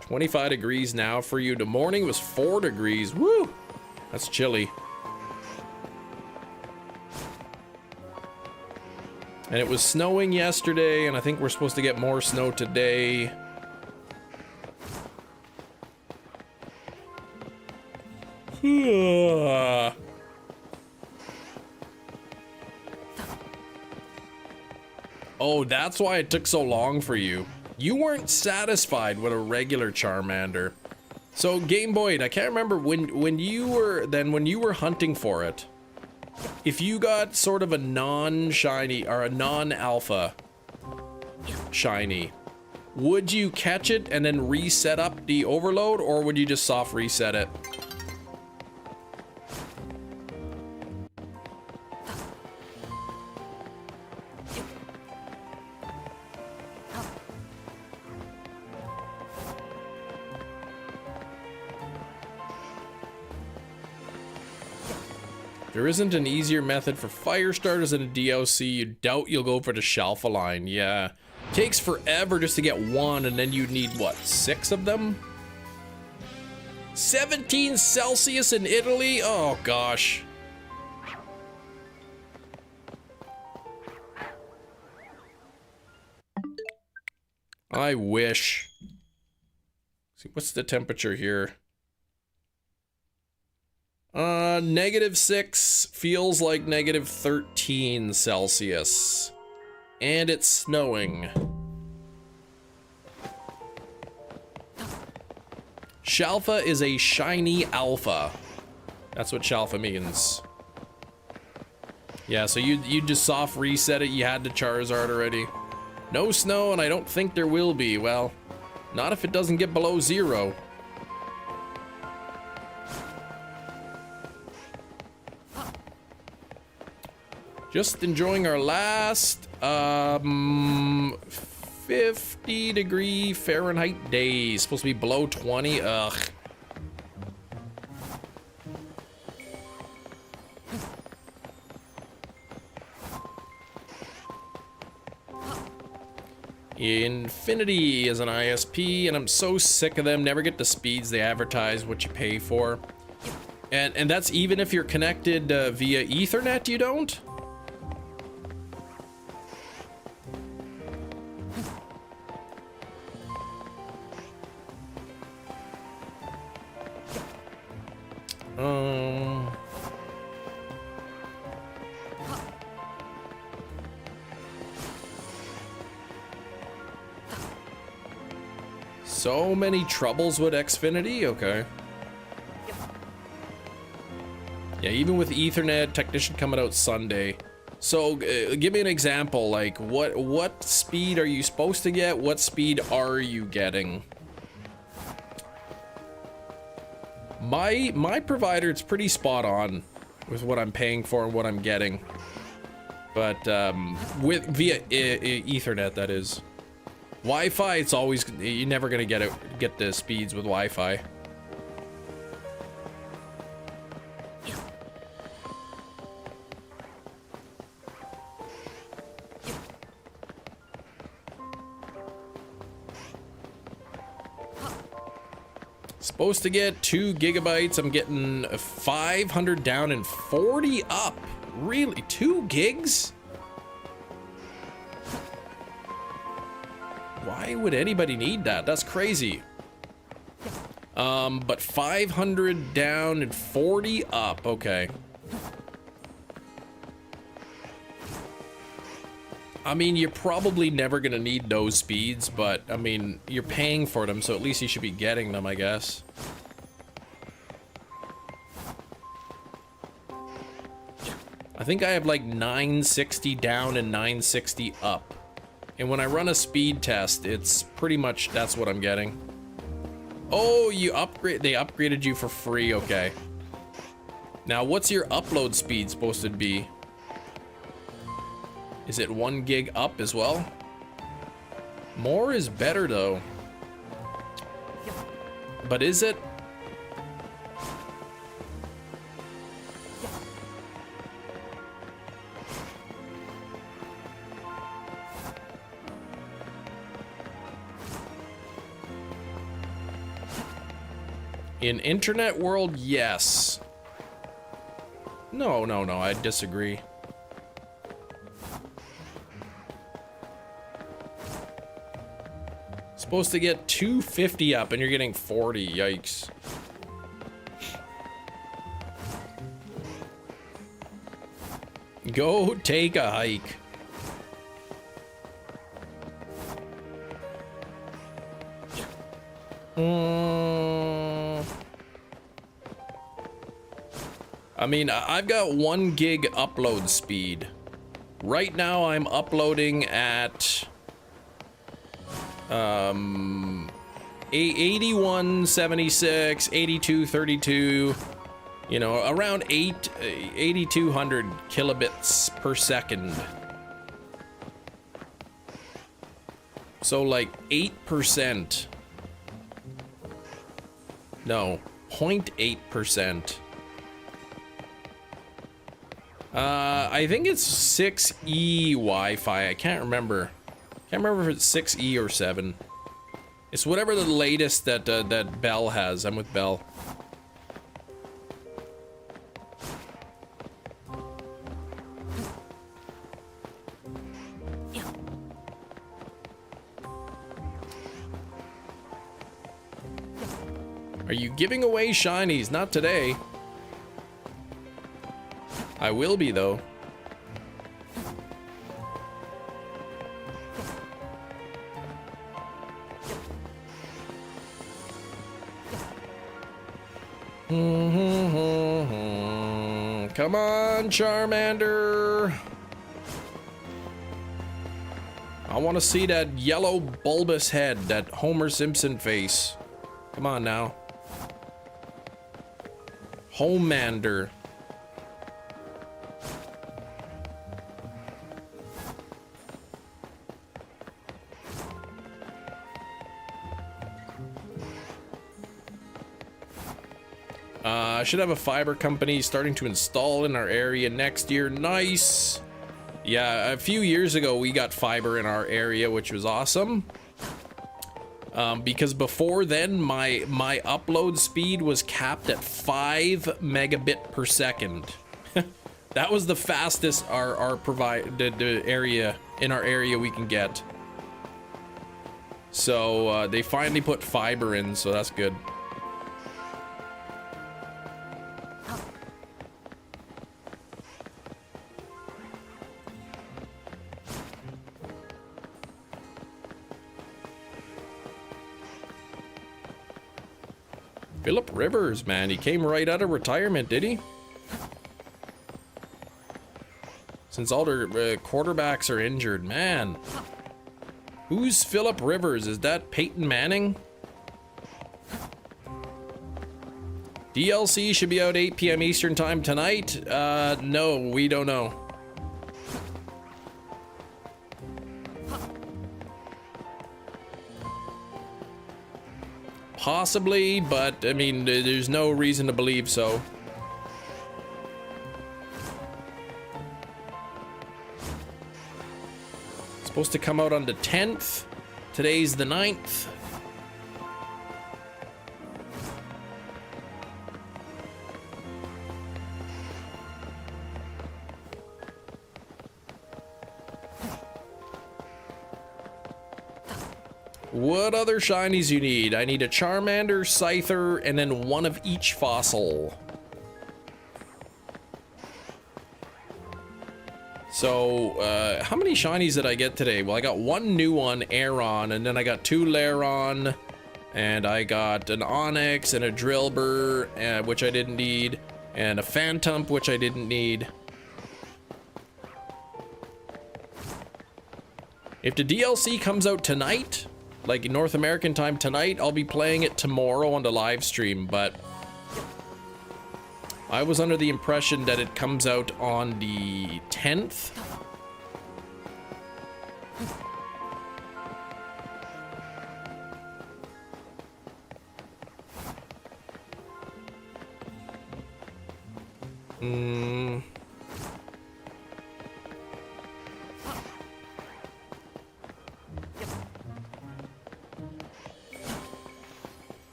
"25 degrees now for you." The morning was 4 degrees. Woo! That's chilly. And it was snowing yesterday, and I think we're supposed to get more snow today. Oh, that's why it took so long for you. You weren't satisfied with a regular Charmander. So Game Boy, I can't remember when you were hunting for it. If you got sort of a non-shiny or a non-alpha shiny, would you catch it and then reset up the overload, or would you just soft reset it? There isn't an easier method for fire starters in a DLC. You doubt you'll go for the Shalfa line. Yeah. Takes forever just to get one, and then you need, what, 6 of them? 17 Celsius in Italy? Oh, gosh. I wish. See, what's the temperature here? -6 feels like -13 Celsius. And it's snowing. Shalfa is a shiny alpha. That's what Shalfa means. Yeah, so you just soft reset it. You had the Charizard already. No snow, and I don't think there will be. Well, not if it doesn't get below 0. Just enjoying our last 50-degree Fahrenheit days. Supposed to be below 20. Ugh. Infinity is an ISP, and I'm so sick of them. Never get the speeds they advertise, what you pay for. And that's even if you're connected via Ethernet, you don't? So many troubles with Xfinity? Okay. Yeah, even with Ethernet, technician coming out Sunday. So, give me an example, like, what speed are you supposed to get? What speed are you getting? My provider, it's pretty spot on with what I'm paying for and what I'm getting. But, via Ethernet, that is. Wi-Fi, it's always, you're never gonna get the speeds with Wi-Fi. Supposed to get 2 gigabytes. I'm getting 500 down and 40 up. Really? 2 gigs? Why would anybody need that? That's crazy. But 500 down and 40 up. Okay. I mean, you're probably never gonna need those speeds, but I mean, you're paying for them, so at least you should be getting them, I guess. I think I have like 960 down and 960 up. And when I run a speed test, it's pretty much, that's what I'm getting. Oh, they upgraded you for free, okay. Now, what's your upload speed supposed to be? Is it 1 gig up as well? More is better though. But is it? In internet world, yes. No, I disagree. Supposed to get 250 up and you're getting 40, yikes. Go take a hike. I mean, I've got 1 gig upload speed. Right now I'm uploading at 8176, 8232, you know, around 8200 kilobits per second. So like 8%. No, 0.8%. I think it's 6E Wi-Fi. I can't remember. Can't remember if it's 6E or 7. It's whatever the latest that that Bell has. I'm with Bell. Are you giving away shinies? Not today. I will be though. Come on, Charmander. I want to see that yellow bulbous head, that Homer Simpson face. Come on now. Homelander. I should have a fiber company starting to install in our area next year. Nice. Yeah, a few years ago we got fiber in our area, which was awesome. Because before then my upload speed was capped at 5 megabit per second. That was the fastest the area in our area we can get. So they finally put fiber in, so that's good. Philip Rivers, man, he came right out of retirement, did he? Since all their quarterbacks are injured, man. Who's Philip Rivers? Is that Peyton Manning? DLC should be out 8 p.m. Eastern time tonight. No, we don't know. Possibly, but I mean, there's no reason to believe so. It's supposed to come out on the 10th. Today's the 9th. What other shinies you need? I need a Charmander, Scyther, and then one of each fossil. So, how many shinies did I get today? Well, I got one new one, Aron, and then I got 2 Laron, and I got an Onyx and a Drillbur, which I didn't need, and a Phantump, which I didn't need. If the DLC comes out tonight, like in North American time tonight, I'll be playing it tomorrow on the live stream, but I was under the impression that it comes out on the 10th.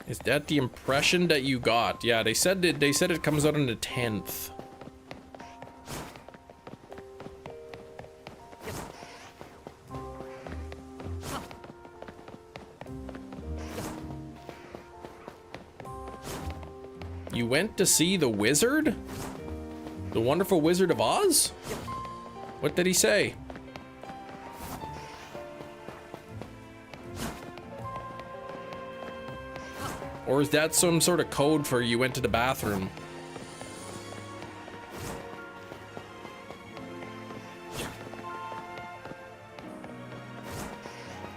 Is that the impression that you got? Yeah, they said it comes out on the 10th. You went to see the wizard? The Wonderful Wizard of Oz? What did he say? Or is that some sort of code for you went to the bathroom?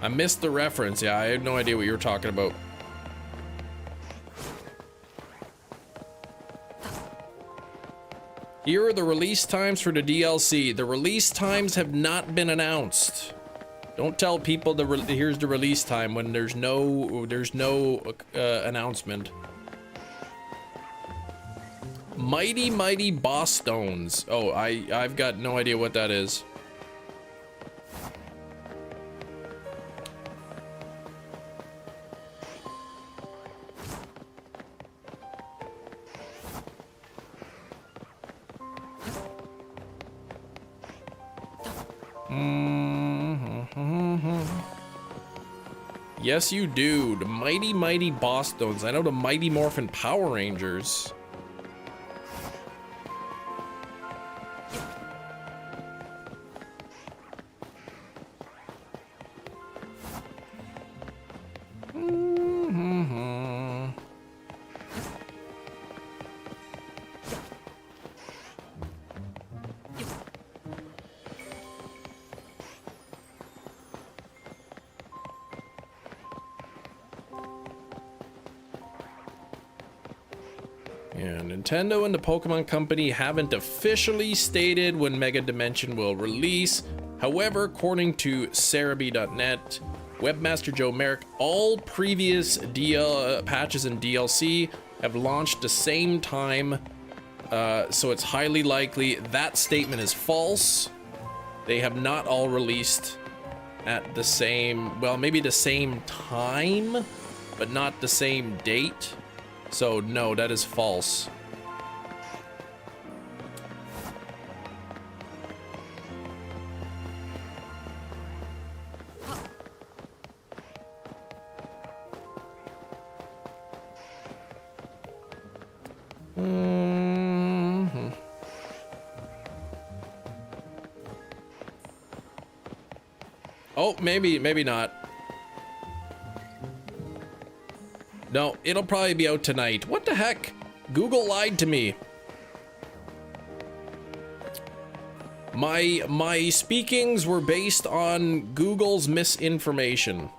I missed the reference. Yeah, I had no idea what you were talking about. Here are the release times for the DLC. The release times have not been announced. Don't tell people here's the release time when there's no announcement. Mighty Boss Stones. Oh, I've got no idea what that is. Yes, you do. The Mighty Boss Stones. I know the Mighty Morphin Power Rangers. Nintendo and the Pokemon Company haven't officially stated when Mega Dimension will release. However, according to Cerebi.net, webmaster Joe Merrick, all previous patches and DLC have launched the same time, so it's highly likely that statement is false. They have not all released at the same, well, maybe the same time, but not the same date. So no, that is false. Oh, maybe not. No, it'll probably be out tonight. What the heck? Google lied to me. My speakings were based on Google's misinformation.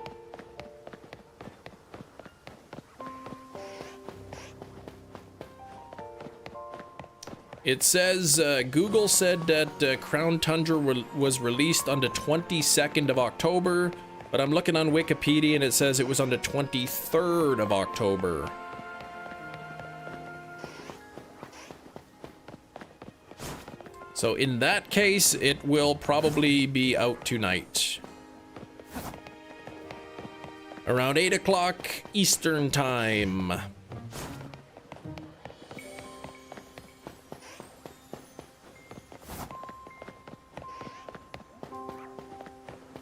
It says Google said that Crown Tundra was released on the 22nd of October, but I'm looking on Wikipedia and it says it was on the 23rd of October. So in that case, it will probably be out tonight. Around 8 o'clock Eastern Time.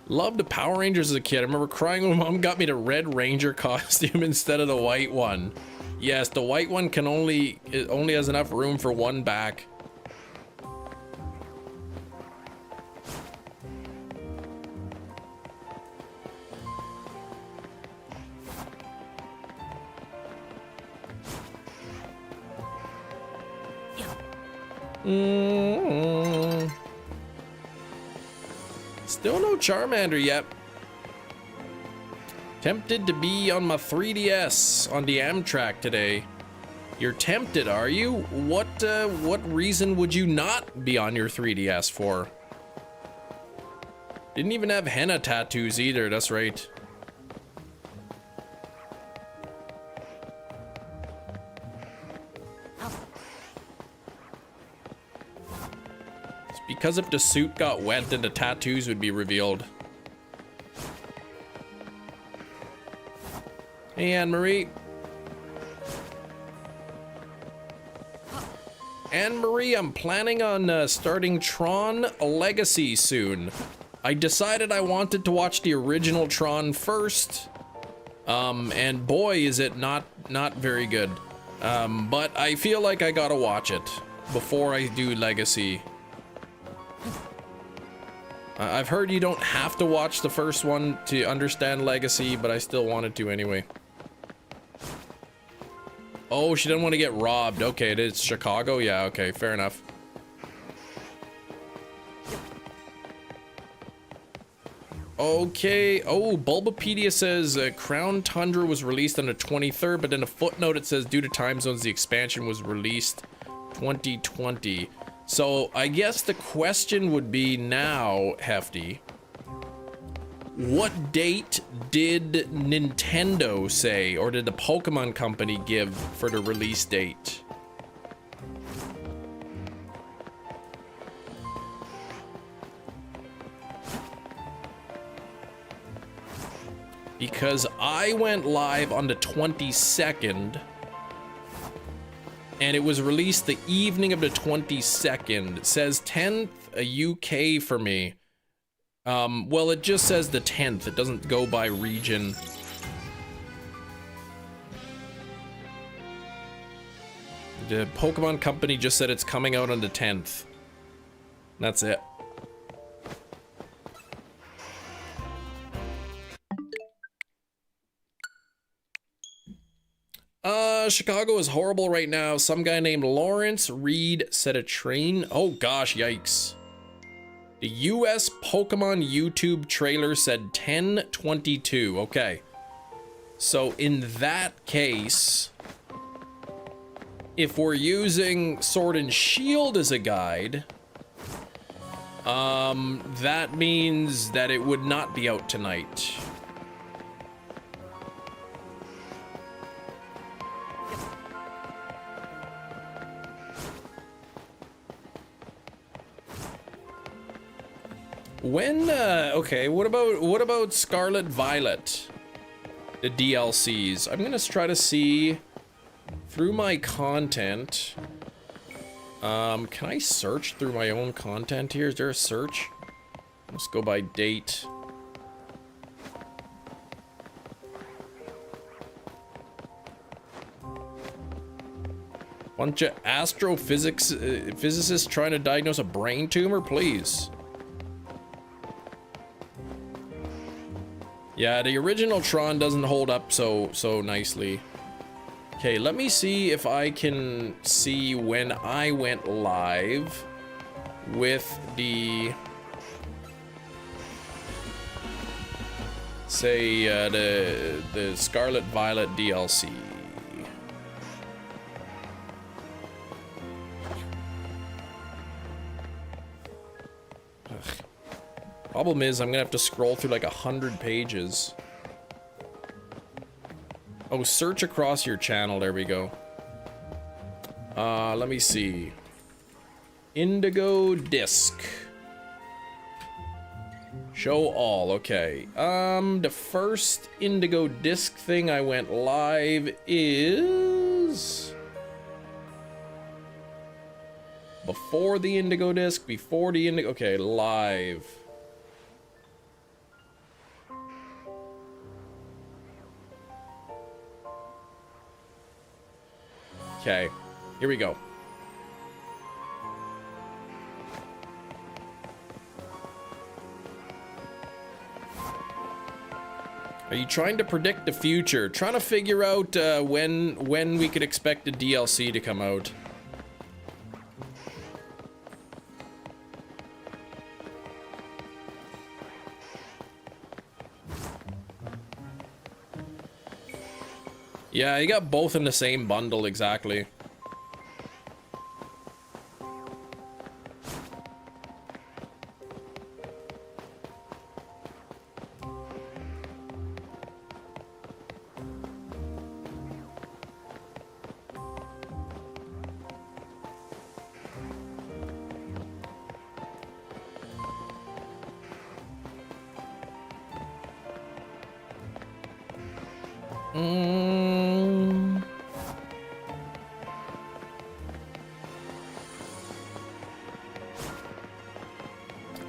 Loved the Power Rangers as a kid. I remember crying when Mom got me the Red Ranger costume instead of the white one. Yes, the white one can it only has enough room for one back. Still no Charmander yet. Tempted to be on my 3DS on the Amtrak today. You're tempted, are you? What reason would you not be on your 3DS for? Didn't even have henna tattoos either, that's right. Because if the suit got wet, then the tattoos would be revealed. Hey, Anne-Marie. Anne-Marie, I'm planning on starting Tron Legacy soon. I decided I wanted to watch the original Tron first. And boy, is it not very good. But I feel like I gotta watch it before I do Legacy. I've heard you don't have to watch the first one to understand Legacy, but I still wanted to anyway. Oh, she didn't want to get robbed. Okay, it is Chicago? Yeah, okay, fair enough. Okay, oh, Bulbapedia says Crown Tundra was released on the 23rd, but in a footnote it says due to time zones, the expansion was released 2020. So I guess the question would be now, Hefty, what date did Nintendo say, or did the Pokemon Company give for the release date? Because I went live on the 22nd. And it was released the evening of the 22nd. It says 10th UK for me. Well, it just says the 10th. It doesn't go by region. The Pokemon Company just said it's coming out on the 10th. That's it. Chicago is horrible right now. Some guy named Lawrence Reed said a train. Oh gosh, yikes. The US Pokemon YouTube trailer said 10/22. Okay. So in that case, if we're using Sword and Shield as a guide, that means that it would not be out tonight. When, okay, what about Scarlet Violet? The DLCs. I'm gonna try to see through my content. Can I search through my own content here? Is there a search? Let's go by date. Bunch of physicists trying to diagnose a brain tumor, please. Yeah, the original Tron doesn't hold up so nicely. Okay, let me see if I can see when I went live with the, say, the Scarlet Violet DLC. Problem is, I'm gonna have to scroll through like 100 pages. Oh, search across your channel. There we go. Let me see. Indigo Disc. Show all. Okay. The first Indigo Disc thing I went live is before the Indigo Disc. Before the Indigo. Okay, live. Okay, here we go. Are you trying to predict the future? Trying to figure out when we could expect the DLC to come out. Yeah, you got both in the same bundle, exactly.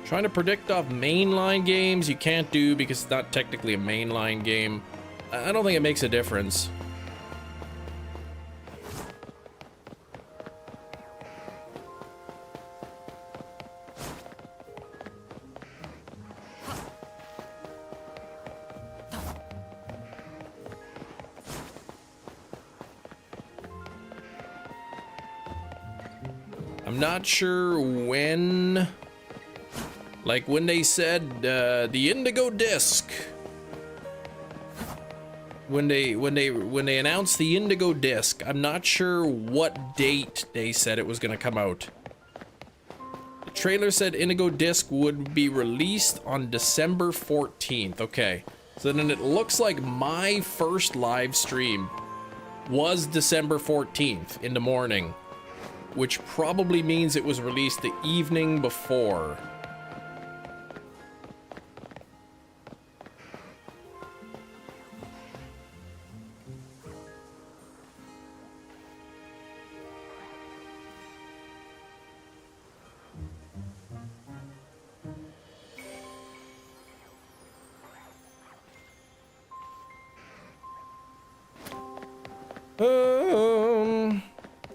Trying to predict off mainline games, you can't do because it's not technically a mainline game. I don't think it makes a difference. I'm not sure when... Like when they said the Indigo Disc, when they announced the Indigo Disc, I'm not sure what date they said it was gonna come out. The trailer said Indigo Disc would be released on December 14th. Okay, so then it looks like my first live stream was December 14th in the morning, which probably means it was released the evening before.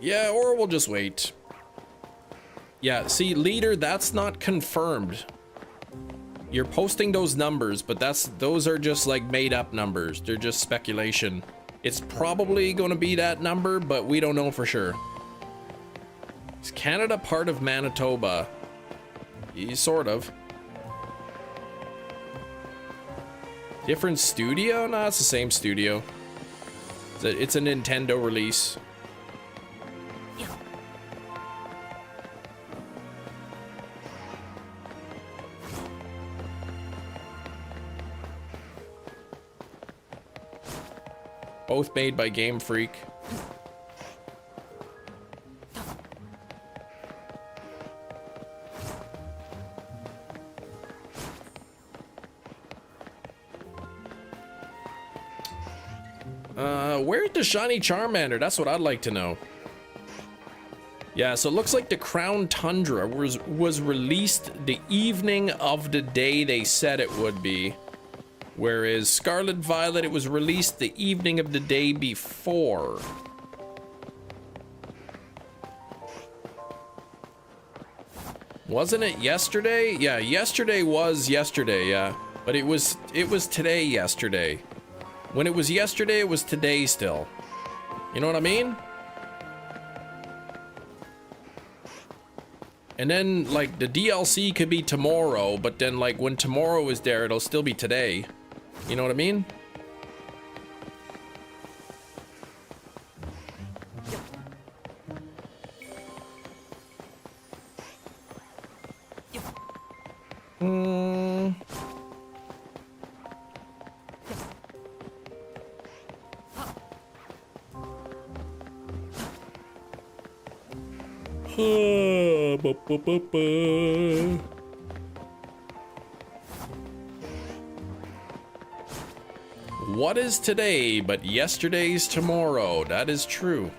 Yeah, or we'll just wait. Yeah, see, leader, that's not confirmed. You're posting those numbers, but those are just like made up numbers. They're just speculation. It's probably gonna be that number, but we don't know for sure. Is Canada part of Manitoba? Sort of. Different studio? No, it's the same studio. It's a Nintendo release. Both made by Game Freak. Where's the shiny Charmander? That's what I'd like to know. Yeah, so it looks like the Crown Tundra was released the evening of the day they said it would be. Whereas Scarlet Violet, it was released the evening of the day before. Wasn't it yesterday? Yeah, yesterday was yesterday, yeah. But it was today yesterday. When it was yesterday, it was today still. You know what I mean? And then, like, the DLC could be tomorrow, but then, like, when tomorrow is there, it'll still be today. You know what I mean? What is today but yesterday's tomorrow? That is true.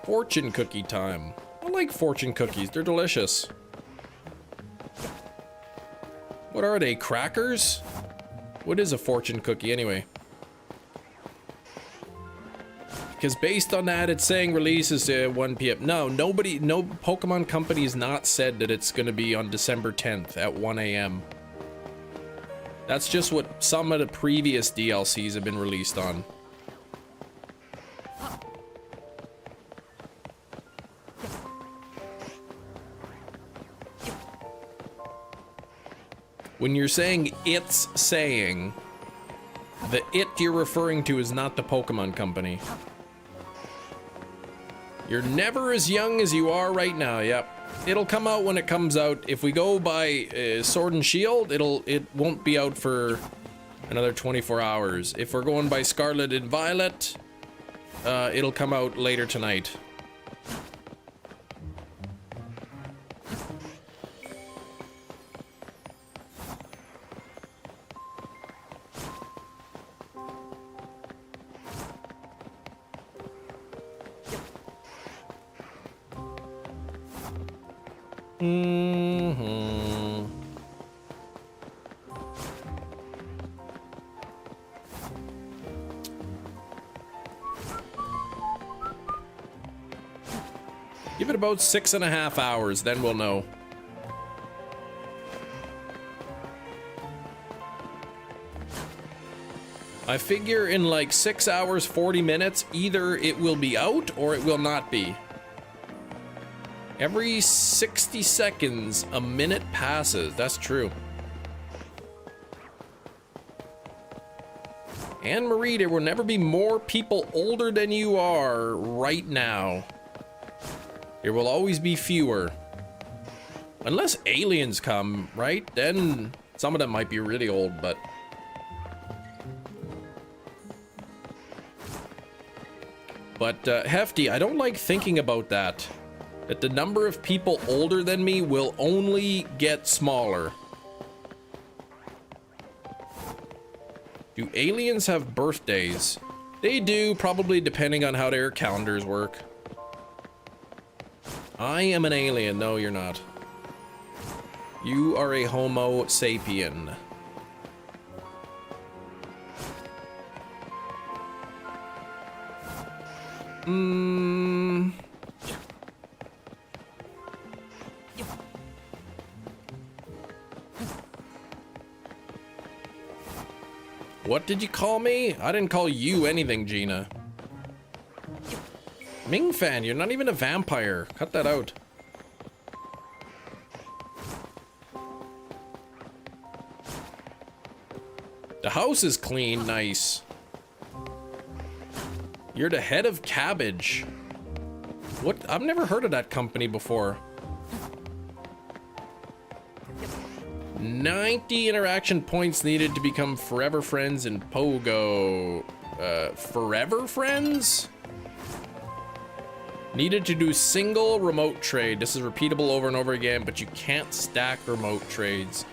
Fortune cookie time. I like fortune cookies. They're delicious. What are they? Crackers? What is a fortune cookie anyway? Because based on that, it's saying releases at 1 p.m. No Pokemon company has not said that it's going to be on December 10th at 1 a.m. That's just what some of the previous DLCs have been released on. When you're saying it's saying, the it you're referring to is not the Pokemon company. You're never as young as you are right now. Yep. It'll come out when it comes out. If we go by Sword and Shield, it won't be out for another 24 hours. If we're going by Scarlet and Violet, it'll come out later tonight. Give it about 6.5 hours, then we'll know. I figure in like 6 hours, 40 minutes, either it will be out or it will not be. Every 60 seconds, a minute passes. That's true. Anne-Marie, there will never be more people older than you are right now. There will always be fewer. Unless aliens come, right? Then some of them might be really old, but... Hefty, I don't like thinking about that. That the number of people older than me will only get smaller. Do aliens have birthdays? They do, probably depending on how their calendars work. I am an alien. No, you're not. You are a Homo sapien. What did you call me? I didn't call you anything, Gina. Ming Fan, you're not even a vampire. Cut that out. The house is clean, nice. You're the head of Cabbage. What? I've never heard of that company before. 90 interaction points needed to become forever friends in Pogo. Forever friends? Needed to do single remote trade. This is repeatable over and over again, but you can't stack remote trades.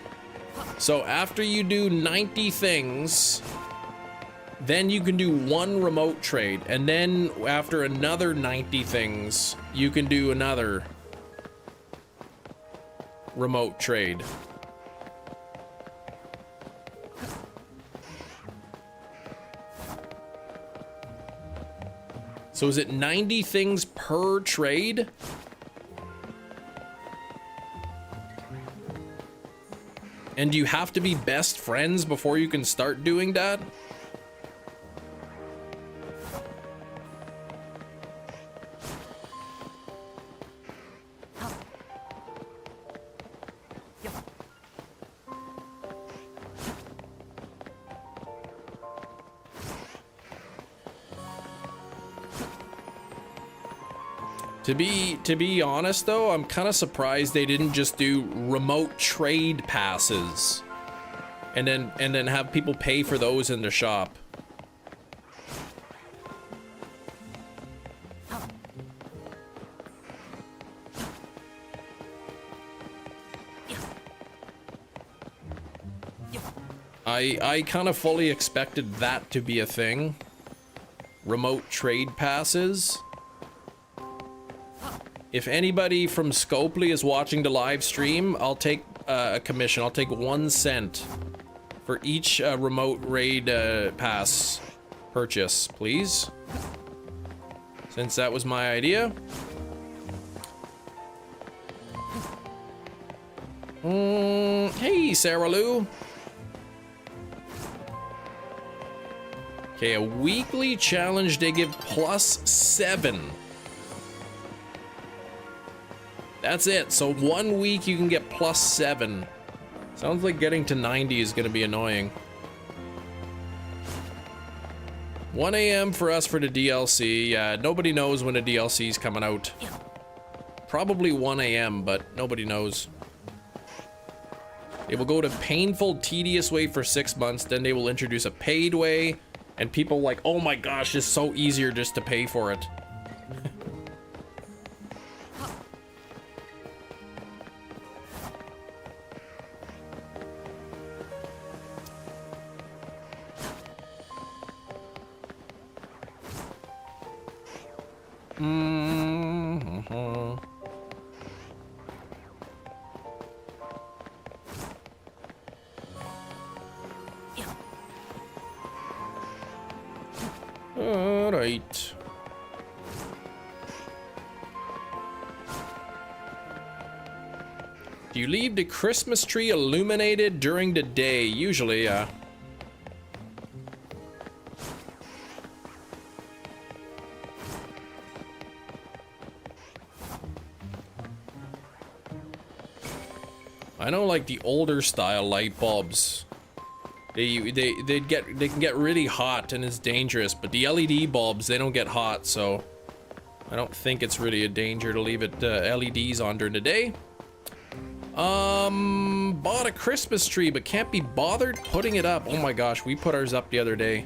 So after you do 90 things, then you can do one remote trade. And then after another 90 things, you can do another remote trade. So is it 90 things per trade? And do you have to be best friends before you can start doing that? To be honest though, I'm kind of surprised they didn't just do remote trade passes and then have people pay for those in the shop. I kind of fully expected that to be a thing. Remote trade passes. If anybody from Scopely is watching the live stream, I'll take a commission. I'll take 1 cent for each remote raid pass purchase, please. Since that was my idea. Hey, Sarah Lou. Okay, a weekly challenge, they give +7. That's it. So 1 week you can get +7. Sounds like getting to 90 is gonna be annoying. 1 a.m. for us for the DLC. Nobody knows when the DLC is coming out. Probably 1 a.m., but nobody knows. They will go to painful, tedious way for 6 months, then they will introduce a paid way, and people like, oh my gosh, it's so easier just to pay for it. All right. Do you leave the Christmas tree illuminated during the day? Usually, yeah. I know, like the older style light bulbs, they can get really hot and it's dangerous, but the LED bulbs, they don't get hot, so I don't think it's really a danger to leave it LEDs on during the day. Bought a Christmas tree but can't be bothered putting it up. Oh my gosh, we put ours up the other day.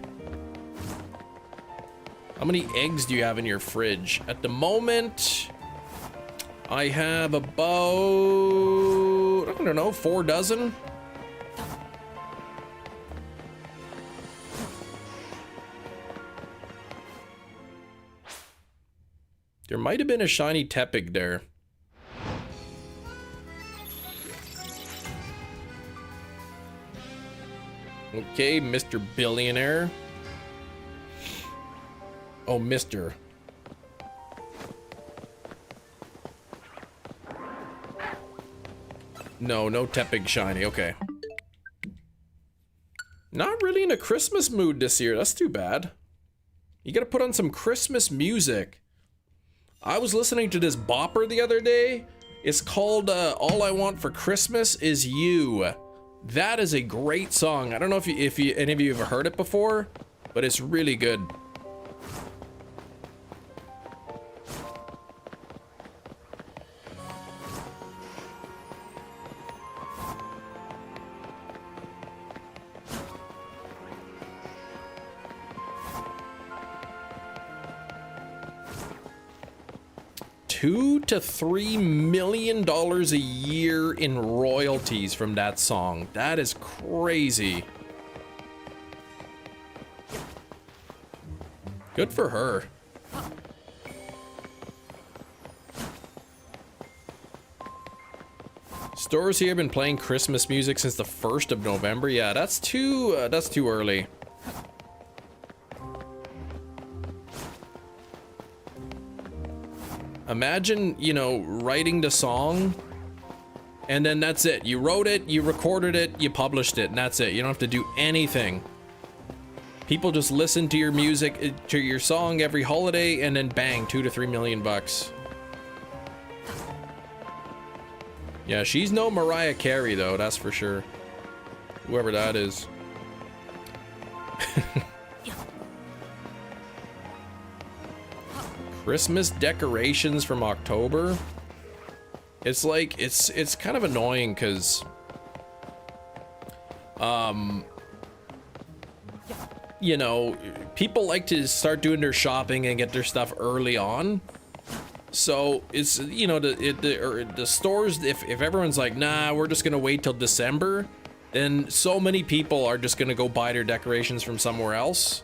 How many eggs do you have in your fridge? At the moment, I have about, I don't know, 4 dozen. There might have been a shiny Tepig there. Okay, Mr. Billionaire. Oh, Mr. No Tepig shiny, okay. Not really in a Christmas mood this year, that's too bad. You gotta put on some Christmas music. I was listening to this bopper the other day. It's called All I Want for Christmas Is You That is a great song. I don't know if any of you have heard it before, but it's really good. $2 to $3 million a year in royalties from that song. That is crazy. Good for her. Stores here have been playing Christmas music since the 1st of November. Yeah, that's too early. Imagine, you know, writing the song and then that's it. You wrote it, you recorded it, you published it, and that's it. You don't have to do anything. People just listen to your music, to your song every holiday, and then bang, $2 to $3 million bucks. Yeah, she's no Mariah Carey though, that's for sure. Whoever that is. Christmas decorations from October. It's like, it's kind of annoying because you know, people like to start doing their shopping and get their stuff early on. So it's, you know, the stores, if everyone's like, nah, we're just gonna wait till December, then so many people are just gonna go buy their decorations from somewhere else.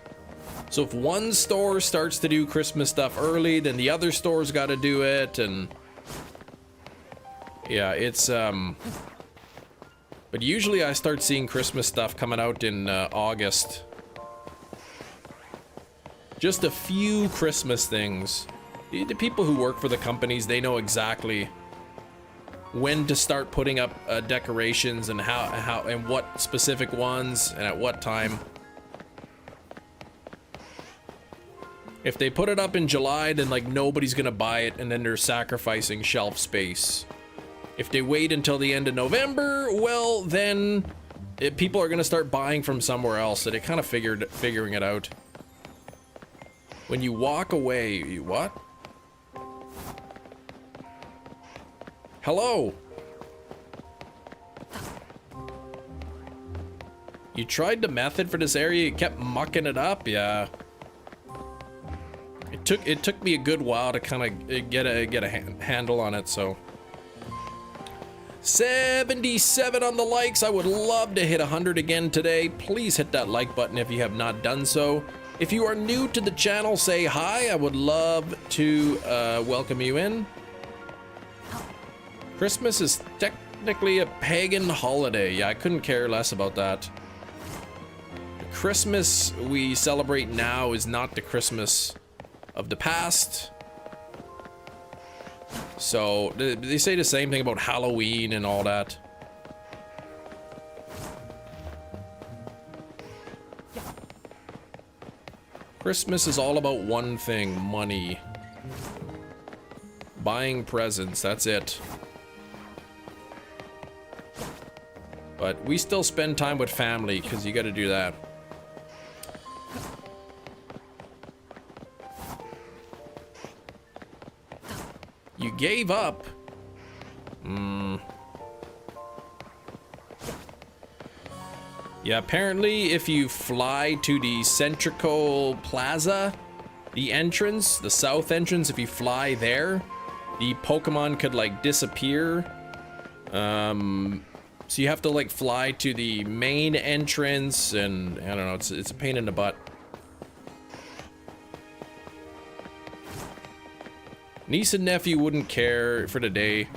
So if one store starts to do Christmas stuff early, then the other store's got to do it, and yeah, it's but usually I start seeing Christmas stuff coming out in August. Just a few Christmas things. The people who work for the companies, they know exactly when to start putting up decorations and how and what specific ones and at what time. If they put it up in July, then like nobody's gonna buy it, and then they're sacrificing shelf space. If they wait until the end of November, well then people are gonna start buying from somewhere else. So they kind of figuring it out. When you walk away, you what? Hello. You tried the method for this area, you kept mucking it up, yeah. It took me a good while to kind of get a handle on it, so. 77 on the likes. I would love to hit 100 again today. Please hit that like button if you have not done so. If you are new to the channel, say hi. I would love to welcome you in. Christmas is technically a pagan holiday. Yeah, I couldn't care less about that. The Christmas we celebrate now is not the Christmas of the past. So they say the same thing about Halloween and all that. Christmas is all about one thing: money. Buying presents, that's it. But we still spend time with family because you got to do that. You gave up. Yeah, apparently if you fly to the Centrico Plaza, the entrance, the south entrance, if you fly there, the Pokemon could like disappear. So you have to like fly to the main entrance, and I don't know, it's a pain in the butt. Niece and nephew wouldn't care for the day.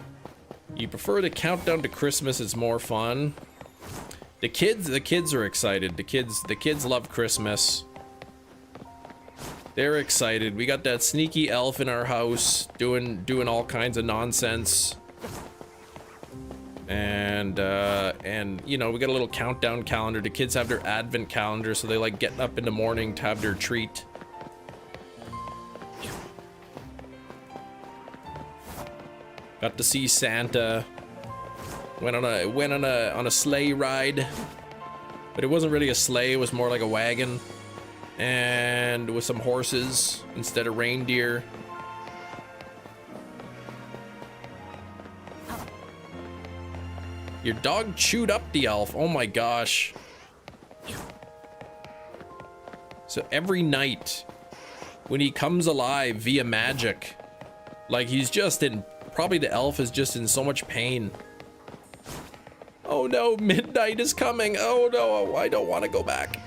You prefer the countdown to Christmas, it's more fun. The kids are excited. The kids love Christmas. They're excited. We got that sneaky elf in our house doing all kinds of nonsense. And you know, we got a little countdown calendar. The kids have their advent calendar, so they like getting up in the morning to have their treat. Got to see Santa. Went on a sleigh ride, but it wasn't really a sleigh. It was more like a wagon, and with some horses instead of reindeer. Your dog chewed up the elf. Oh my gosh. So every night when he comes alive via magic, like he's just in, probably the elf is just in so much pain. Oh no, midnight is coming. Oh no, I don't want to go back.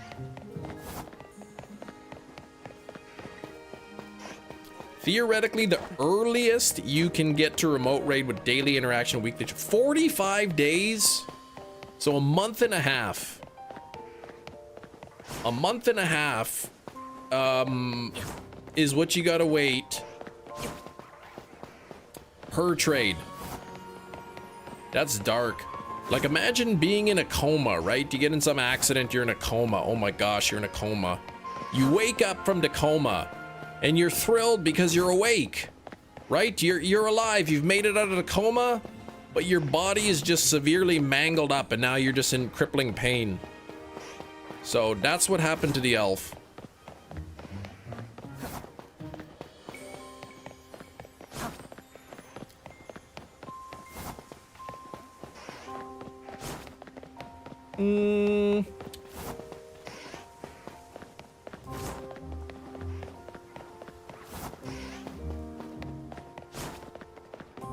Theoretically, the earliest you can get to remote raid with daily interaction weekly, 45 days. So a month and a half. A month and a half is what you gotta wait per trade. That's dark. Like, imagine being in a coma, right? You get in some accident, you're in a coma. Oh my gosh, you're in a coma. You wake up from the coma and you're thrilled because you're awake, right? You're alive. You've made it out of the coma, but your body is just severely mangled up and now you're just in crippling pain. So that's what happened to the elf.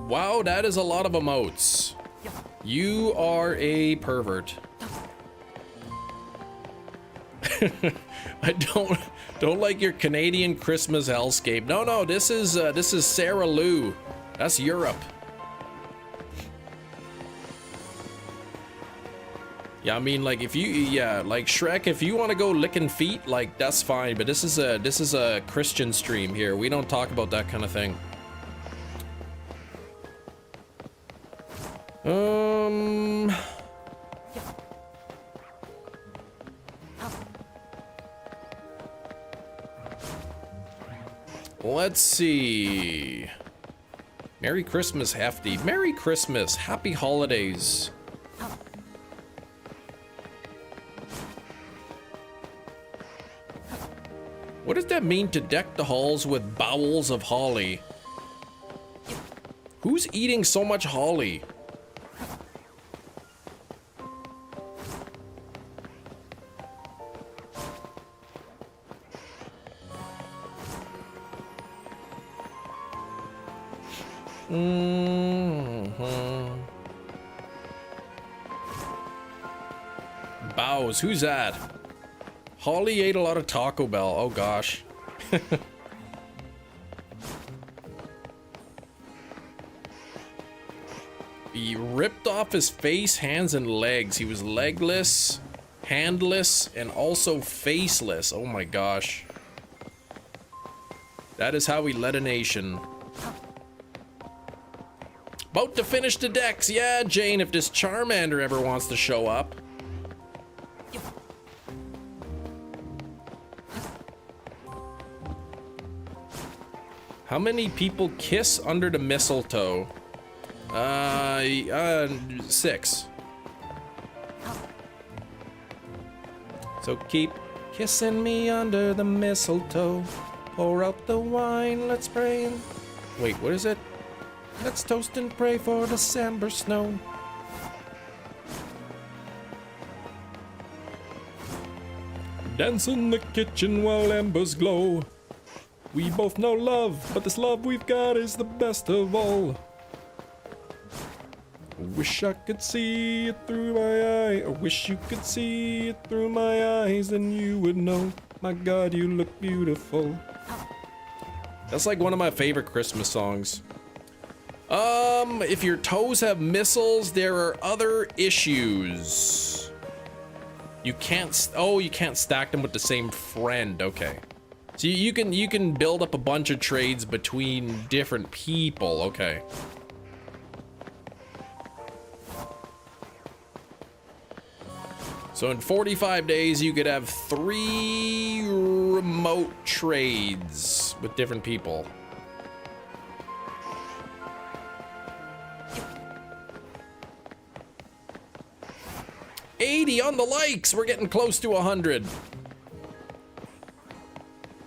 Wow, that is a lot of emotes. You are a pervert. I don't like your Canadian Christmas hellscape. No, this is Sarah Lou. That's Europe. Yeah, I mean, like, if you, yeah, like Shrek, if you want to go licking feet, like, that's fine. But this is a Christian stream here. We don't talk about that kind of thing. Let's see. Merry Christmas, Hefty. Merry Christmas. Happy holidays. What does that mean to deck the halls with bowels of holly? Who's eating so much holly? Bows, who's that? Holly ate a lot of Taco Bell. Oh gosh. He ripped off his face, hands, and legs. He was legless, handless, and also faceless. Oh my gosh. That is how we led a nation. About to finish the decks. Yeah, Jane, if this Charmander ever wants to show up. How many people kiss under the mistletoe? 6. So keep kissing me under the mistletoe. Pour out the wine, let's pray. Wait, what is it? Let's toast and pray for December snow. Dance in the kitchen while embers glow. We both know love, but this love we've got is the best of all. I wish I could see it through my eye. I wish you could see it through my eyes, then you would know. My God, you look beautiful. That's like one of my favorite Christmas songs. If your toes have missiles, there are other issues. You can't, oh, you can't stack them with the same friend. Okay. So you can build up a bunch of trades between different people. Okay. So in 45 days, you could have 3 remote trades with different people. 80 on the likes. We're getting close to 100.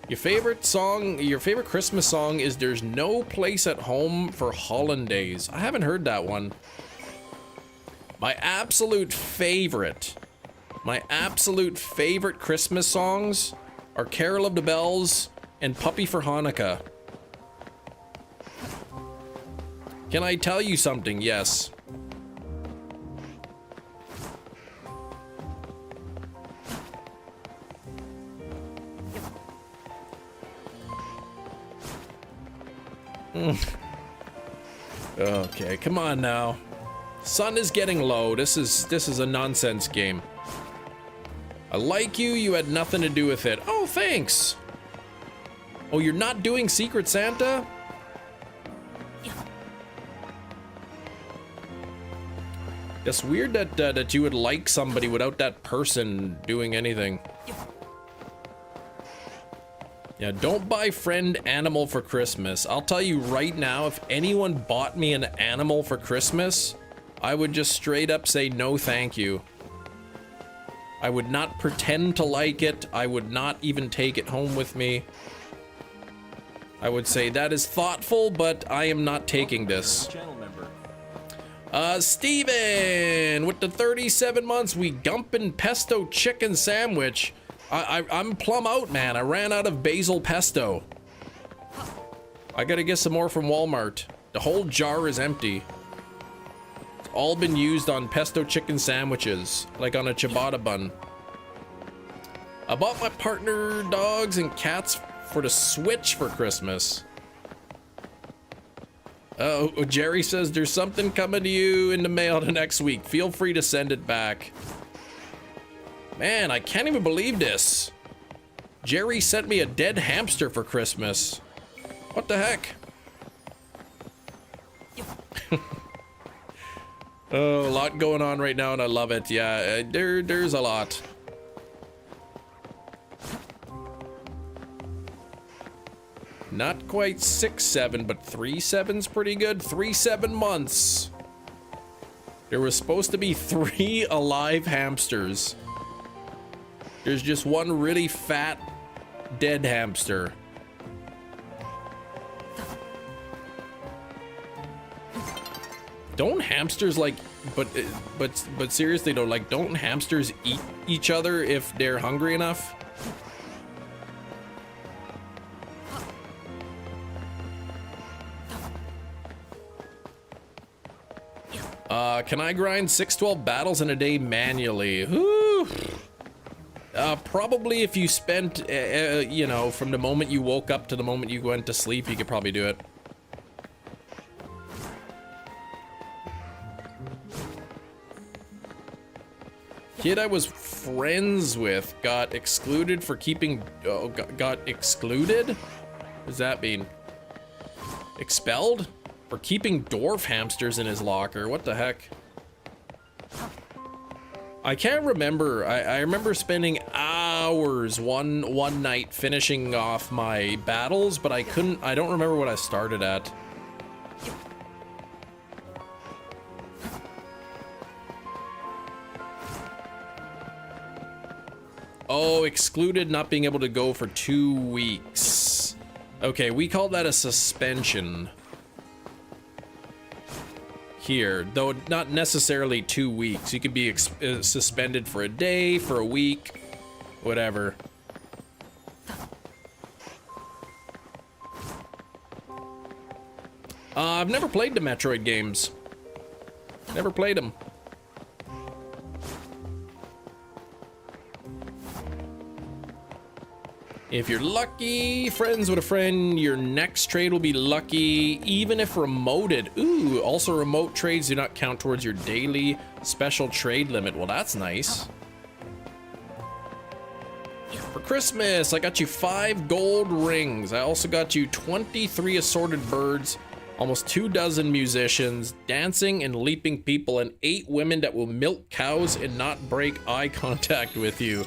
Your favorite song, your favorite Christmas song is There's No Place at Home for Hollandaise. I haven't heard that one. My absolute favorite Christmas songs are Carol of the Bells and Puppy for Hanukkah. Can I tell you something? Yes. Okay, come on now. Sun is getting low. This is a nonsense game. I like you. You had nothing to do with it. Oh, thanks. Oh, you're not doing Secret Santa? It's weird that that you would like somebody without that person doing anything. Yeah, don't buy friend animal for Christmas. I'll tell you right now, if anyone bought me an animal for Christmas, I would just straight up say no thank you. I would not pretend to like it. I would not even take it home with me. I would say that is thoughtful, but I am not taking this. Steven, with the 37 months, we gumpin' pesto chicken sandwich. I'm plumb out, man. I ran out of basil pesto. I gotta get some more from Walmart. The whole jar is empty. It's all been used on pesto chicken sandwiches, like on a ciabatta bun. I bought my partner dogs and cats for the Switch for Christmas. Oh, Jerry says there's something coming to you in the mail the next week. Feel free to send it back. Man, I can't even believe this. Jerry sent me a dead hamster for Christmas. What the heck? Oh, a lot going on right now and I love it. Yeah, there's a lot. Not quite 6-7, but 3-7's pretty good. 3-7 months. There was supposed to be 3 alive hamsters. There's just one really fat, dead hamster. Don't hamsters like, but seriously though, like, don't hamsters eat each other if they're hungry enough? Can I grind 6-12 battles in a day manually? Whew. Probably if you spent, you know, from the moment you woke up to the moment you went to sleep, you could probably do it. Kid I was friends with got excluded for keeping, got excluded? What does that mean? Expelled? For keeping dwarf hamsters in his locker. What the heck? I can't remember. I remember spending hours one night finishing off my battles, but I don't remember what I started at. Oh, excluded, not being able to go for 2 weeks. Okay, we call that a suspension. Here, though not necessarily 2 weeks. You could be suspended for a day, for a week, whatever. I've never played the Metroid games. Never played them. If you're lucky, friends with a friend, your next trade will be lucky, even if remoted. Ooh, also remote trades do not count towards your daily special trade limit. Well, that's nice. For Christmas, I got you 5 gold rings. I also got you 23 assorted birds, almost 24 musicians, dancing and leaping people, and 8 women that will milk cows and not break eye contact with you.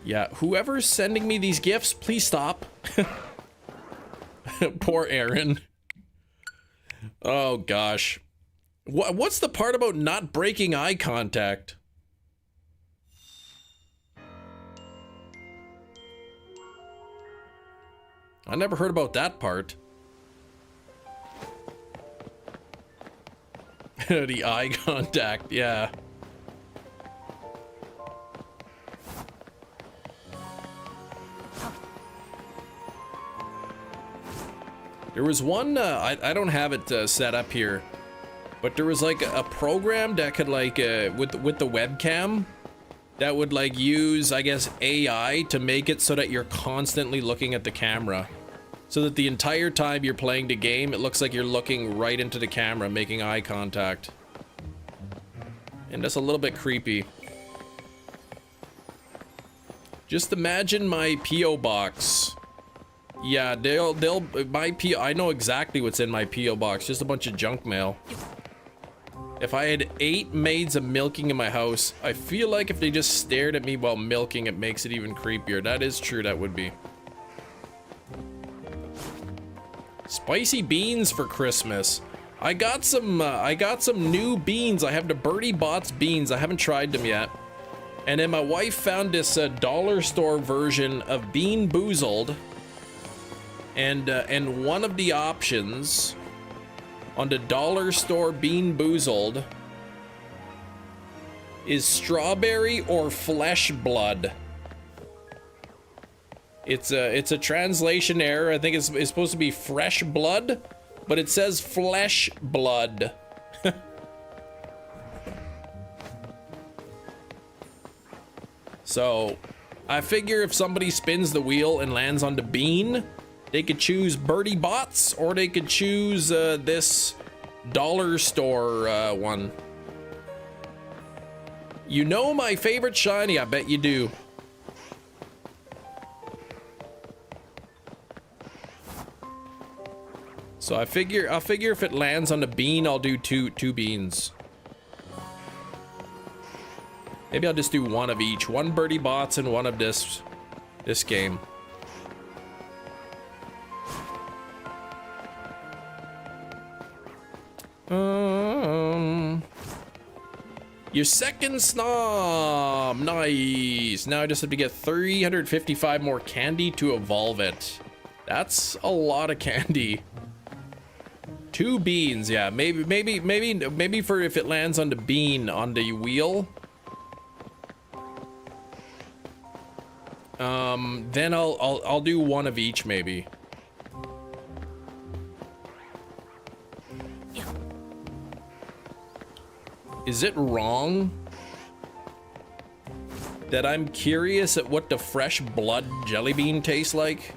Yeah, whoever's sending me these gifts, please stop. Poor Aron. Oh gosh. What's the part about not breaking eye contact? I never heard about that part. The eye contact, yeah. There was one, I don't have it set up here, but there was like a program that could like, with the webcam, that would like use, I guess, AI to make it so that you're constantly looking at the camera. So that the entire time you're playing the game, it looks like you're looking right into the camera, making eye contact. And that's a little bit creepy. Just imagine my P.O. box. Yeah, I know exactly what's in my P.O. box, just a bunch of junk mail. If I had 8 maids of milking in my house, I feel like if they just stared at me while milking, it makes it even creepier. That is true, that would be. Spicy beans for Christmas. I got some new beans. I have the Birdie Bots beans. I haven't tried them yet. And then my wife found this dollar store version of Bean Boozled. And one of the options on the dollar store Bean Boozled is strawberry or flesh blood. It's a translation error. I think it's supposed to be fresh blood, but it says flesh blood. So, I figure if somebody spins the wheel and lands on the bean, they could choose Birdie Bots, or they could choose this dollar store one. You know my favorite shiny, I bet you do. So I figure if it lands on the bean, I'll do two beans. Maybe I'll just do one of each. One Birdie Bots and one of this game. Your second snob. Nice. Now I just have to get 355 more candy to evolve it. That's a lot of candy. 2 beans, yeah. Maybe for if it lands on the bean on the wheel. Then I'll do one of each maybe. Is it wrong that I'm curious at what the fresh blood jelly bean tastes like?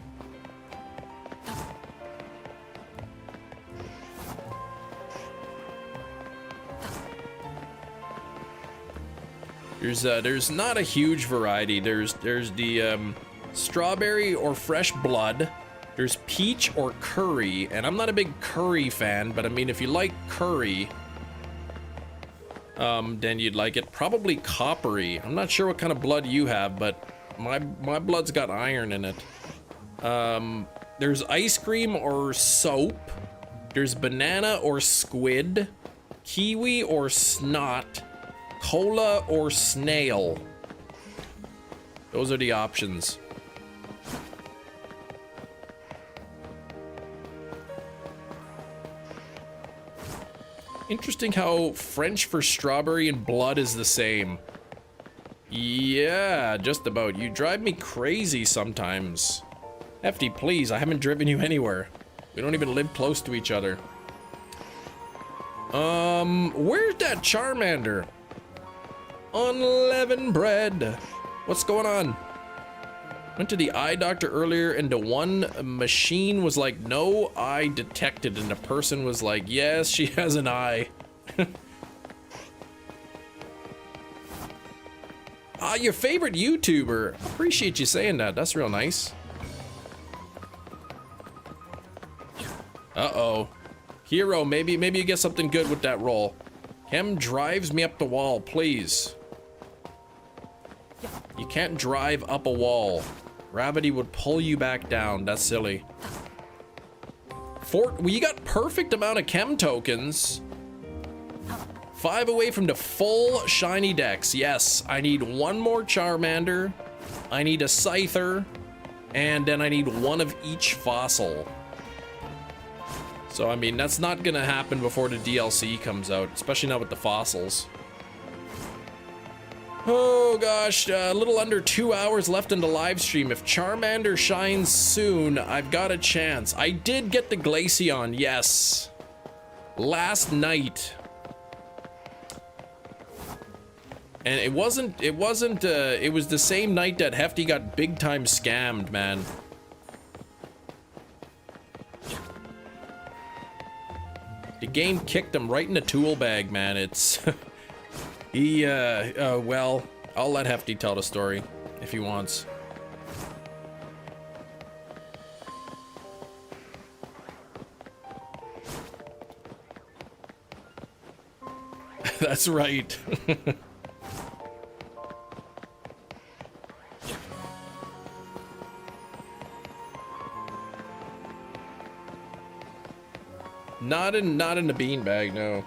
There's not a huge variety. There's the strawberry or fresh blood. There's peach or curry, and I'm not a big curry fan, but I mean if you like curry, then you'd like it. Probably coppery. I'm not sure what kind of blood you have, but my blood's got iron in it. There's ice cream or soap. There's banana or squid, kiwi or snot, cola or snail. Those are the options. Interesting how French for strawberry and blood is the same. Yeah, just about. You drive me crazy sometimes. Hefty, please, I haven't driven you anywhere. We don't even live close to each other. Where's that Charmander? Unleavened bread. What's going on? Went to the eye doctor earlier and the one machine was like, no eye detected, and the person was like, yes, she has an eye. Your favorite YouTuber. Appreciate you saying that. That's real nice. Uh-oh. Hero, maybe you get something good with that roll. Chem drives me up the wall, please. You can't drive up a wall. Gravity would pull you back down. That's silly. We got perfect amount of chem tokens. 5 away from the full shiny dex. Yes, I need one more Charmander. I need a Scyther. And then I need one of each fossil. So, I mean, that's not gonna happen before the DLC comes out, especially not with the fossils. Oh gosh, a little under 2 hours left in the live stream. If Charmander shines soon, I've got a chance. I did get the Glacion, yes. Last night. And it was the same night that Hefty got big time scammed, man. The game kicked him right in the tool bag, man. It's well, I'll let Hefty tell the story if he wants. That's right. Not in the beanbag, no.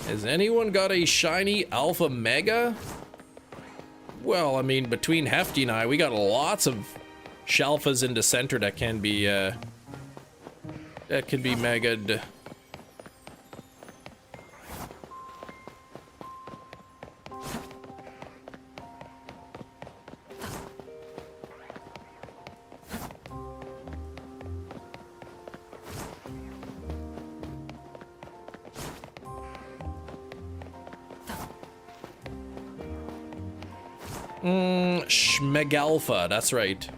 Has anyone got a shiny Alpha Mega? Well, I mean, between Hefty and I, we got lots of Shalfas in the center that can be mega'd. Schmegalpha, that's right.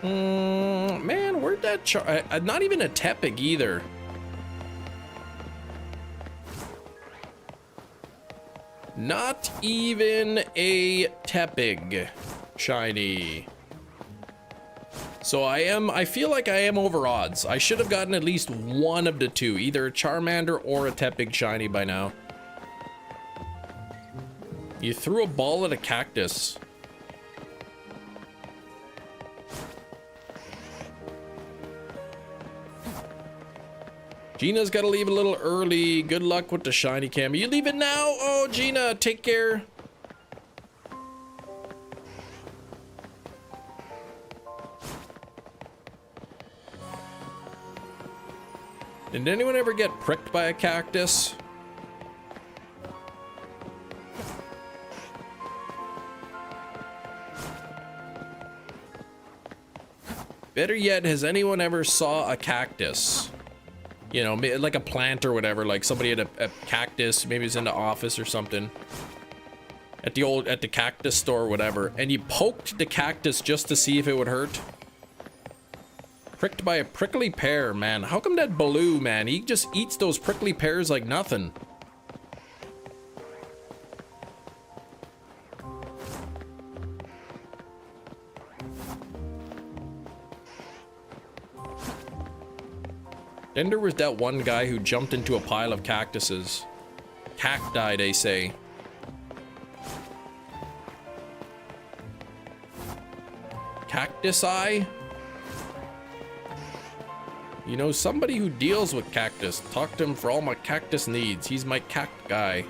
Man, where'd that not even a Tepig either. Not even a Tepig shiny. So I feel like I am over odds. I should have gotten at least one of the two, either a Charmander or a Tepig shiny by now. You threw a ball at a cactus. Gina's gotta leave a little early. Good luck with the shiny cam. You leave it now? Oh, Gina, take care. Did anyone ever get pricked by a cactus? Better yet, has anyone ever saw a cactus? You know, like a plant or whatever, like somebody had a cactus, maybe it's in the office or something. At the cactus store or whatever, and you poked the cactus just to see if it would hurt. Pricked by a prickly pear, man. How come that Baloo, man, he just eats those prickly pears like nothing? Then there was that one guy who jumped into a pile of cactuses. Cacti, they say. Cactus eye? You know, somebody who deals with cactus. Talk to him for all my cactus needs. He's my cact guy.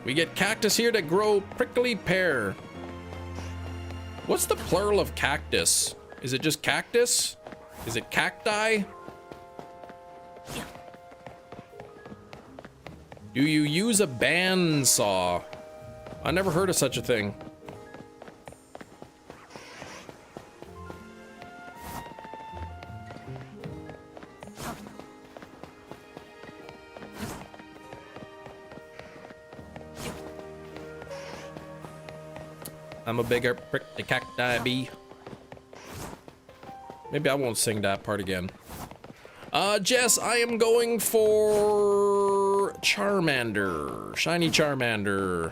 We get cactus here that grow prickly pear. What's the plural of cactus? Is it just cactus? Is it cacti? Do you use a bandsaw? I never heard of such a thing. I'm a bigger prick the cacti bee. Maybe I won't sing that part again. Jess, I am going for Charmander. Shiny Charmander.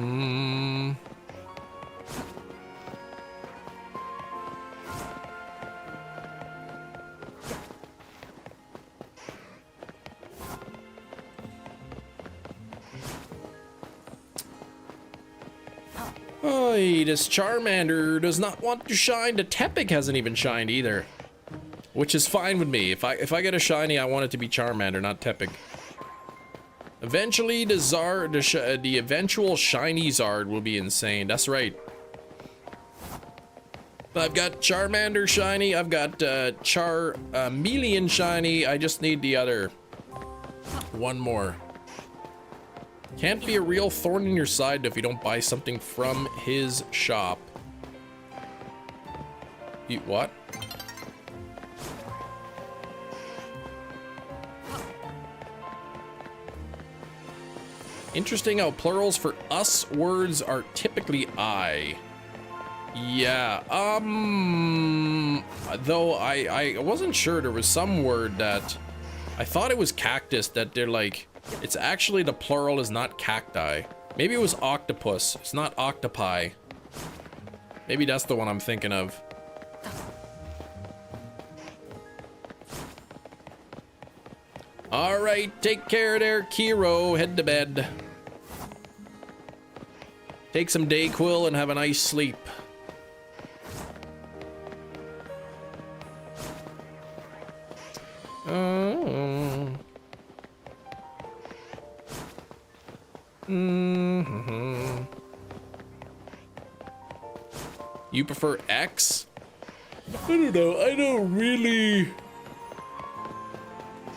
Hmm. Oh, this Charmander does not want to shine. The Tepig hasn't even shined either, which is fine with me. If I get a shiny, I want it to be Charmander, not Tepig. Eventually, the eventual shiny Zard will be insane. That's right. I've got Charmander shiny. I've got Charmeleon shiny. I just need the other one more. Can't be a real thorn in your side if you don't buy something from his shop. What? Interesting how plurals for us words are typically I. Yeah, though I wasn't sure. There was some word that I thought it was cactus that they're like, it's actually the plural is not cacti. Maybe it was octopus. It's not octopi. Maybe that's the one I'm thinking of. All right, take care there, Kiro. Head to bed. Take some Dayquil and have a nice sleep. You prefer X? I don't know.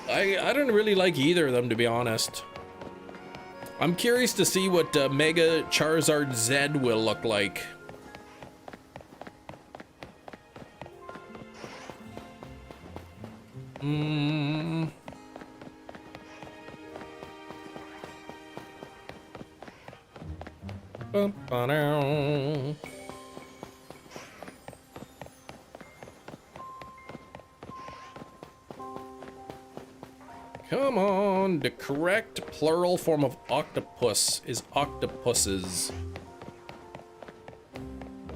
I don't really like either of them, to be honest. I'm curious to see what Mega Charizard Z will look like. Come on, the correct plural form of octopus is octopuses.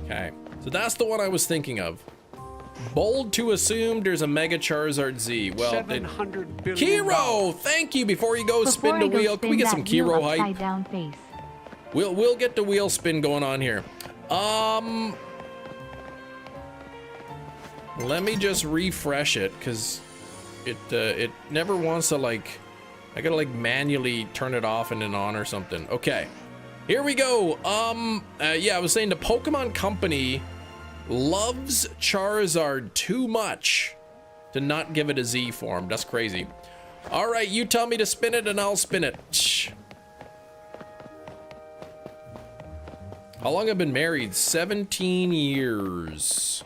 Okay, so that's the one I was thinking of. Bold to assume there's a Mega Charizard Z. Well, 700 billion. Kiro, thank you. Before you go spin the wheel, can we get some Kiro hype? Down face. We'll get the wheel spin going on here. Let me just refresh it, because it never wants to, like, I gotta like manually turn it off and then on or something. Okay, here we go. Yeah, I was saying the Pokemon Company loves Charizard too much to not give it a Z form. That's crazy. All right, you tell me to spin it and I'll spin it. How long have I been married? 17 years.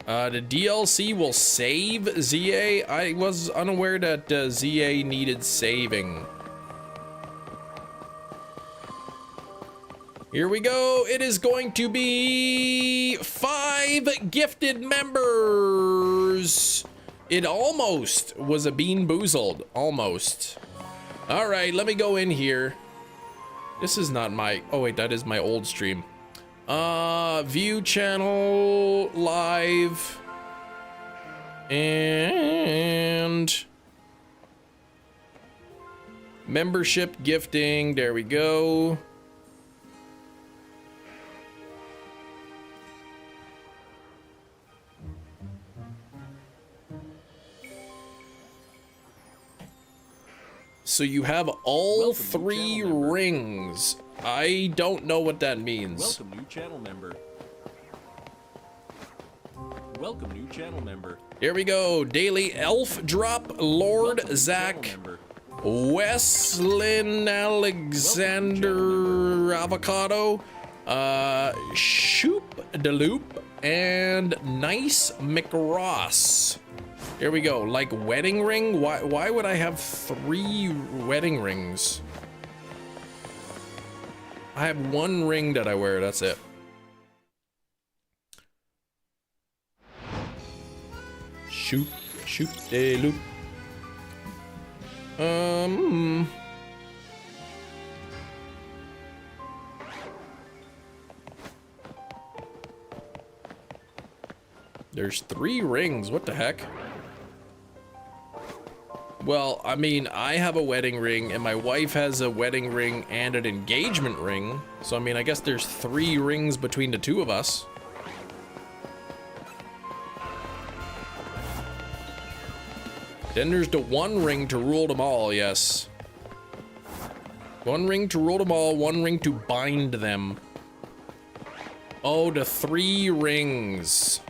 The DLC will save ZA. I was unaware that ZA needed saving. Here we go. It is going to be 5 gifted members. It almost was a Bean Boozled. Almost. All right, let me go in here. This is not my, oh wait, that is my old stream. View channel live and membership gifting. There we go. So you have all 3 rings. I don't know what that means. Welcome new channel member. Welcome new channel member. Here we go. Daily Elf Drop, Lord Zach, Weslin Alexander Avocado, Shoop Deloop, and Nice McRoss. Here we go. Like wedding ring? Why would I have 3 wedding rings? I have 1 ring that I wear, that's it. Shoop de loop. There's 3 rings. What the heck? Well, I mean, I have a wedding ring, and my wife has a wedding ring and an engagement ring. So, I mean, I guess there's 3 rings between the 2 of us. Then there's the 1 ring to rule them all, yes. 1 ring to rule them all, 1 ring to bind them. Oh, the 3 rings.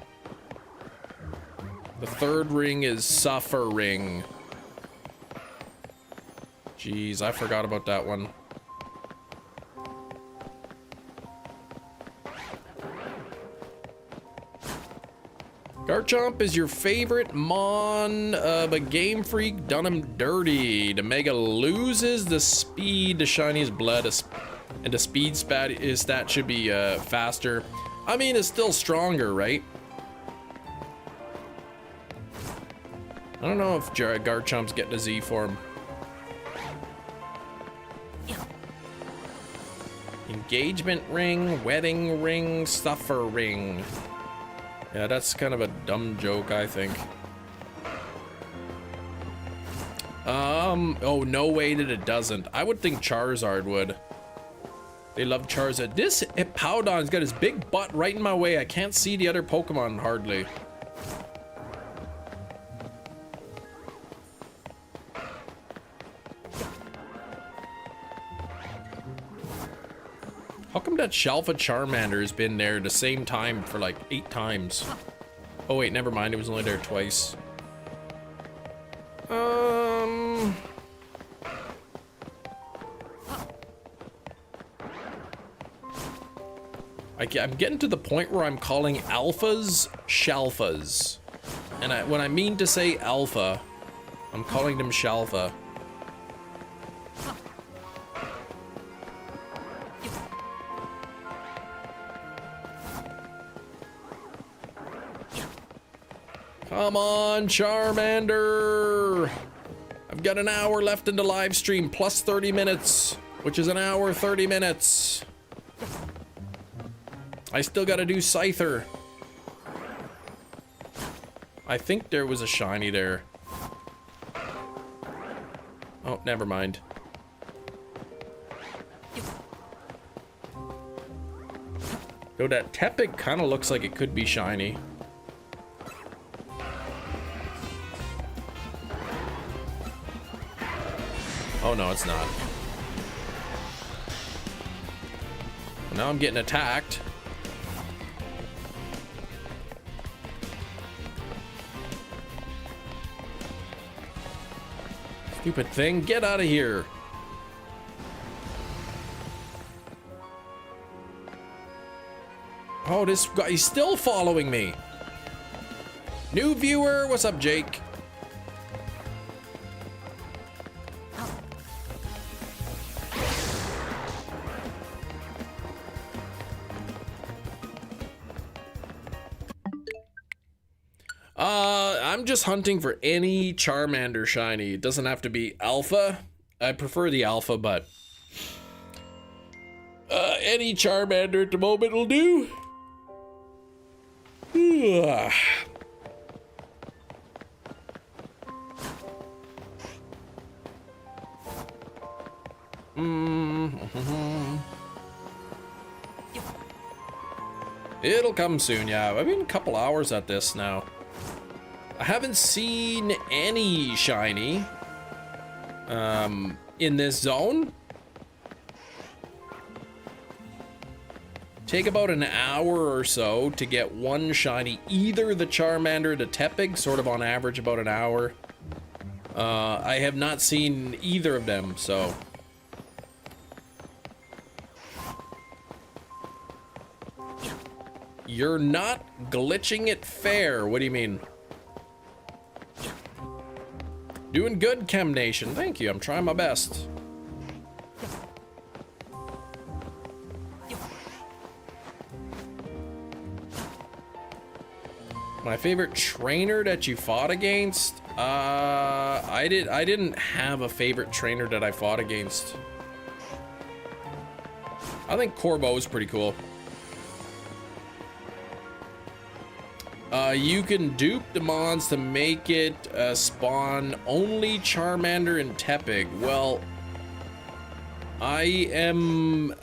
The 3rd ring is suffering. Jeez, I forgot about that one. Garchomp is your favorite mon, but Game Freak done him dirty. The Mega loses the speed, the shiniest blood, and the speed stat should be faster. I mean, it's still stronger, right? I don't know if Garchomp's getting a Z form. Engagement ring, wedding ring, suffer ring. Yeah, that's kind of a dumb joke, I think. Oh, no way that it doesn't. I would think Charizard would. They love Charizard. This Hippowdon's got his big butt right in my way. I can't see the other Pokemon hardly. How come that Shalfa Charmander has been there the same time for like 8 times? Oh wait, never mind. It was only there twice. I'm getting to the point where I'm calling alphas Shalfas. And when I mean to say alpha, I'm calling them Shalfa. Come on, Charmander! I've got an hour left in the live stream, plus 30 minutes, which is an hour, 30 minutes. I still gotta do Scyther. I think there was a shiny there. Oh, never mind. Though that Tepig kind of looks like it could be shiny. Oh no, it's not. Now I'm getting attacked. Stupid thing, get out of here. Oh, this guy's still following me. New viewer, what's up, Jake? I'm just hunting for any Charmander shiny. It doesn't have to be alpha. I prefer the alpha, but any Charmander at the moment will do. It'll come soon, yeah. I've been a couple hours at this now. I haven't seen any shiny in this zone. Take about an hour or so to get one shiny, either the Charmander or the Tepig, sort of on average about an hour. I have not seen either of them, so. You're not glitching it fair. What do you mean? Doing good, Chem Nation. Thank you. I'm trying my best. My favorite trainer that you fought against? I didn't have a favorite trainer that I fought against. I think Corbo is pretty cool. You can dupe the mons to make it spawn only Charmander and Tepig. Well, I am,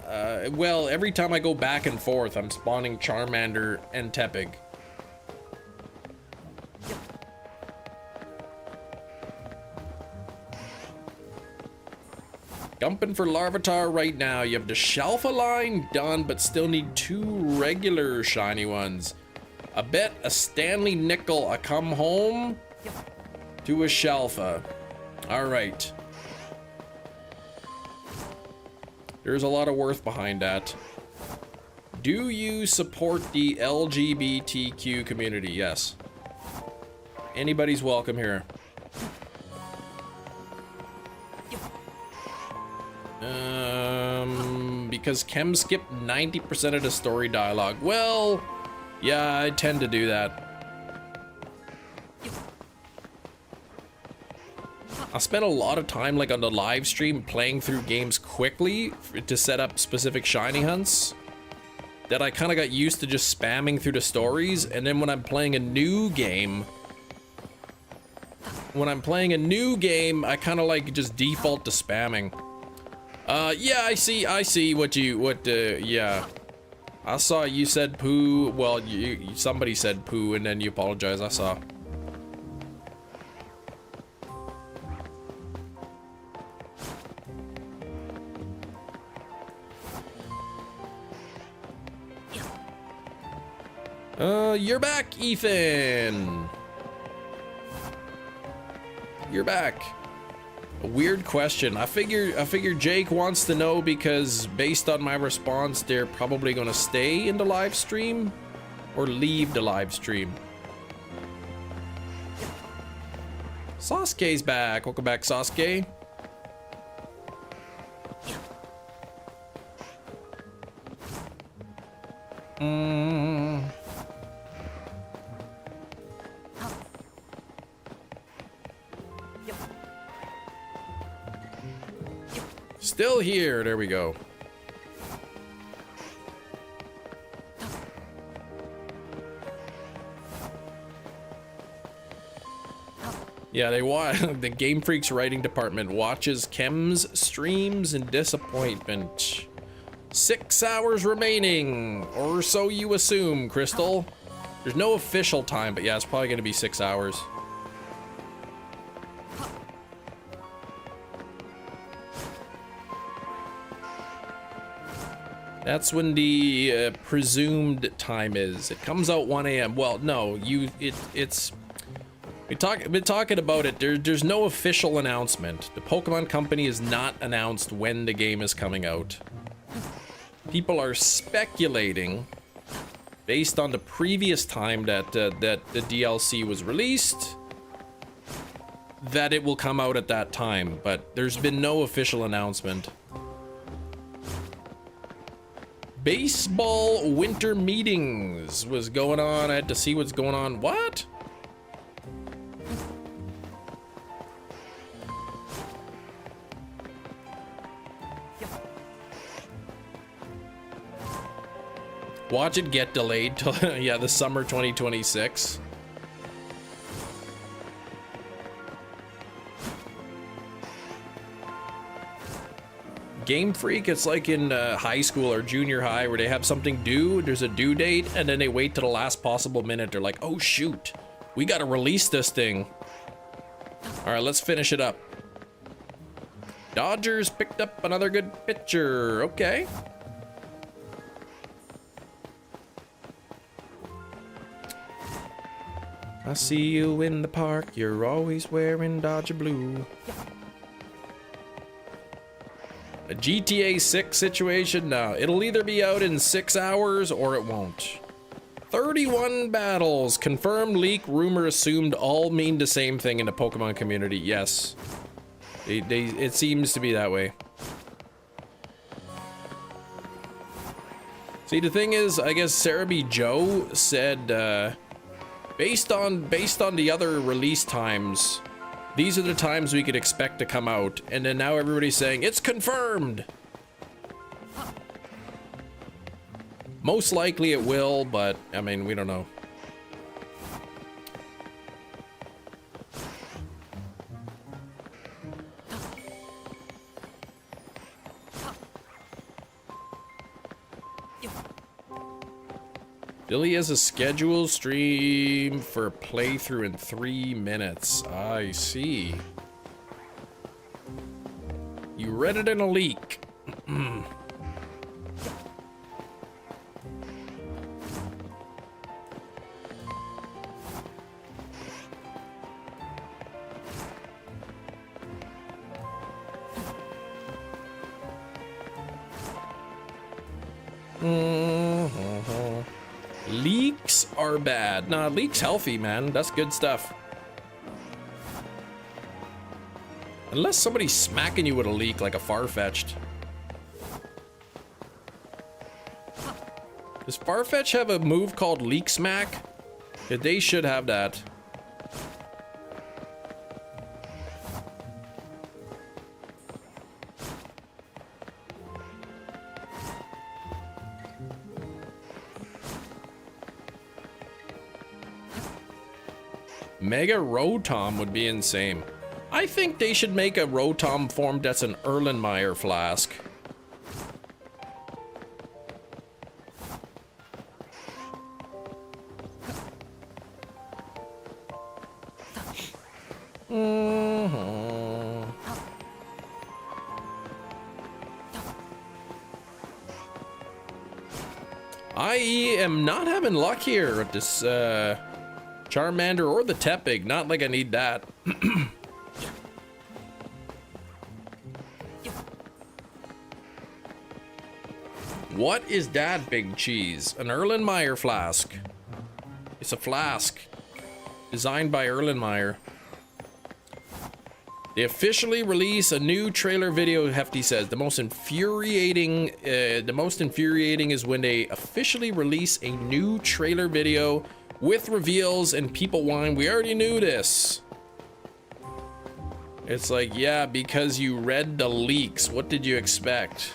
well, every time I go back and forth, I'm spawning Charmander and Tepig. Dumping for Larvitar right now. You have the Shalfa line done, but still need 2 regular shiny ones. I bet a Stanley Nickel I come home to a Shalfa. All right. There's a lot of worth behind that. Do you support the LGBTQ community? Yes. Anybody's welcome here. Because Chem skipped 90% of the story dialogue. Well, yeah, I tend to do that. I spent a lot of time, like, on the live stream playing through games quickly to set up specific shiny hunts that I kind of got used to just spamming through the stories. And then when I'm playing a new game, I kind of like just default to spamming. Yeah, I see what yeah. I saw you said poo. Well, somebody said poo and then you apologize. I saw. You're back, Ethan. You're back. A weird question. I figure Jake wants to know because based on my response, they're probably gonna stay in the live stream or leave the live stream. Sasuke's back. Welcome back, Sasuke. Still here. There we go. Yeah, the Game Freak's writing department watches Chem's streams in disappointment. 6 hours remaining, or so you assume, Crystal. There's no official time, but yeah, it's probably gonna be 6 hours. That's when the presumed time is. It comes out 1 a.m. Well, no, it's. We've been talking about it. There's no official announcement. The Pokemon Company has not announced when the game is coming out. People are speculating, based on the previous time that the DLC was released, that it will come out at that time. But there's been no official announcement. Baseball winter meetings was going on. I had to see what's going on. What? Watch it get delayed till yeah, the summer 2026. Game Freak, it's like in high school or junior high where they have something due, there's a due date, and then they wait to the last possible minute. They're like, oh shoot, we gotta release this thing. All right, let's finish it up. Dodgers picked up another good pitcher. Okay. I see you in the park, you're always wearing Dodger blue. A GTA 6 situation? No, it'll either be out in 6 hours or it won't. 31 battles. Confirmed, leak, rumor, assumed all mean the same thing in the Pokemon community. Yes. It seems to be that way. See, the thing is, I guess Sarah B. Joe said, Based on the other release times, these are the times we could expect to come out, and then now everybody's saying it's confirmed. Most likely it will, but I mean, we don't know. Billy has a scheduled stream for playthrough in 3 minutes. I see. You read it in a leak. Leaks are bad. Nah, leaks healthy, man. That's good stuff. Unless somebody's smacking you with a leak like a Farfetch'd. Does Farfetch have a move called Leak Smack? Yeah, they should have that. Mega Rotom would be insane. I think they should make a Rotom form that's an Erlenmeyer flask. I am not having luck here with this Charmander or the Tepig. Not like I need that. What is that, Big Cheese? An Erlenmeyer flask. It's a flask designed by Erlenmeyer. They officially release a new trailer video, Hefty says. The most infuriating is when they officially release a new trailer video with reveals and people whine, we already knew this. It's like, yeah, because you read the leaks. What did you expect?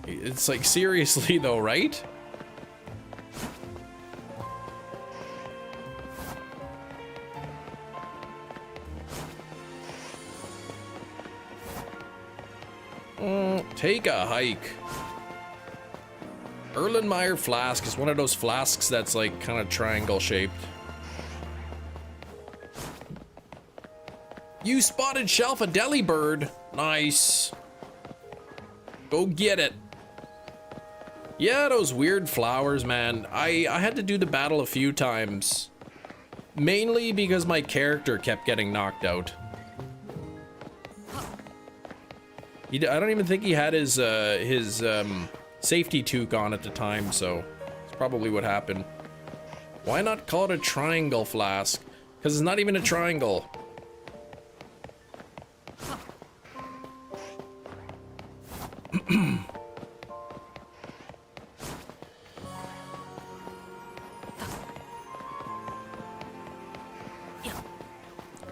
It's like, seriously though, right? Take a hike. Erlenmeyer flask is one of those flasks that's like kind of triangle shaped. You spotted Shelf a Delibird. Nice. Go get it. Yeah, those weird flowers, man. I had to do the battle a few times. Mainly because my character kept getting knocked out. I don't even think he had his safety toque on at the time, so it's probably what happened. Why not call it a triangle flask? Because it's not even a triangle.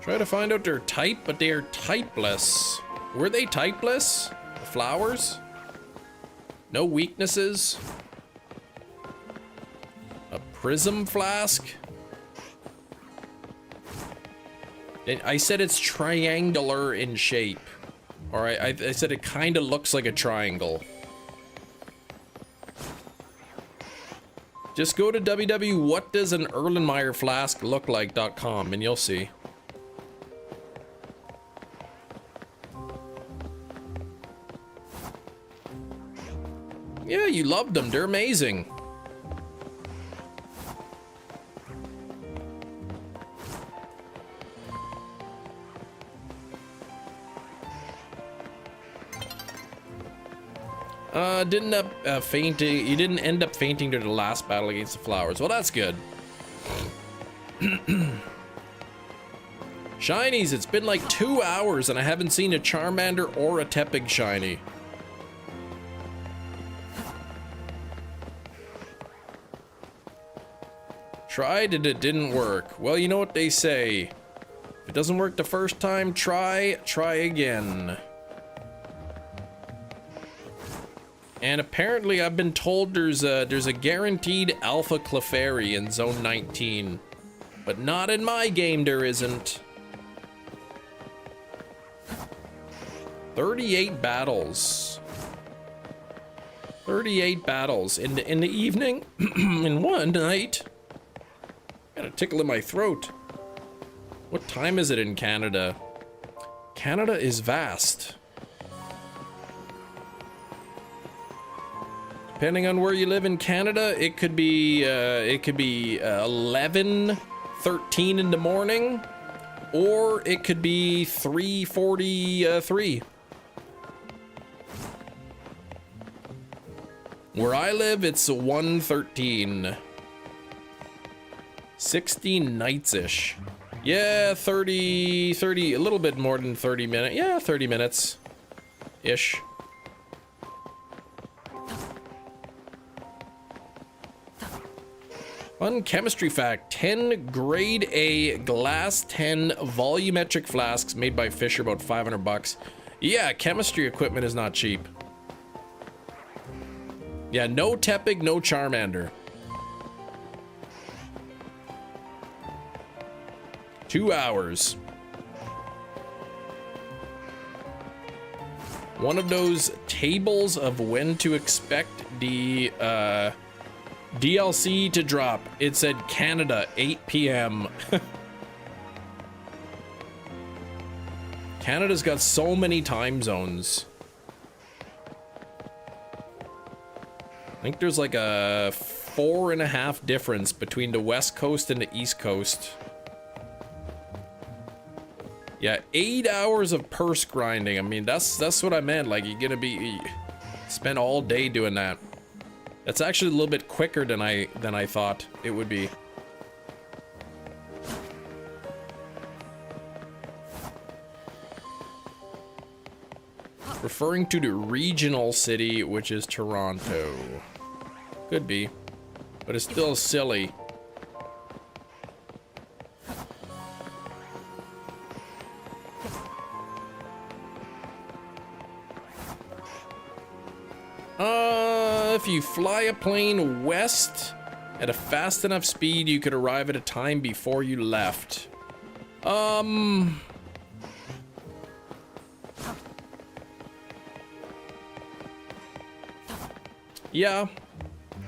Try to find out their type, but they are typeless. Were they typeless? The flowers? No weaknesses? A prism flask? I said it's triangular in shape. Or I said it kind of looks like a triangle. Just go to www.whatdoesanerlenmeyerflasklookLike.com and you'll see. Yeah, you loved them. They're amazing. Didn't end up fainting. You didn't end up fainting during the last battle against the flowers. Well, that's good. Shinies, it's been like 2 hours and I haven't seen a Charmander or a Tepig shiny. Tried it, it didn't work. Well, you know what they say. If it doesn't work the first time, try again. And apparently I've been told there's a guaranteed Alpha Clefairy in Zone 19. But not in my game, there isn't. 38 battles. 38 battles in the evening, in one night. Got a tickle in my throat. What time is it in Canada? Canada is vast. Depending on where you live in Canada, it could be 11, 13 in the morning, or it could be 3:43. Where I live, it's 1:13. 16 nights-ish. Yeah, 30, a little bit more than 30 minutes. Yeah, 30 minutes-ish. Fun chemistry fact, 10 grade A glass 10 volumetric flasks made by Fisher, about 500 bucks. Yeah, chemistry equipment is not cheap. Yeah, no Tepig, no Charmander. 2 hours. One of those tables of when to expect the DLC to drop. It said Canada, 8 p.m. Canada's got so many time zones. I think there's like a 4.5 difference between the West Coast and the East Coast. Yeah, 8 hours of purse grinding. I mean, that's what I meant. Like, you're gonna spend all day doing that. That's actually a little bit quicker than I thought it would be. Referring to the regional city, which is Toronto. Could be, but it's still silly. If you fly a plane west at a fast enough speed, you could arrive at a time before you left. Yeah.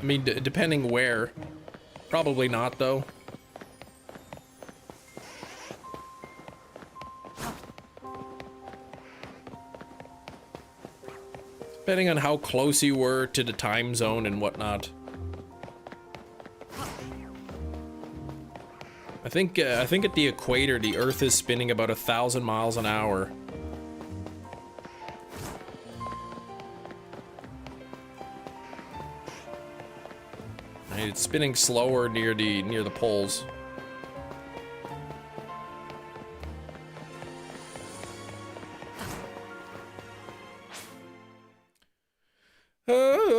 I mean, depending where. Probably not, though. Depending on how close you were to the time zone and whatnot. I think at the equator, the Earth is spinning about 1,000 miles an hour. It's spinning slower near the poles. Oh.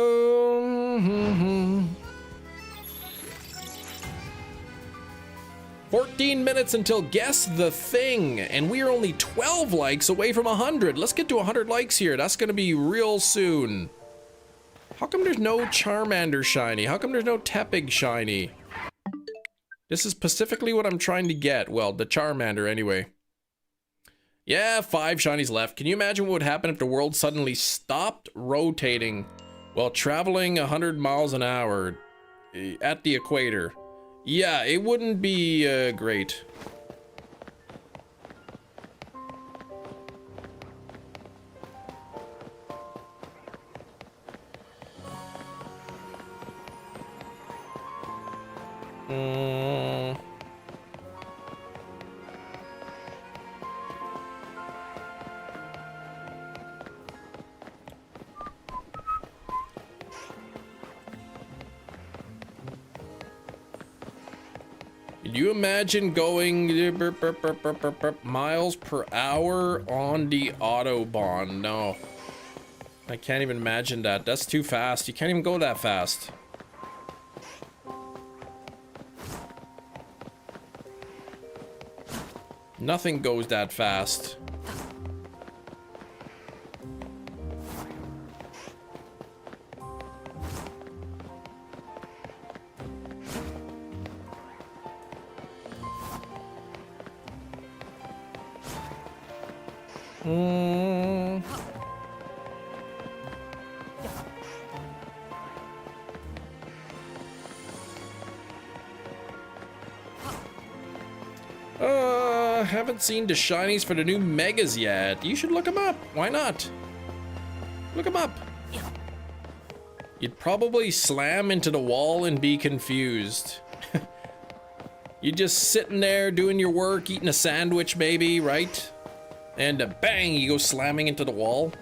14 minutes until Guess the Thing, and we are only 12 likes away from 100. Let's get to 100 likes here. That's gonna be real soon. How come there's no Charmander shiny? How come there's no Tepig shiny? This is specifically what I'm trying to get. Well, the Charmander anyway. Yeah, 5 shinies left. Can you imagine what would happen if the world suddenly stopped rotating while traveling 100 miles an hour at the equator? Yeah, it wouldn't be great. Can you imagine going miles per hour on the Autobahn? No. I can't even imagine that. That's too fast. You can't even go that fast. Nothing goes that fast. Haven't seen the shinies for the new megas yet. You should look them up. Why not? Look them up. You'd probably slam into the wall and be confused. You're just sitting there doing your work, eating a sandwich maybe, right? And bang, you go slamming into the wall.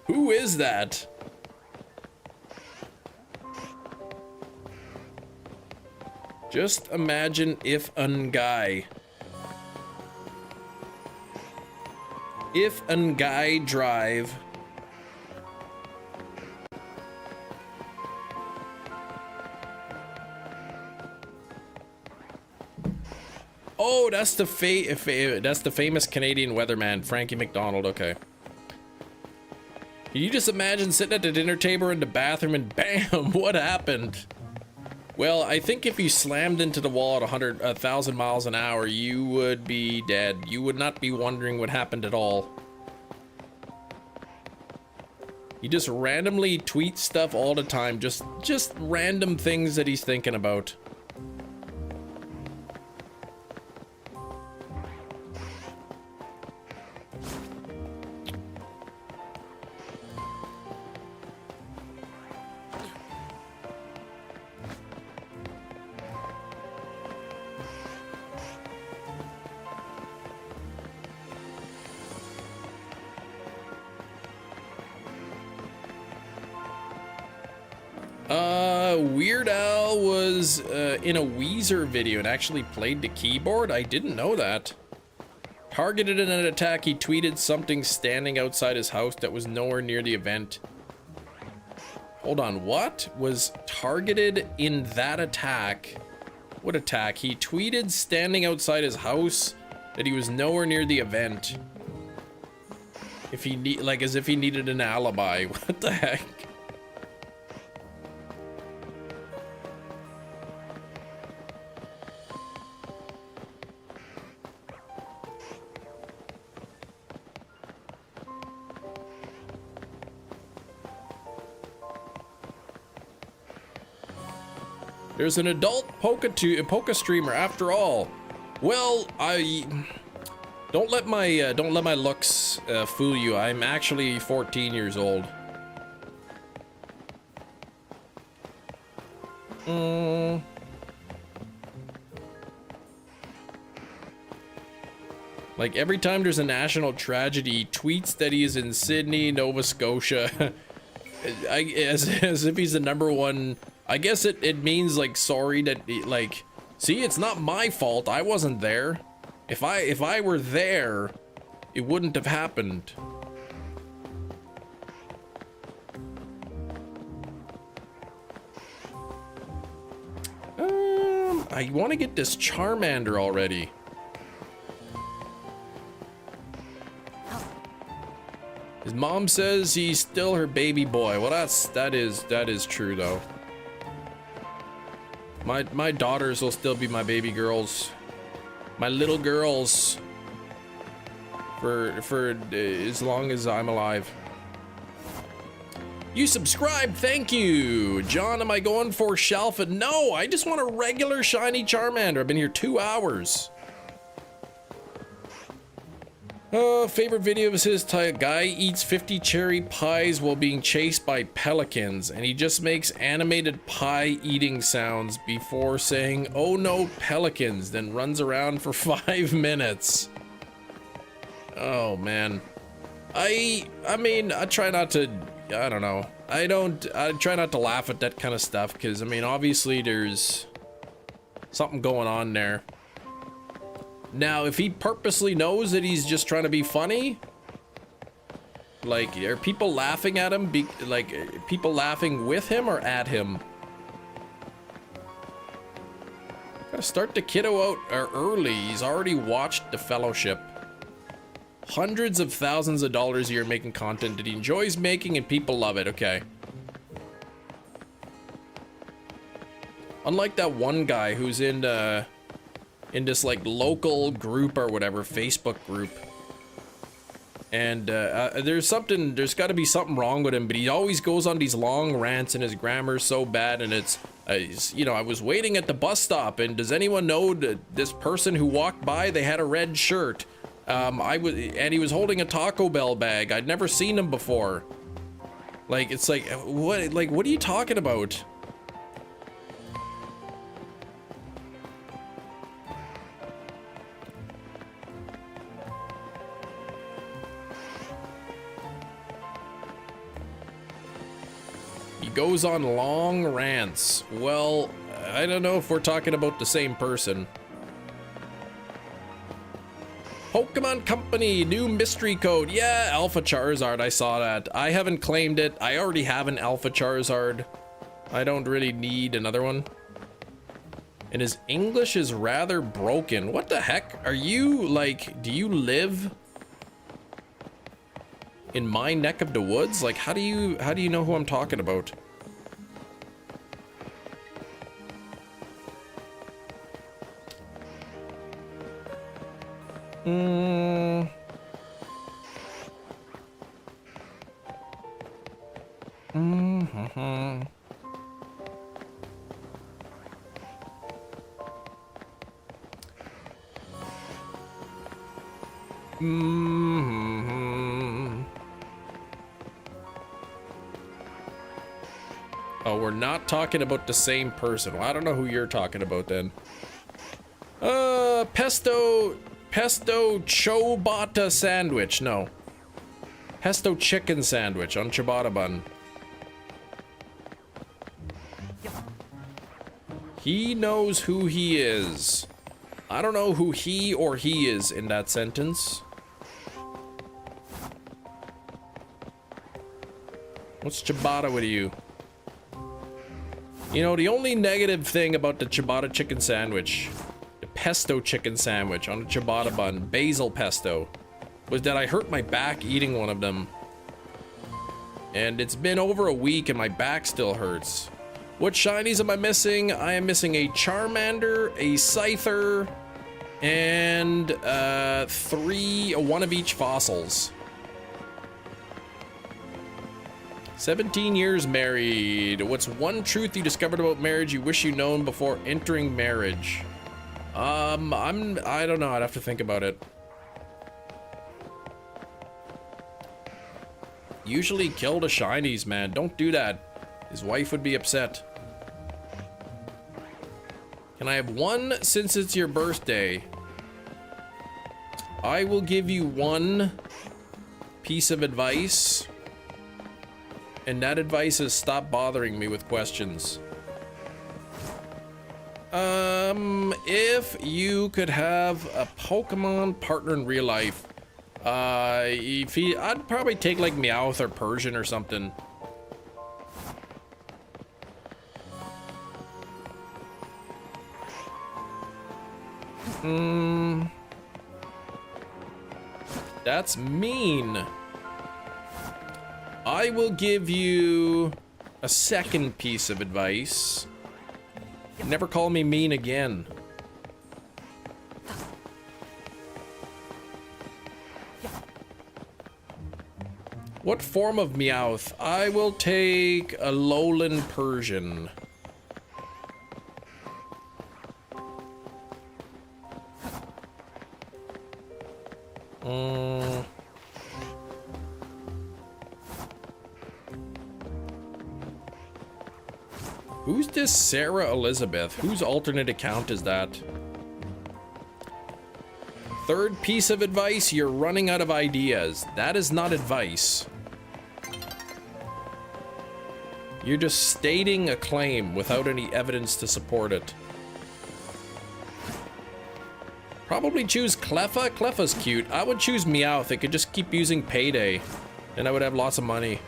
Who is that? Just imagine if an guy. If an guy drive. Oh, that's the that's the famous Canadian weatherman, Frankie McDonald. Okay. Can you just imagine sitting at the dinner table in the bathroom and bam, what happened? Well, I think if you slammed into the wall at 1,000 miles an hour, you would be dead. You would not be wondering what happened at all. He just randomly tweets stuff all the time, just random things that he's thinking about. Weird Al was in a Weezer video and actually played the keyboard. I didn't know that. Targeted in an attack, he tweeted something standing outside his house that was nowhere near the event. Hold on, what? Was targeted in that attack? What attack? He tweeted standing outside his house that he was nowhere near the event. If he like as if he needed an alibi. What the heck? There's an adult Poke streamer after all. Well, don't let my looks fool you. I'm actually 14 years old. Like every time there's a national tragedy, he tweets that he is in Sydney, Nova Scotia, as if he's the #1. I guess it means like sorry that like, see, it's not my fault. I wasn't there. If I were there, it wouldn't have happened. I want to get this Charmander already. His mom says he's still her baby boy. Well, that is true though. My daughters will still be my baby girls, my little girls, for as long as I'm alive. You subscribed, thank you. John, am I going for Shalfa? No, I just want a regular shiny Charmander. I've been here 2 hours. Favorite video of his, guy eats 50 cherry pies while being chased by pelicans, and he just makes animated pie eating sounds before saying, "Oh no, pelicans," then runs around for 5 minutes. Oh man. I mean, I try not to, I don't know. I try not to laugh at that kind of stuff, because I mean, obviously there's Something going on there. Now, if he purposely knows that he's just trying to be funny, like, are people laughing at him? People laughing with him or at him? Gotta start the kiddo out early. He's already watched The Fellowship. Hundreds of thousands of dollars a year making content that he enjoys making and people love it. Okay. Unlike that one guy who's in this like local group or whatever, Facebook group. And there's got to be something wrong with him, but he always goes on these long rants and his grammar's so bad. And it's, you know, I was waiting at the bus stop and does anyone know that this person who walked by, they had a red shirt. And he was holding a Taco Bell bag. I'd never seen him before. Like, it's like, what are you talking about? He goes on long rants. Well, I don't know if we're talking about the same person. Pokemon Company, new mystery code. Yeah, Alpha Charizard, I saw that. I haven't claimed it. I already have an Alpha Charizard. I don't really need another one. And his English is rather broken. What the heck? Are you, like, do you live in my neck of the woods? Like, how do you know who I'm talking about? Oh, we're not talking about the same person. Well, I don't know who you're talking about then. Pesto ciabatta sandwich. No. Pesto chicken sandwich on ciabatta bun. He knows who he is. I don't know who he or he is in that sentence. What's ciabatta with you? You know, the only negative thing about the ciabatta chicken sandwich, the pesto chicken sandwich on a ciabatta bun, basil pesto, was that I hurt my back eating one of them. And it's been over a week and my back still hurts. What shinies am I missing? I am missing a Charmander, a Scyther, and one of each fossils. 17 years married. What's one truth you discovered about marriage you wish you'd known before entering marriage? I don't know. I'd have to think about it. Usually kill the shinies, man. Don't do that. His wife would be upset. Can I have one since it's your birthday? I will give you one piece of advice. And that advice is stop bothering me with questions. If you could have a Pokemon partner in real life, I'd probably take like Meowth or Persian or something. That's mean. I will give you a second piece of advice. Never call me mean again. What form of Meowth? I will take a lowland Persian. Who's this Sarah Elizabeth? Whose alternate account is that? Third piece of advice, you're running out of ideas. That is not advice. You're just stating a claim without any evidence to support it. Probably choose Cleffa. Cleffa's cute. I would choose Meowth. It could just keep using Payday, and I would have lots of money.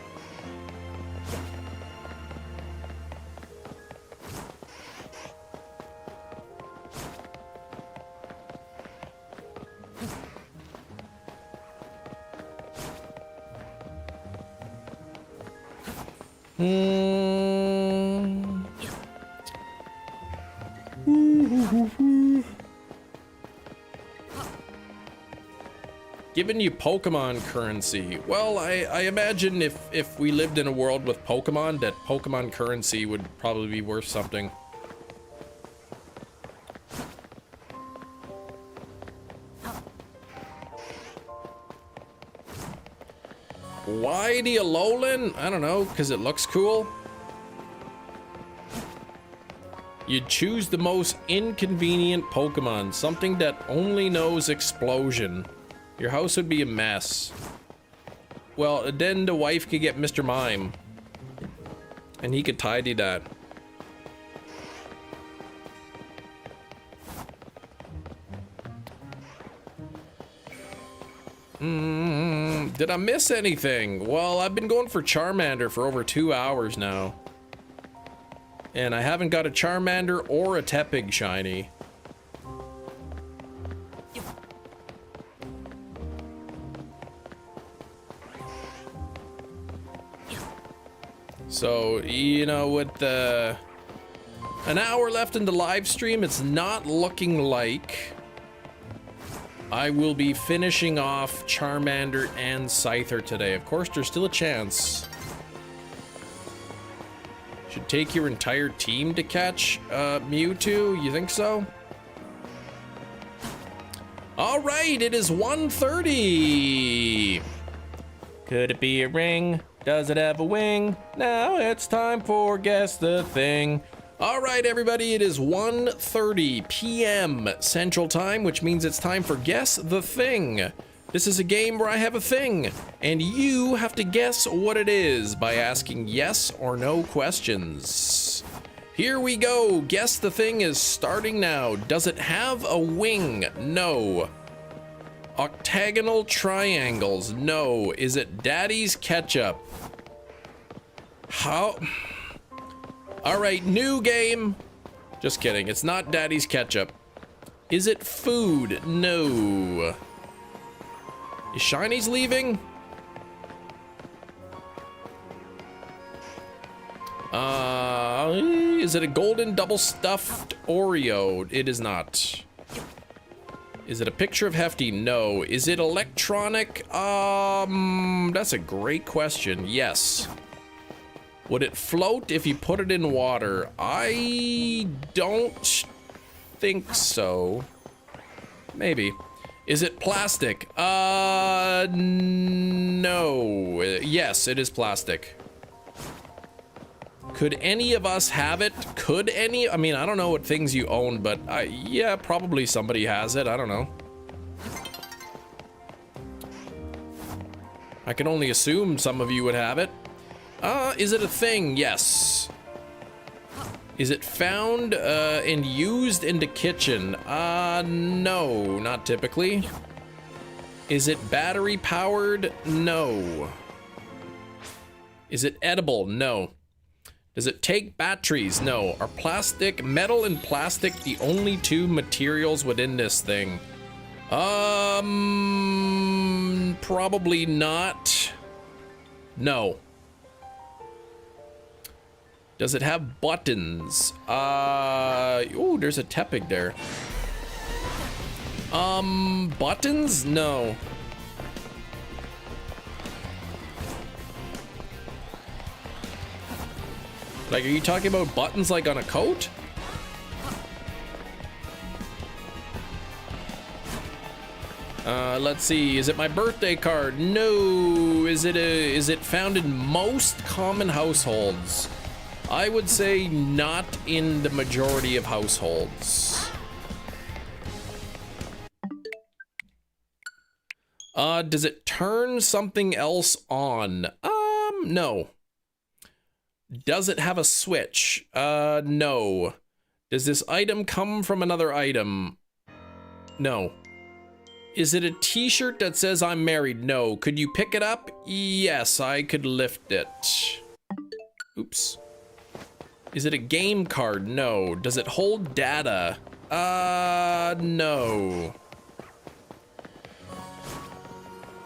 Giving you Pokemon currency. Well, I imagine if we lived in a world with Pokemon, that Pokemon currency would probably be worth something. Why the Alolan? I don't know, because it looks cool. You'd choose the most inconvenient Pokemon, something that only knows explosion. Your house would be a mess. Well, then the wife could get Mr. Mime, and he could tidy that. Did I miss anything? Well, I've been going for Charmander for over 2 hours now. And I haven't got a Charmander or a Tepig shiny. So, you know, with an hour left in the live stream, it's not looking like I will be finishing off Charmander and Scyther today. Of course, there's still a chance. Should take your entire team to catch Mewtwo? You think so? All right, it is 1:30. Could it be a ring? Does it have a wing? Now it's time for Guess the Thing. All right, everybody, it is 1:30 p.m. Central Time, which means it's time for Guess the Thing. This is a game where I have a thing, and you have to guess what it is by asking yes or no questions. Here we go. Guess the Thing is starting now. Does it have a wing? No. Octagonal triangles? No. Is it Daddy's ketchup? How? All right, new game. Just kidding. It's not Daddy's ketchup. Is it food? No. Is Shiny's leaving? Is it a golden double stuffed Oreo? It is not. Is it a picture of Hefty? No. Is it electronic? That's a great question. Yes. Would it float if you put it in water? I don't think so. Maybe. Is it plastic? No. Yes, it is plastic. Could any of us have it? Could any? I mean, I don't know what things you own, but yeah, probably somebody has it. I don't know. I can only assume some of you would have it. Is it a thing? Yes. Is it found and used in the kitchen? No, not typically. Is it battery powered? No. Is it edible? No. Does it take batteries? No. Are metal and plastic the only two materials within this thing? Probably not. No. Does it have buttons? Ooh, there's a Tepig there. Buttons? No. Like, are you talking about buttons like on a coat? Let's see. Is it my birthday card? No. Is it found in most common households? I would say not in the majority of households. Does it turn something else on? No. Does it have a switch? No. Does this item come from another item? No. Is it a t-shirt that says I'm married? No. Could you pick it up? Yes, I could lift it. Oops. Is it a game card? No. Does it hold data? No.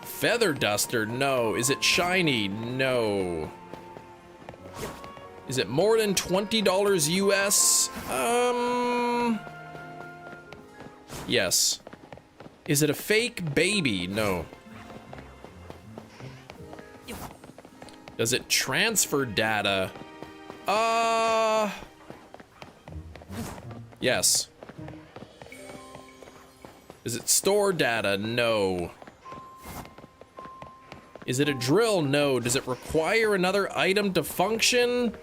Feather duster? No. Is it shiny? No. Is it more than $20 US? Yes. Is it a fake baby? No. Does it transfer data? Yes. Does it store data? No. Is it a drill? No. Does it require another item to function?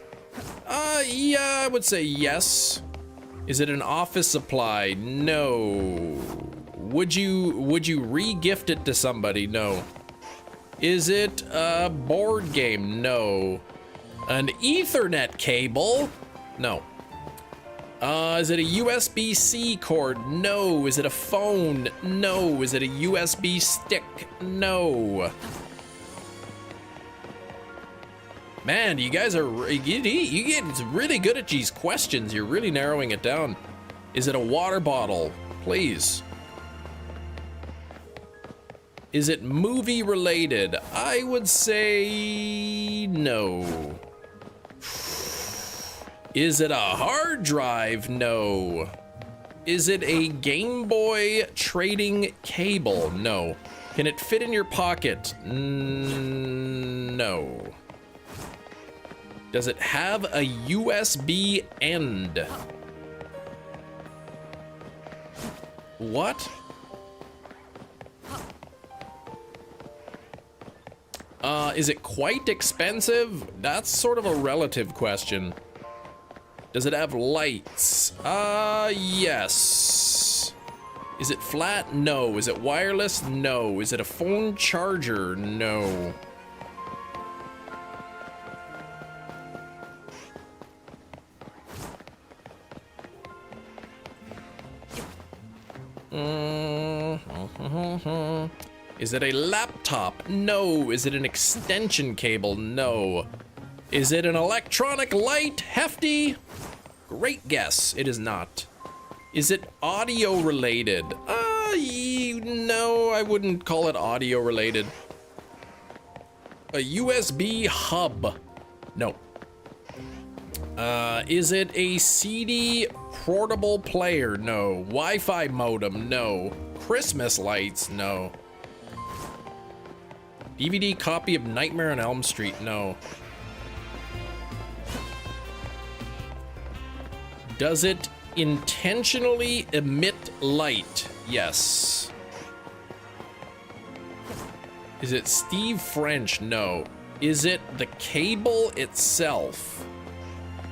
Yeah, I would say yes. Is it an office supply? No. Would you re-gift it to somebody? No. Is it a board game? No. An Ethernet cable? No. Is it a USB-C cord? No. Is it a phone? No. Is it a USB stick? No. Man, you guys are, you get really good at these questions. You're really narrowing it down. Is it a water bottle? Please. Is it movie related? I would say no. Is it a hard drive? No. Is it a Game Boy trading cable? No. Can it fit in your pocket? No. Does it have a USB end? What? Is it quite expensive? That's sort of a relative question. Does it have lights? Yes. Is it flat? No. Is it wireless? No. Is it a phone charger? No. Is it a laptop? No. Is it an extension cable? No. Is it an electronic light? Hefty? Great guess. It is not. Is it audio related? No, I wouldn't call it audio related. A USB hub? No. Is it a CD portable player? No. Wi-Fi modem? No. Christmas lights? No. DVD copy of Nightmare on Elm Street? No. Does it intentionally emit light? Yes. Is it Steve French? No. Is it the cable itself?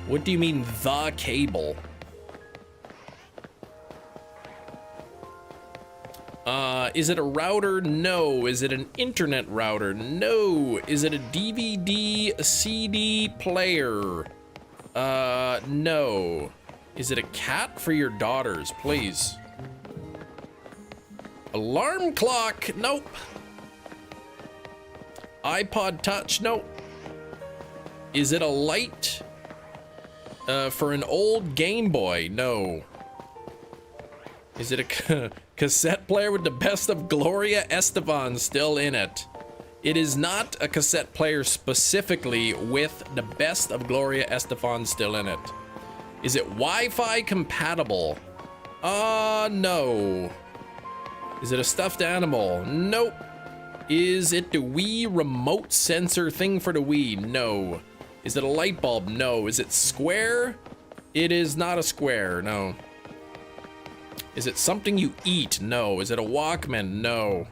What do you mean, the cable? Is it a router? No. Is it an internet router? No. Is it a DVD, CD player? No. Is it a cat for your daughters? Please. Alarm clock? Nope. iPod Touch? Nope. Is it a light? For an old Game Boy? No. Is it a cassette player with the best of Gloria Estefan still in it? It is not a cassette player specifically with the best of Gloria Estefan still in it. Is it Wi-Fi compatible? No. Is it a stuffed animal? Nope. Is it the Wii remote sensor thing for the Wii? No. Is it a light bulb? No. Is it square? It is not a square, no. Is it something you eat? No. Is it a Walkman? No.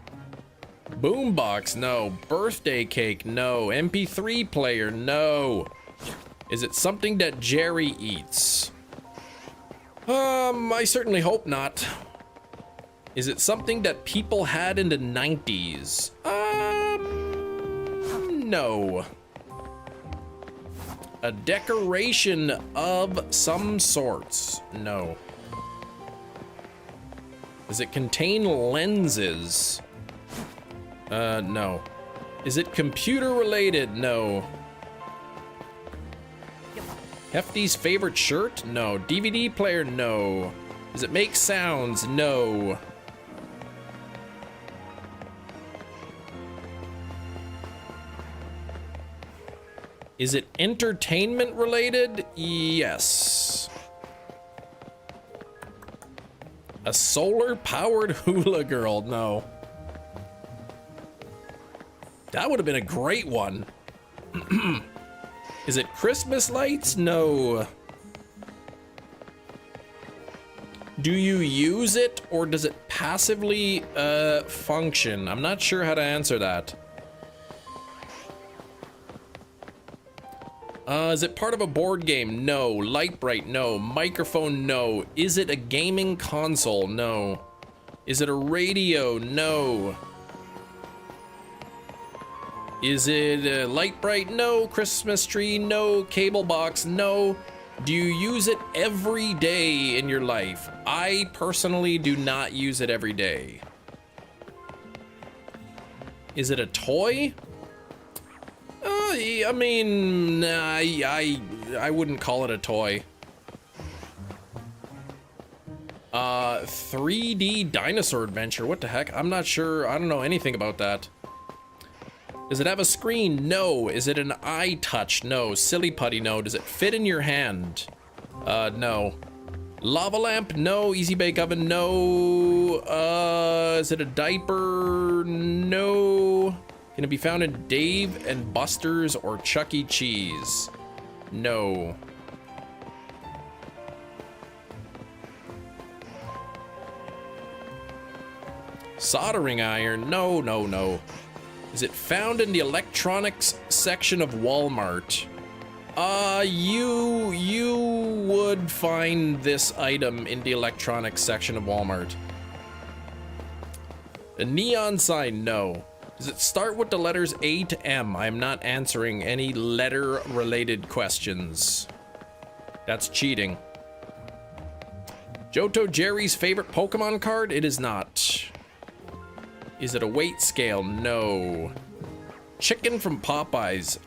Boombox? No. Birthday cake? No. MP3 player? No. Is it something that Jerry eats? I certainly hope not. Is it something that people had in the 90s? No. A decoration of some sorts? No. Does it contain lenses? No. Is it computer related? No. Hefty's favorite shirt? No. DVD player? No. Does it make sounds? No. Is it entertainment related? Yes. A solar powered hula girl? No. That would have been a great one. Is it Christmas lights? No. Do you use it or does it passively function? I'm not sure how to answer that. Is it part of a board game? No. Light bright? No. Microphone? No. Is it a gaming console? No. Is it a radio? No. Is it a light bright? No. Christmas tree? No. Cable box? No. Do you use it every day in your life? I personally do not use it every day. Is it a toy? I mean, I wouldn't call it a toy. 3D dinosaur adventure. What the heck? I'm not sure. I don't know anything about that. Does it have a screen? No. Is it an iTouch? No. Silly putty? No. Does it fit in your hand? No. Lava lamp? No. Easy bake oven? No. Is it a diaper? No. Can it be found in Dave and Buster's or Chuck E. Cheese? No. Soldering iron? No, no, no. Is it found in the electronics section of Walmart? You would find this item in the electronics section of Walmart. A neon sign? No. Does it start with the letters A to M? I am not answering any letter-related questions. That's cheating. Johto Jerry's favorite Pokemon card? It is not. Is it a weight scale? No. Chicken from Popeyes.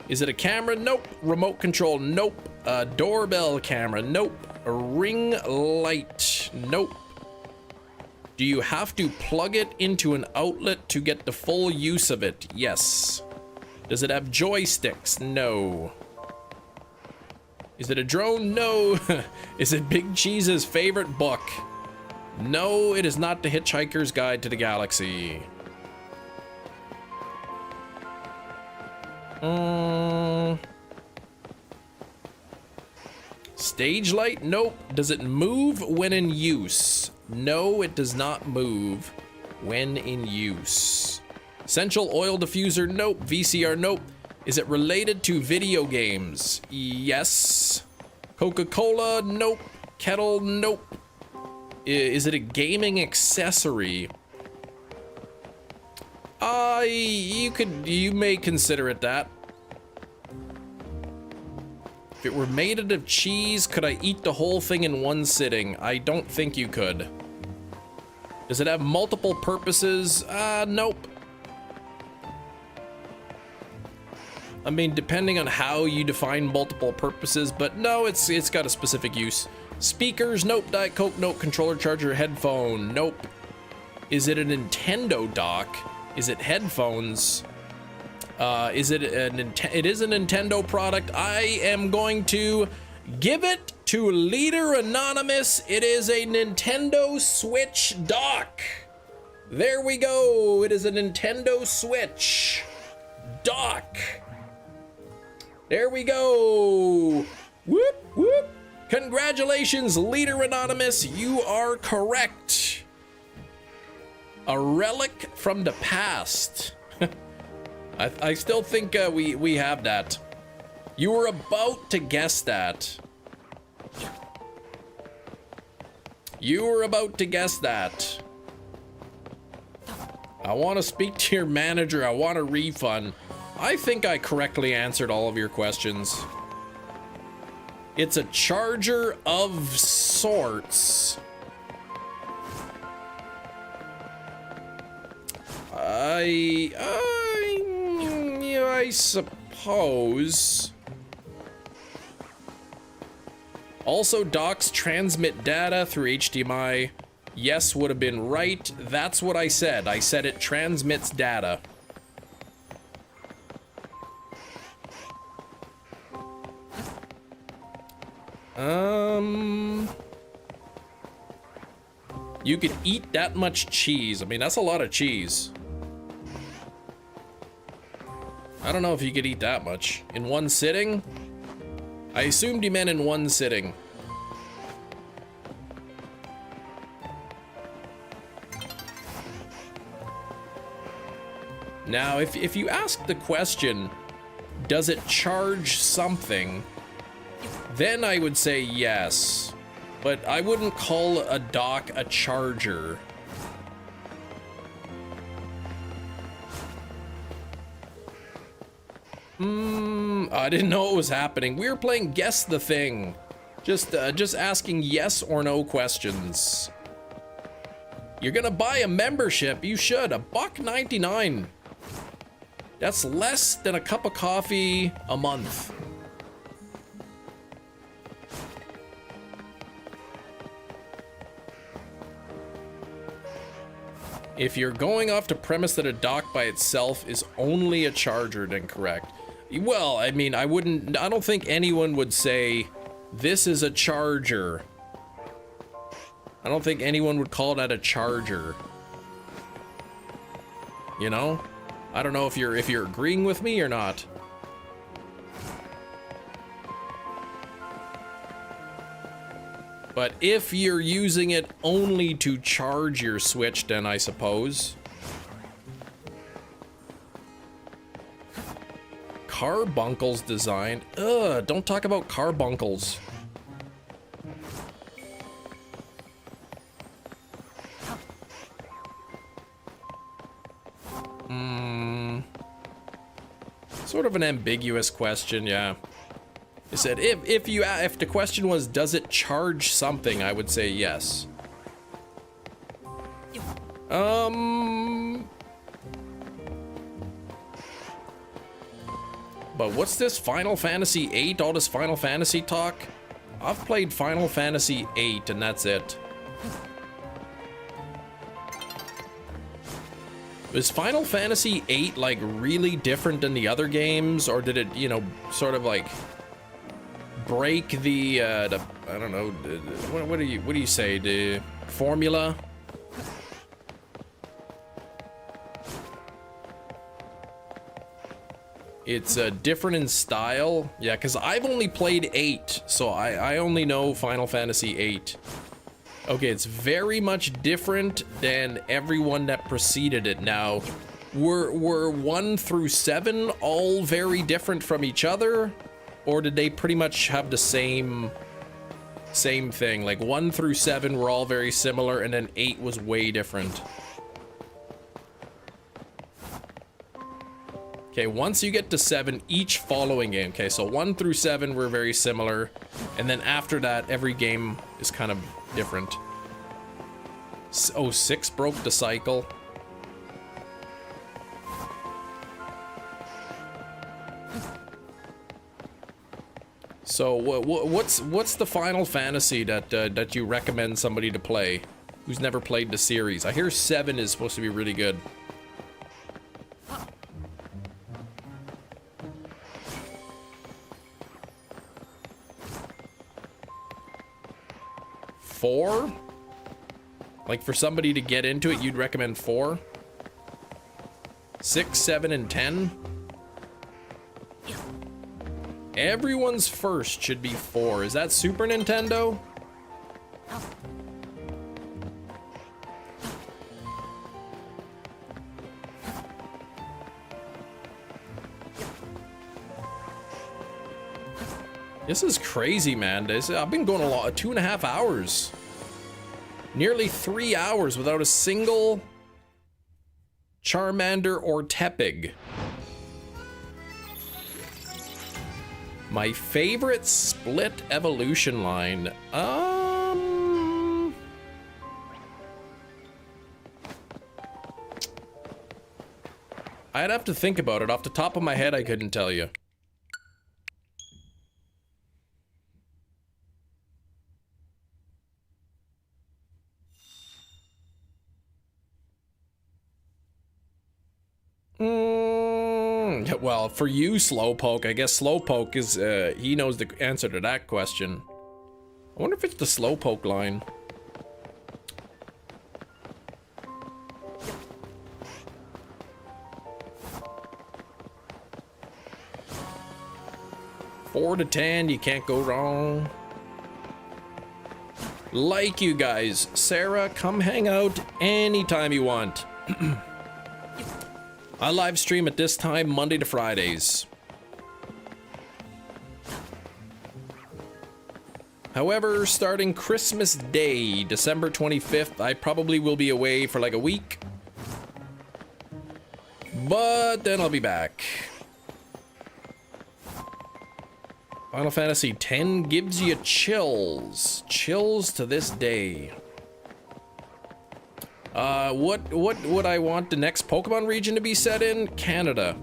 Is it a camera? Nope. Remote control? Nope. A doorbell camera? Nope. A ring light? Nope. Do you have to plug it into an outlet to get the full use of it? Yes. Does it have joysticks? No. Is it a drone? No. Is it Big Cheese's favorite book? No, it is not The Hitchhiker's Guide to the Galaxy. Stage light? Nope. Does it move when in use? No, it does not move when in use. Essential oil diffuser? Nope. VCR? Nope. Is it related to video games? Yes. Coca-Cola? Nope. Kettle? Nope. Is it a gaming accessory? You may consider it that. If it were made out of cheese, could I eat the whole thing in one sitting? I don't think you could. Does it have multiple purposes? Nope. I mean, depending on how you define multiple purposes, but no, it's got a specific use. Speakers? Nope. Diet Coke? Nope. Controller, charger, headphone? Nope. Is it a Nintendo dock? Is it headphones? Is it it is a Nintendo product. I am going to give it to Leader Anonymous. It is a Nintendo Switch dock. There we go. It is a Nintendo Switch dock. There we go. Whoop, whoop. Congratulations, Leader Anonymous. You are correct. A relic from the past. I still think we have that. You were about to guess that. You were about to guess that. I want to speak to your manager. I want a refund. I think I correctly answered all of your questions. It's a charger of sorts. I suppose. Also, docks transmit data through HDMI. Yes would have been right. That's what I said. I said it transmits data. You could eat that much cheese. I mean, that's a lot of cheese. I don't know if you could eat that much. In one sitting? I assumed you meant in one sitting. Now, if you ask the question, does it charge something? Then I would say yes. But I wouldn't call a dock a charger. I didn't know it was happening. We were playing Guess the Thing. Just asking yes or no questions. You're gonna buy a membership? You should. $1.99. That's less than a cup of coffee a month. If you're going off the premise that a dock by itself is only a charger, then correct. Well, I mean, I don't think anyone would say, this is a charger. I don't think anyone would call that a charger. You know? I don't know if you're agreeing with me or not. But if you're using it only to charge your Switch, then I suppose. Carbuncles design. Ugh, don't talk about carbuncles. Sort of an ambiguous question, yeah. It said if the question was, does it charge something, I would say yes. But what's this Final Fantasy VIII? All this Final Fantasy talk? I've played Final Fantasy VIII and that's it. Was Final Fantasy VIII like really different than the other games, or did it, you know, sort of like break the I don't know, what do you say, the formula? It's different in style. Yeah, because I've only played 8, so I only know Final Fantasy 8. Okay, it's very much different than everyone that preceded it. Now, were 1 through 7 all very different from each other? Or did they pretty much have the same thing? Like 1 through 7 were all very similar, and then 8 was way different. Okay, once you get to 7, each following game. Okay, so 1 through 7 were very similar, and then after that, every game is kind of different. Oh, 6 broke the cycle. So what's the Final Fantasy that you recommend somebody to play who's never played the series? I hear 7 is supposed to be really good. Four? Like for somebody to get into it, you'd recommend 4? 6, 7, and 10? Everyone's first should be 4. Is that Super Nintendo? This is crazy, man. I've been going a lot, 2.5 hours. Nearly 3 hours without a single Charmander or Tepig. My favorite split evolution line. I'd have to think about it. Off the top of my head, I couldn't tell you. Well, for you, Slowpoke, I guess Slowpoke is, he knows the answer to that question. I wonder if it's the Slowpoke line. Four to 10, you can't go wrong. Like you guys, Sarah, come hang out anytime you want. I live stream at this time Monday to Fridays. However, starting Christmas Day, December 25th, I probably will be away for like a week. But then I'll be back. Final Fantasy X gives you chills. Chills to this day. What would I want the next Pokemon region to be set in? Canada.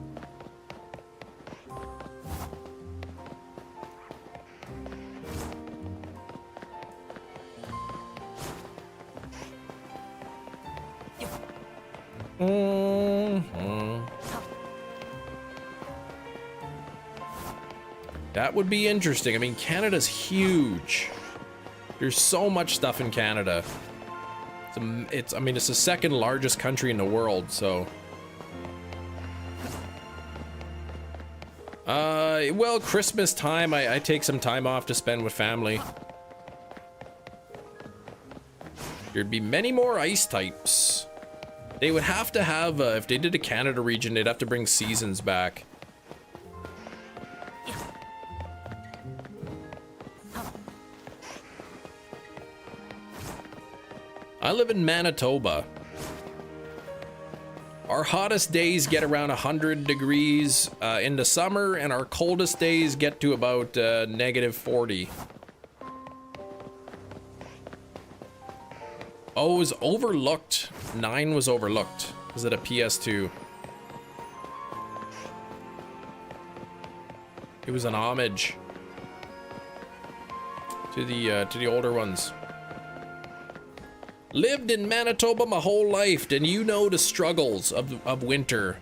That would be interesting. I mean, Canada's huge. There's so much stuff in Canada. I mean, it's the second largest country in the world, so. Well, Christmas time, I take some time off to spend with family. There'd be many more ice types. They would have to have, if they did a Canada region, they'd have to bring seasons back. I live in Manitoba. Our hottest days get around 100 degrees in the summer, and our coldest days get to about -40. Oh, it was overlooked. 9 was overlooked. Was it a PS2? It was an homage to the older ones. Lived in Manitoba my whole life, and you know the struggles of winter.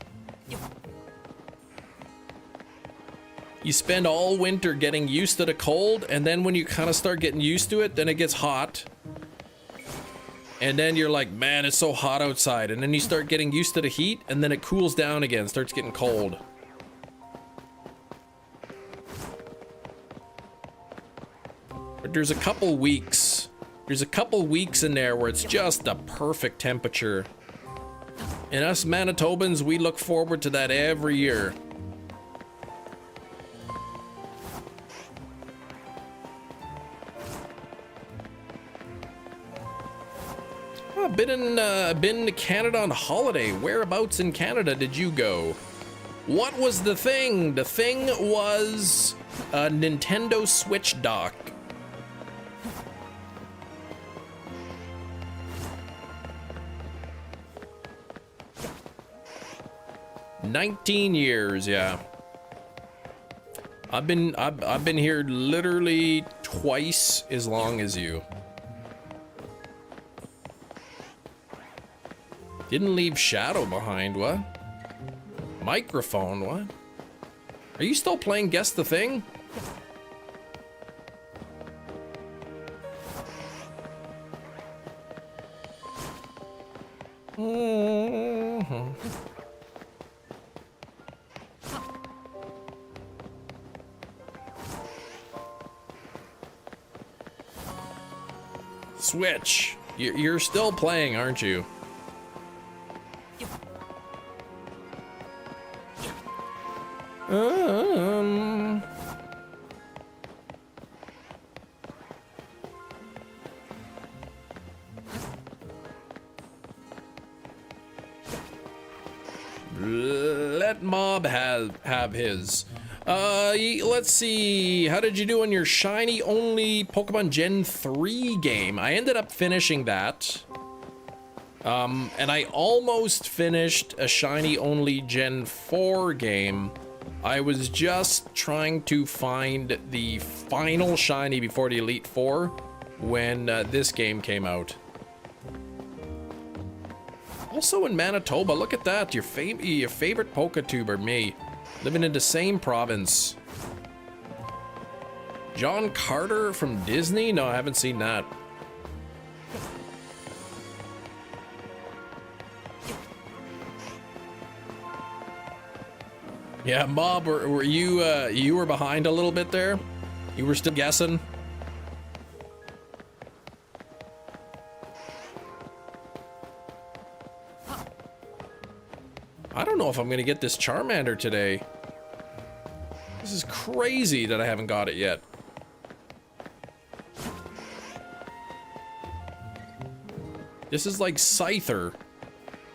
You spend all winter getting used to the cold, and then when you kind of start getting used to it, then it gets hot. And then you're like, man, it's so hot outside. And then you start getting used to the heat, and then it cools down again, starts getting cold. But there's a couple weeks in there where it's just the perfect temperature. And us Manitobans, we look forward to that every year. Oh, been to Canada on holiday. Whereabouts in Canada did you go? What was the thing? The thing was a Nintendo Switch dock. $19 years, yeah. I've been here literally twice as long as you. Didn't leave Shadow behind, what? Microphone, what? Are you still playing Guess the Thing? Switch. You're still playing, aren't you? Let Mob have his. Let's see. How did you do on your shiny only Pokemon Gen 3 game? I ended up finishing that. And I almost finished a shiny only Gen 4 game. I was just trying to find the final shiny before the Elite Four when this game came out. Also in Manitoba, look at that, your favorite Poketuber, me, living in the same province. John Carter from Disney? No, I haven't seen that. Yeah, Bob, were you you were behind a little bit there? You were still guessing? I don't know if I'm gonna get this Charmander today. This is crazy that I haven't got it yet. This is like Scyther,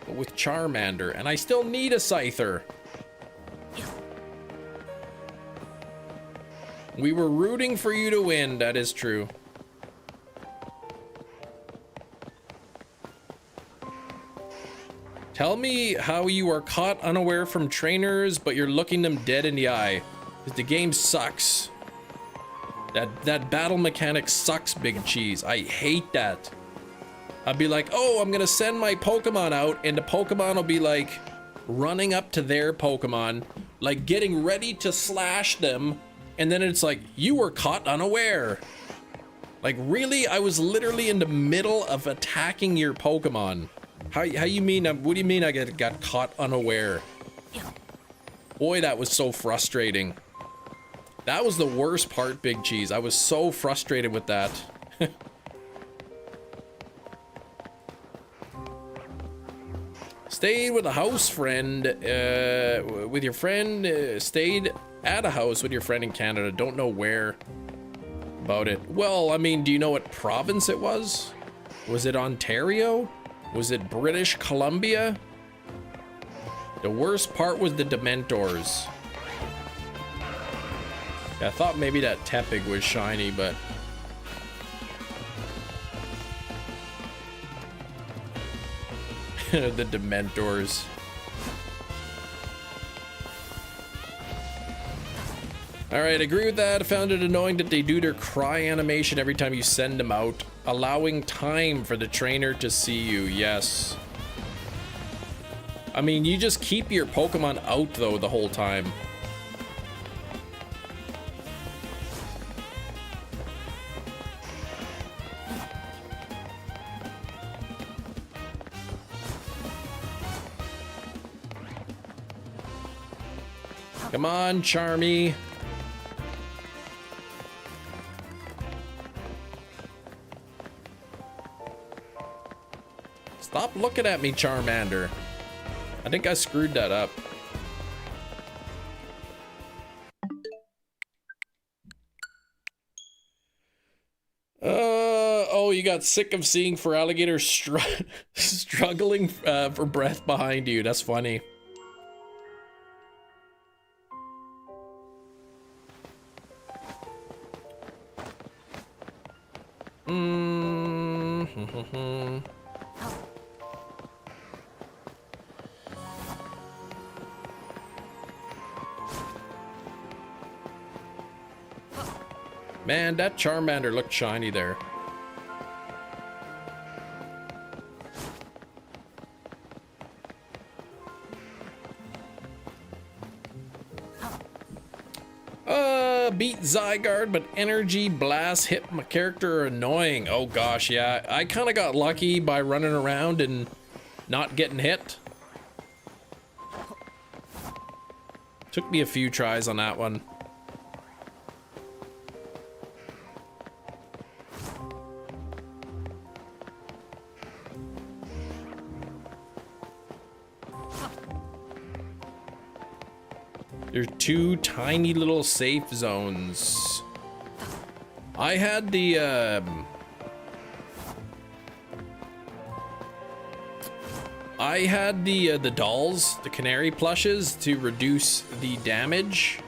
but with Charmander, and I still need a Scyther. We were rooting for you to win, that is true. Tell me how you are caught unaware from trainers, but you're looking them dead in the eye. Because the game sucks. That battle mechanic sucks, Big Cheese. I hate that. I'd be like, oh, I'm gonna send my Pokemon out, and the Pokemon will be like running up to their Pokemon, like getting ready to slash them. And then it's like, you were caught unaware. Like, really? I was literally in the middle of attacking your Pokemon. How you mean, what do you mean I got caught unaware? Boy, that was so frustrating. That was the worst part, Big Cheese. I was so frustrated with that. Stayed with a house friend, with your friend, stayed at a house with your friend in Canada. Don't know where about it. Well, I mean, do you know what province it was? Was it Ontario? Was it British Columbia? The worst part was the Dementors. Yeah, I thought maybe that Tepig was shiny, but... the Dementors. Alright, agree with that. I found it annoying that they do their cry animation every time you send them out, allowing time for the trainer to see you. Yes. I mean, you just keep your Pokemon out, though, the whole time. Come on, Charmy. Stop looking at me, Charmander. I think I screwed that up. Oh, you got sick of seeing Feraligatr struggling for breath behind you. That's funny. Man, that Charmander looked shiny there. Beat Zygarde, but Energy Blast hit my character annoying. Oh gosh, yeah. I kind of got lucky by running around and not getting hit. Took me a few tries on that one. There's two tiny little safe zones. I had the dolls, the canary plushes, to reduce the damage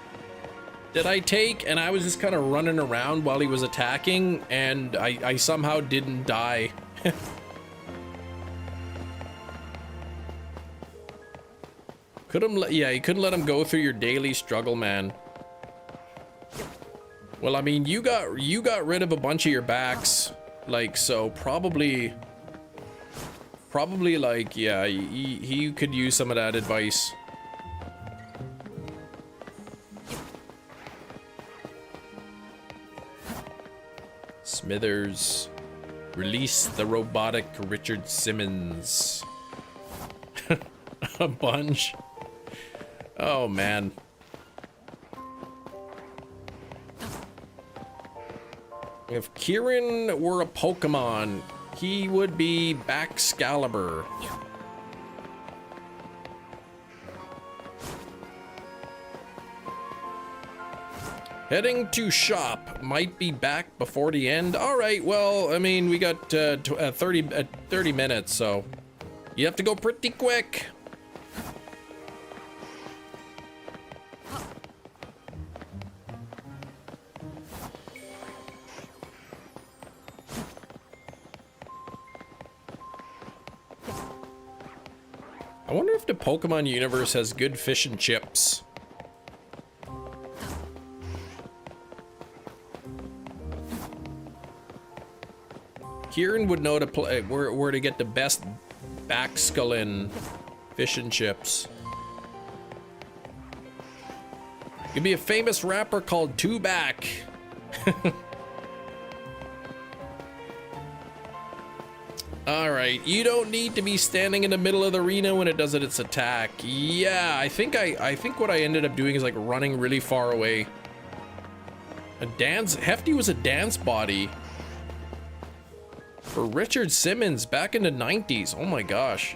that I take, and I was just kind of running around while he was attacking, and I somehow didn't die. Yeah, you couldn't let him go through your daily struggle, man. Well, I mean, you got rid of a bunch of your backs, like, so probably like, yeah, he could use some of that advice. Smithers, release the robotic Richard Simmons. A bunch. Oh man. If Kieran were a Pokemon, he would be Baxcalibur. Heading to shop. Might be back before the end. All right, well, I mean, we got 30 minutes, so you have to go pretty quick. I wonder if the Pokemon universe has good fish and chips. Kieran would know to play where to get the best backscalin fish and chips. Could be a famous rapper called Two Back. Alright, you don't need to be standing in the middle of the arena when it does its attack. Yeah, I think what I ended up doing is like running really far away. Hefty was a dance body. For Richard Simmons back in the 90s. Oh my gosh.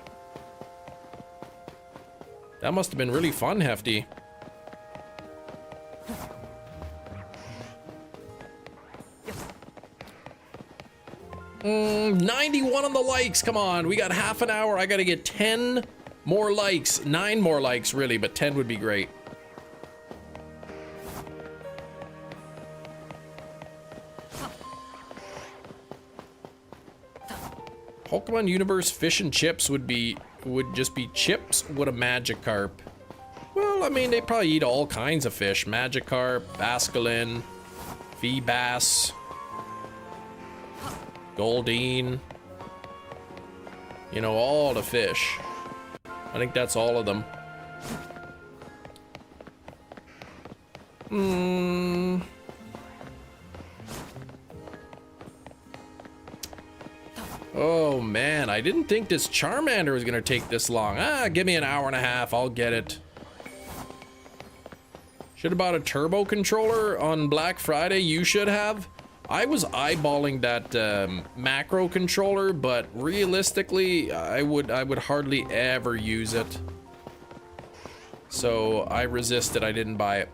That must have been really fun, Hefty. 91 on the likes. Come on, we got half an hour. I gotta get 10 more likes. 9 more likes, really, but 10 would be great. Pokemon Universe fish and chips would just be chips with a Magikarp. Well, I mean, they probably eat all kinds of fish. Magikarp, Basculin, Feebas, Goldeen. You know, all the fish. I think that's all of them. Oh man, I didn't think this Charmander was gonna take this long. Give me an hour and a half, I'll get it. Should have bought a turbo controller on Black Friday. You should have. I was eyeballing that macro controller, but realistically, I would hardly ever use it. So I resisted. I didn't buy it.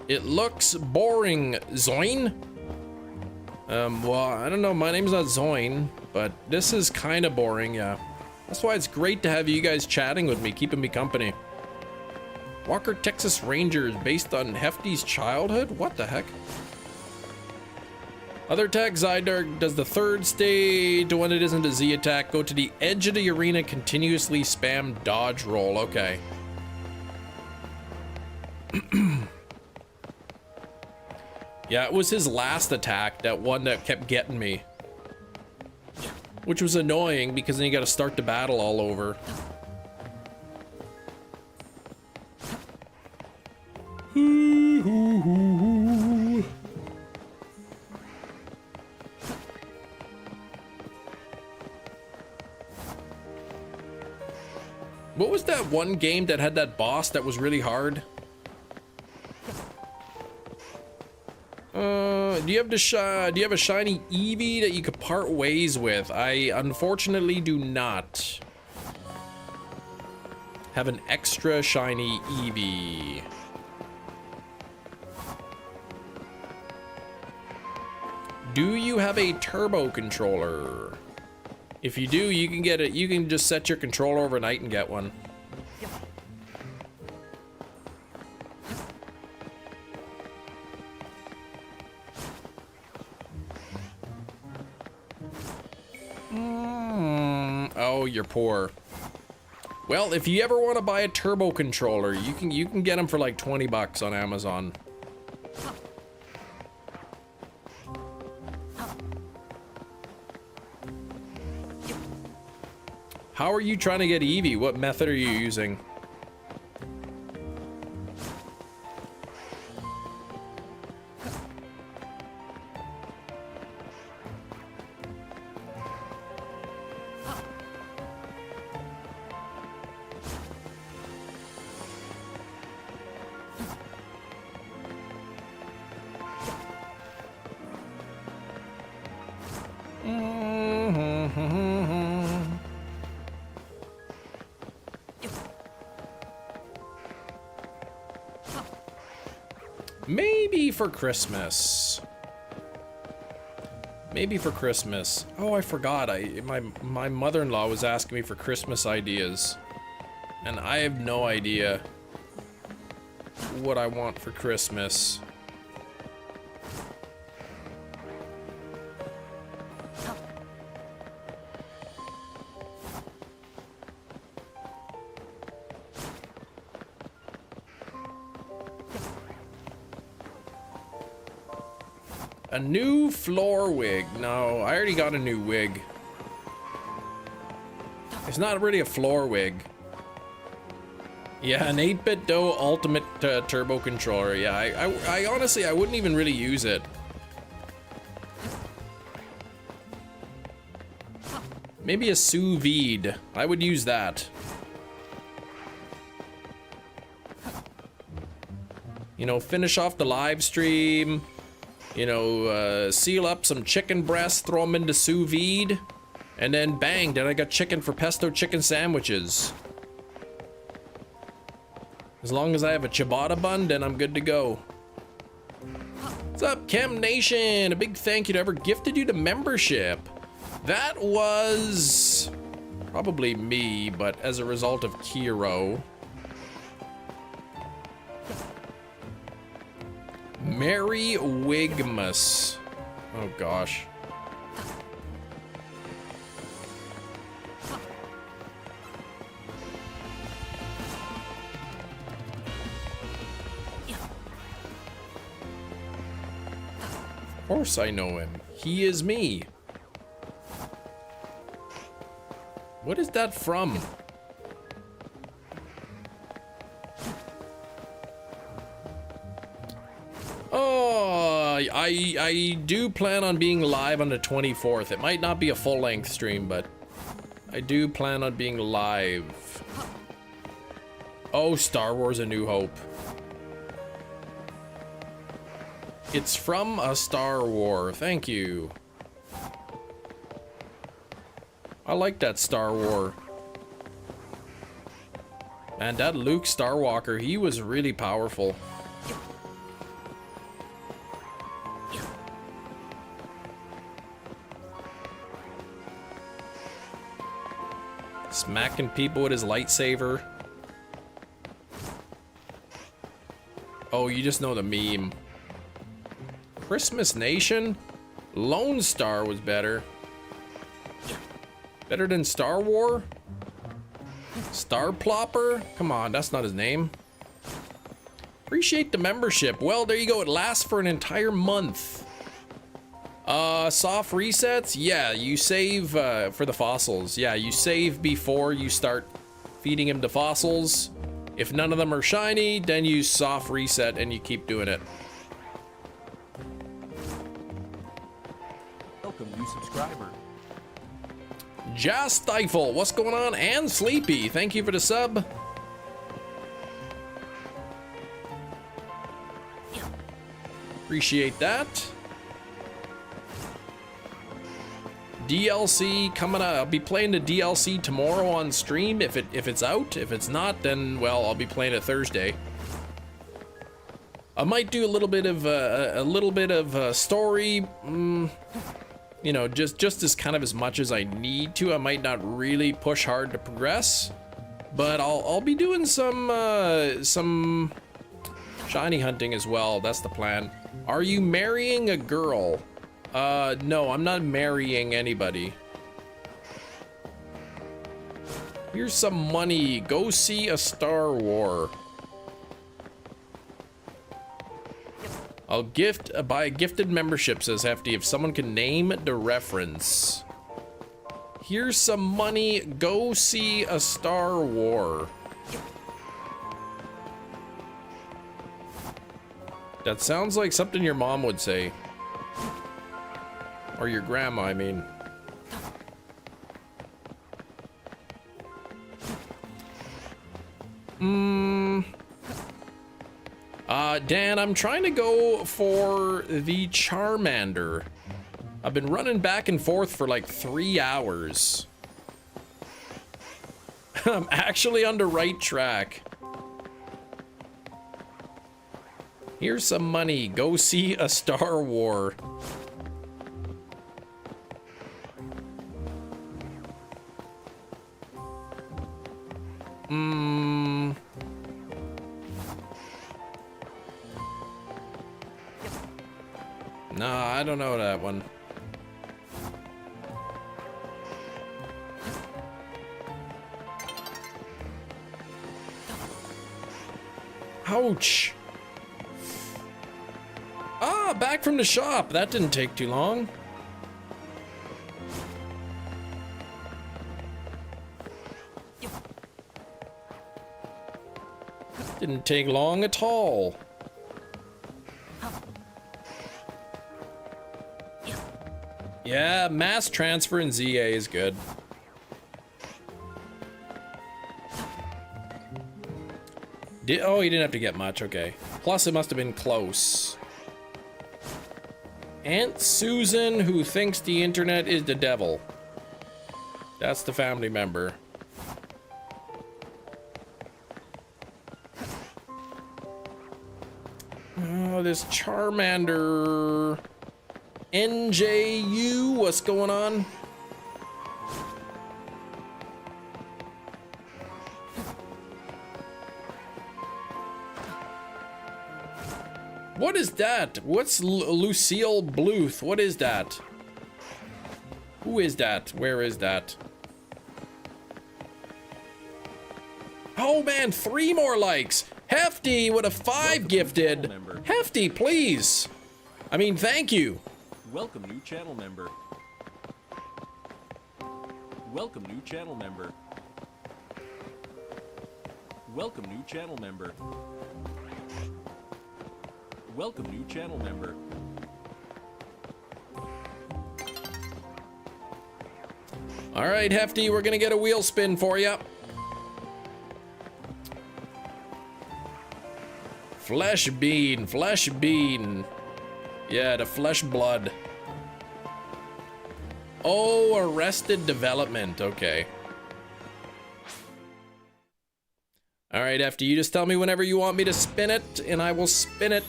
It looks boring, Zoin. Well, I don't know. My name's not Zoin, but this is kind of boring. Yeah, that's why it's great to have you guys chatting with me, keeping me company. Walker Texas Rangers, based on Hefty's childhood. What the heck? Other attack, Zydark does the third stage when it isn't a Z attack. Go to the edge of the arena, continuously spam dodge roll. Okay. Yeah, it was his last attack, that one that kept getting me. Which was annoying because then you gotta start the battle all over. What was that one game that had that boss that was really hard? Do you have a shiny Eevee that you could part ways with? I unfortunately do not have an extra shiny Eevee. Do you have a turbo controller? If you do, you can get it. You can just set your controller overnight and get one. Oh, you're poor. Well, if you ever want to buy a turbo controller, you can get them for like 20 bucks on Amazon. How are you trying to get Eevee? What method are you using? Maybe for Christmas. Maybe for Christmas. Oh, I forgot. My mother-in-law was asking me for Christmas ideas. And I have no idea what I want for Christmas. A new floor wig. No, I already got a new wig. It's not really a floor wig. Yeah, an 8-bit Doe Ultimate Turbo Controller. Yeah, I honestly, I wouldn't even really use it. Maybe a sous vide. I would use that. You know, finish off the live stream. You know, seal up some chicken breasts, throw them into sous vide, and then bang, then I got chicken for pesto chicken sandwiches. As long as I have a ciabatta bun, then I'm good to go. What's up, Chem Nation? A big thank you to whoever gifted you the membership. That was probably me, but as a result of Kiro. Mary Wigmas. Oh gosh. Of course I know him. He is me. What is that from? Oh, I do plan on being live on the 24th. It might not be a full-length stream, but I do plan on being live. Oh, Star Wars: A New Hope. It's from a Star War. Thank you. I like that Star War. Man, that Luke Starwalker, he was really powerful. Smacking people with his lightsaber. Oh, you just know the meme. Christmas Nation? Lone Star was better. Better than Star War? Star Plopper? Come on, that's not his name. Appreciate the membership. Well, there you go. It lasts for an entire month. Soft resets? Yeah, you save for the fossils. Yeah, you save before you start feeding him the fossils. If none of them are shiny, then you soft reset and you keep doing it. Welcome, new subscriber. Just Stifle, what's going on? And Sleepy, thank you for the sub. Appreciate that. DLC coming up. I'll be playing the DLC tomorrow on stream if it's out. If it's not, then well, I'll be playing it Thursday. I might do a little bit of story. You know, just as kind of as much as I need to. I might not really push hard to progress, but I'll be doing some shiny hunting as well. That's the plan. Are you marrying a girl? No, I'm not marrying anybody. Here's some money. Go see a Star War. I'll buy a gifted membership, says Hefty, if someone can name the reference. Here's some money. Go see a Star War. That sounds like something your mom would say. Or your grandma, I mean. Dan, I'm trying to go for the Charmander. I've been running back and forth for like 3 hours. I'm actually on the right track. Here's some money. Go see a Star War. Nah, I don't know that one. Ouch. Ah, back from the shop. That didn't take too long. Didn't take long at all. Yeah, mass transfer in ZA is good. Oh, you didn't have to get much, okay. Plus, it must have been close. Aunt Susan, who thinks the internet is the devil. That's the family member. Oh, this Charmander. NJU, what's going on? What is that? What's Lucille Bluth? What is that? Who is that? Where is that? Oh man, 3 more likes. Hefty with a 5 gifted. Hefty, please. I mean, thank you. Welcome new channel member. Welcome new channel member. Welcome new channel member. Welcome new channel member. All right, Hefty, we're gonna get a wheel spin for you. Flesh bean, flesh bean. Yeah, the flesh blood. Oh, Arrested Development, okay. All right, Hefty, you just tell me whenever you want me to spin it, and I will spin it.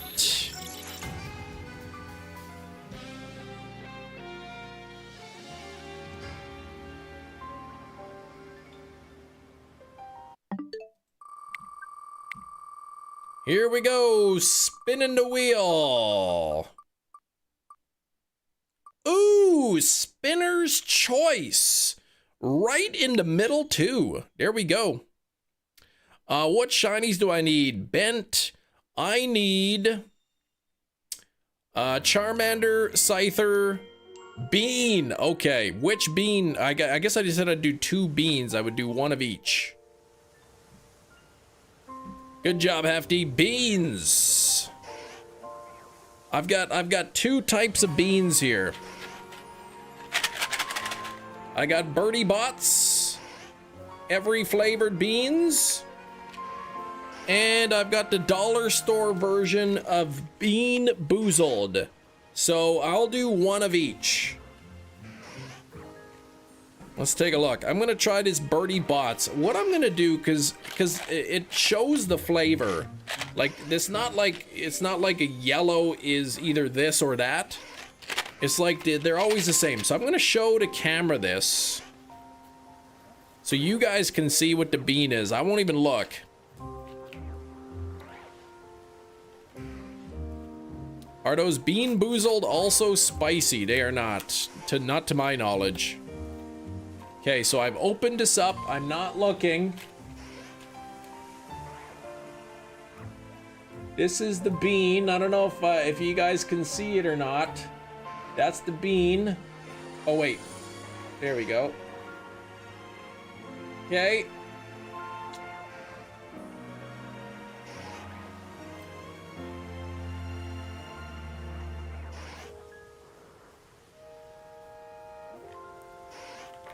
Here we go, spinning the wheel. Ooh, spinner's choice. Right in the middle, too. There we go. What shinies do I need? Bent. I need Charmander, Scyther, Bean. Okay, which bean? I guess I just said I'd do 2 beans. I would do 1 of each. Good job, Hefty. Beans. I've got 2 types of beans here. I got Birdie Bots, every flavored beans, and I've got the dollar store version of Bean Boozled. So I'll do 1 of each. Let's take a look. I'm gonna try this Birdie Bots. What I'm gonna do, cause it shows the flavor. Like it's not like a yellow is either this or that. It's like they're always the same. So I'm gonna show the camera this, so you guys can see what the bean is. I won't even look. Are those Bean Boozled also spicy? They are not, not to my knowledge. Okay, so I've opened this up. I'm not looking. This is the bean. I don't know if you guys can see it or not. That's the bean. Oh, wait. There we go. Okay.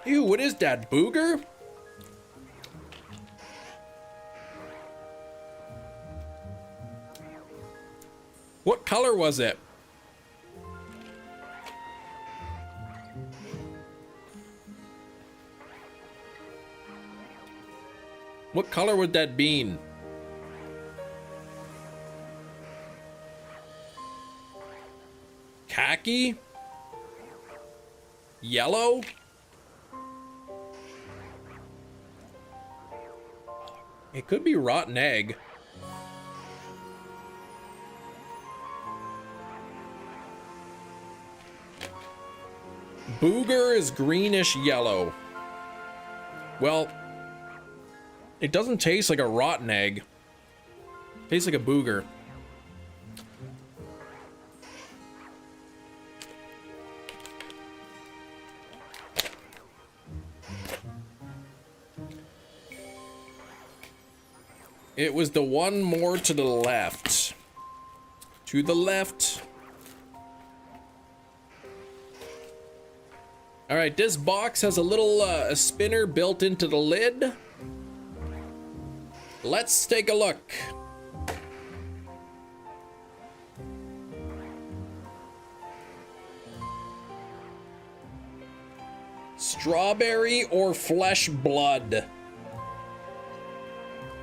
Ew, what is that, booger? What color was it? What color would that bean? Khaki? Yellow? It could be rotten egg. Booger is greenish yellow. Well, it doesn't taste like a rotten egg. It tastes like a booger. It was the one more to the left. To the left. All right, this box has a little a spinner built into the lid. Let's take a look. Strawberry or flesh blood?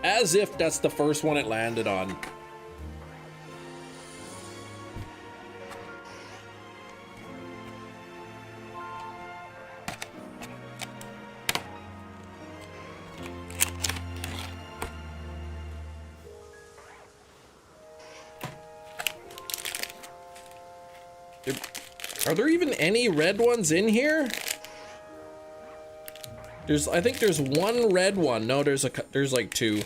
As if that's the first one it landed on. Are there even any red ones in here? I think there's one red one. No, there's like two.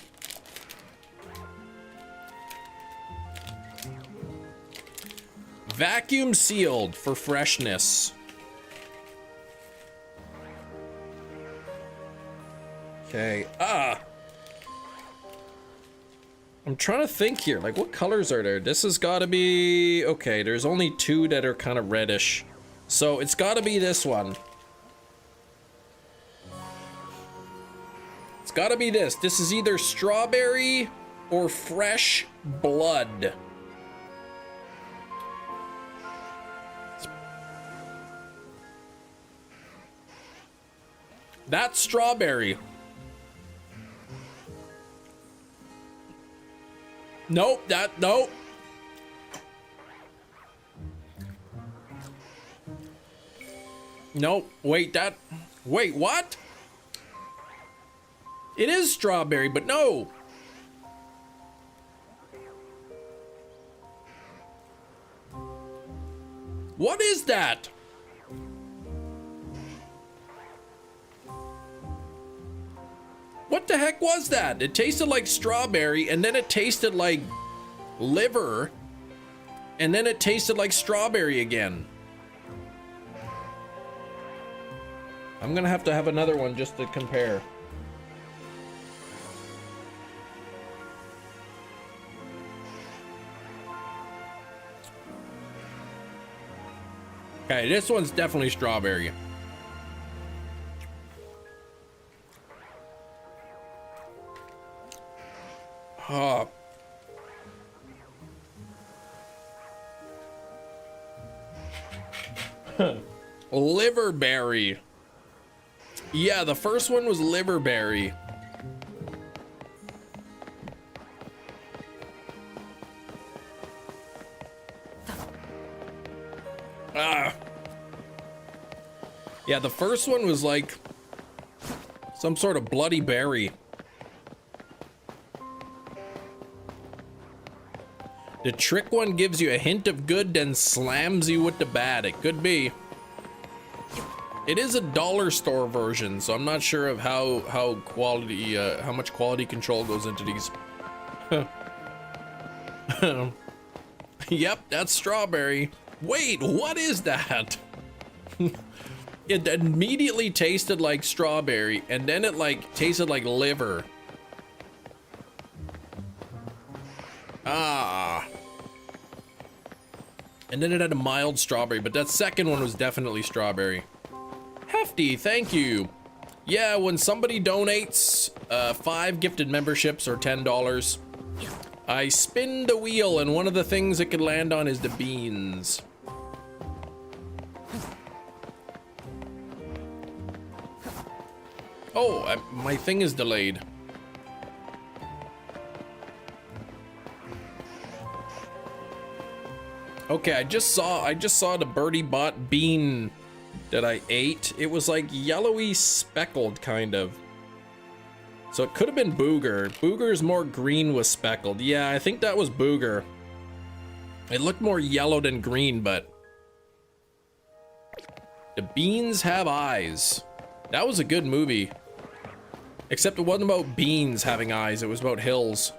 Vacuum sealed for freshness. Okay. I'm trying to think here. Like, what colors are there? This has got to be... Okay, there's only two that are kind of reddish. So it's got to be this one. It's got to be this. This is either strawberry or fresh blood. That's strawberry. Nope, nope. Nope, wait, wait, what? It is strawberry, but no. What is that? What the heck was that? It tasted like strawberry, and then it tasted like liver, and then it tasted like strawberry again. I'm gonna have to have another one just to compare. Okay, this one's definitely strawberry. Oh. Liverberry. Yeah, the first one was liverberry. Yeah, the first one was like some sort of bloody berry. The trick one gives you a hint of good, then slams you with the bad. It could be. It is a dollar store version, so I'm not sure of how quality, how much quality control goes into these. Yep, that's strawberry. Wait, what is that? It immediately tasted like strawberry, and then it like tasted like liver. Ah. And then it had a mild strawberry, but that second one was definitely strawberry. Hefty, thank you. Yeah, when somebody donates 5 gifted memberships or $10, I spin the wheel, and one of the things it could land on is the beans. Oh, my thing is delayed. Okay, I just saw the birdie bot bean that I ate. It was like yellowy speckled kind of. So it could have been Booger. Booger's more green with speckled. Yeah, I think that was Booger. It looked more yellow than green, but the beans have eyes. That was a good movie. Except it wasn't about beans having eyes, it was about hills.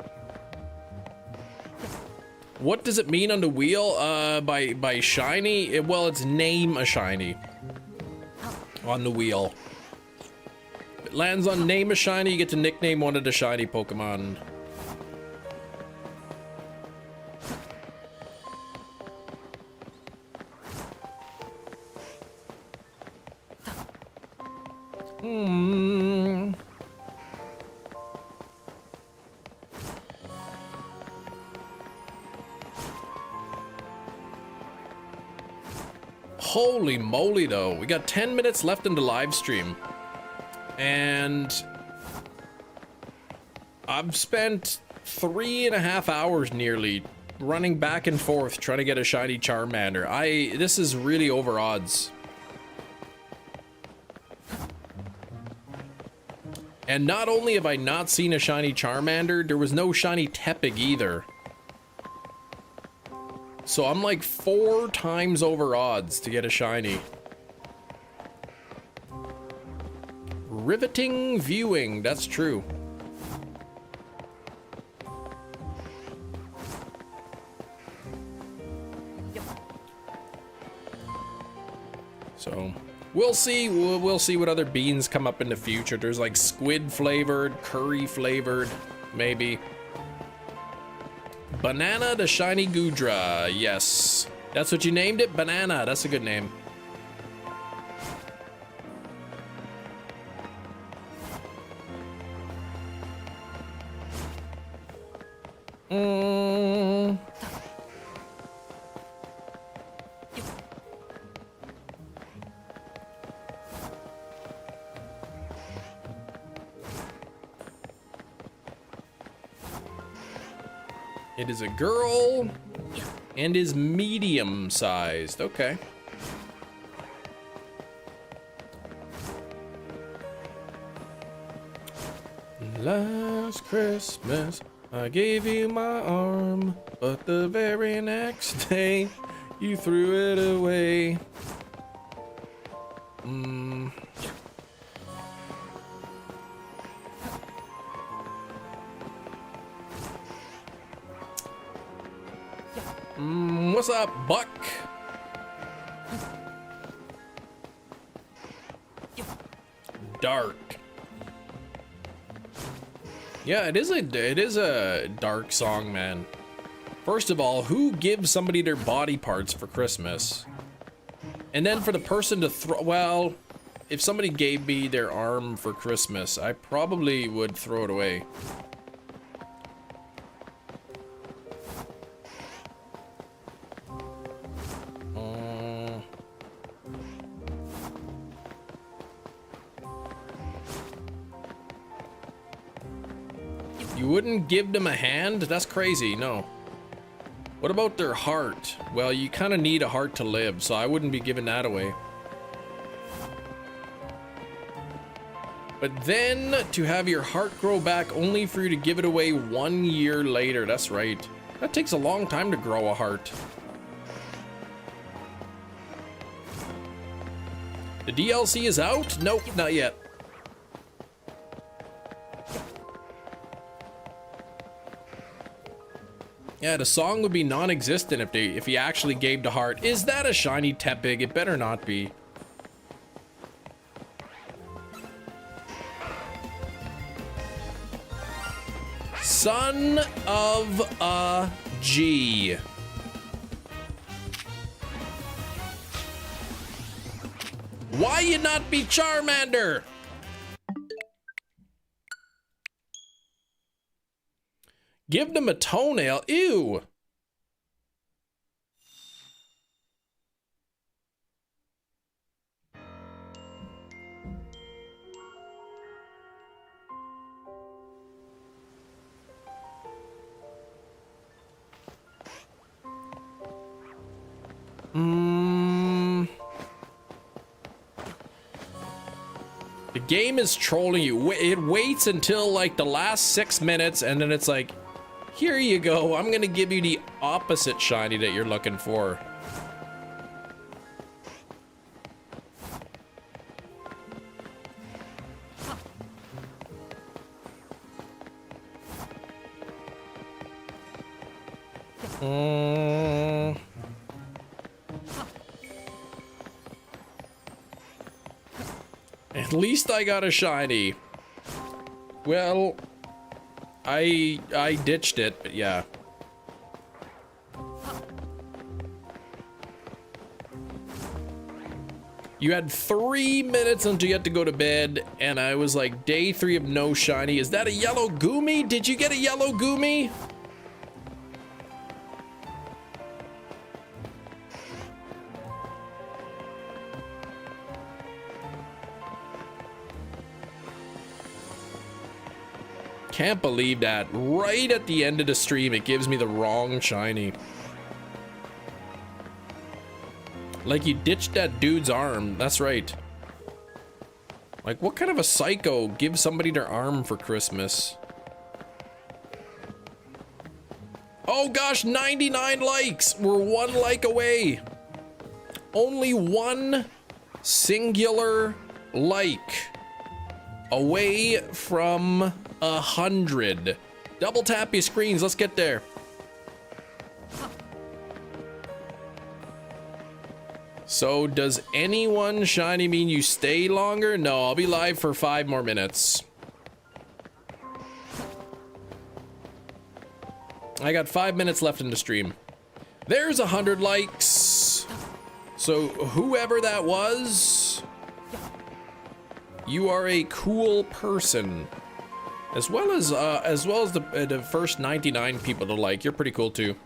What does it mean on the wheel? By shiny? Well, it's name a shiny on the wheel. If it lands on name a shiny, you get to nickname one of the shiny Pokemon. Holy moly though, we got 10 minutes left in the live stream. And I've spent 3.5 hours nearly running back and forth trying to get a shiny Charmander. This is really over odds. And not only have I not seen a shiny Charmander, there was no shiny Tepig either. So I'm like 4 times over odds to get a shiny. Riveting viewing, that's true. So we'll see. We'll see what other beans come up in the future. There's like squid flavored, curry flavored, maybe. Banana the shiny Gudra, yes. That's what you named it? Banana, that's a good name. It is a girl and is medium sized. Okay. Last Christmas, I gave you my arm, but the very next day, you threw it away. What's up, Buck? Dark. Yeah, it is a dark song, man. First of all, who gives somebody their body parts for Christmas? And then for the person to throw, well, if somebody gave me their arm for Christmas, I probably would throw it away. You wouldn't give them a hand? That's crazy, no. What about their heart? Well, you kind of need a heart to live, so I wouldn't be giving that away. But then to have your heart grow back only for you to give it away 1 year later, that's right. That takes a long time to grow a heart. The DLC is out? Nope, not yet. Yeah, the song would be non-existent if he actually gave the heart. Is that a shiny Tepig? It better not be. Son of a G. Why you not be Charmander? Give them a toenail. Ew. The game is trolling you. It waits until like the last 6 minutes and then it's like, here you go. I'm gonna give you the opposite shiny that you're looking for. At least I got a shiny. Well, I ditched it, but yeah. You had 3 minutes until you had to go to bed, and I was like, day 3 of no shiny. Is that a yellow Goomy? Did you get a yellow Goomy? Can't believe that. Right at the end of the stream, it gives me the wrong shiny. Like you ditched that dude's arm. That's right. Like, what kind of a psycho gives somebody their arm for Christmas? Oh gosh, 99 likes. We're 1 like away. Only 1 singular like away from 100. Double tap your screens. Let's get there. So does anyone shiny mean you stay longer? No, I'll be live for 5 more minutes. I got 5 minutes left in the stream. There's 100 likes. So whoever that was, you are a cool person. As well as the first 99 people to like. You're pretty cool too.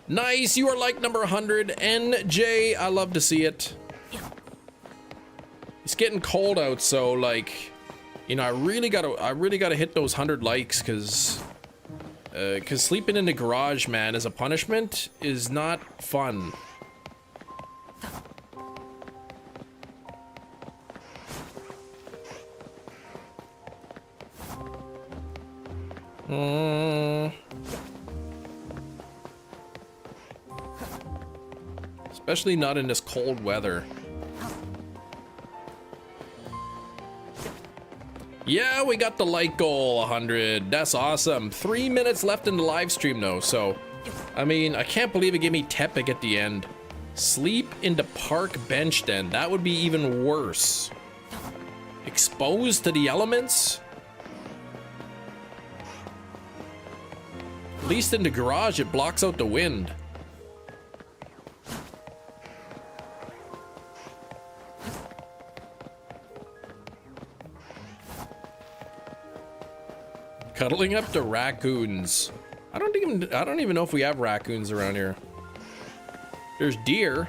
Nice, you are like number 100. NJ, I love to see it. It's getting cold out, so like, you know, I really gotta hit those 100 likes, cause sleeping in the garage, man, as a punishment is not fun. Especially not in this cold weather. Yeah, we got the like goal, 100. That's awesome. 3 minutes left in the live stream though, so I mean, I can't believe it gave me Tepig at the end. Sleep in the park bench then. That would be even worse. Exposed to the elements? At least in the garage, it blocks out the wind. Cuddling up to raccoons. I don't even know if we have raccoons around here. There's deer.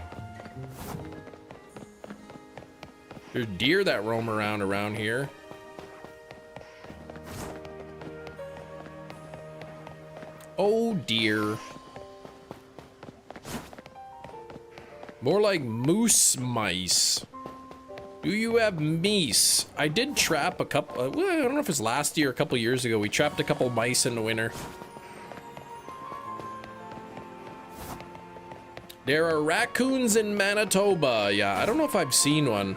There's deer that roam around here. Oh dear. More like moose mice. Do you have meese? I did trap a couple, well, I don't know if it's last year or a couple years ago. We trapped a couple mice in the winter. There are raccoons in Manitoba. Yeah, I don't know if I've seen one.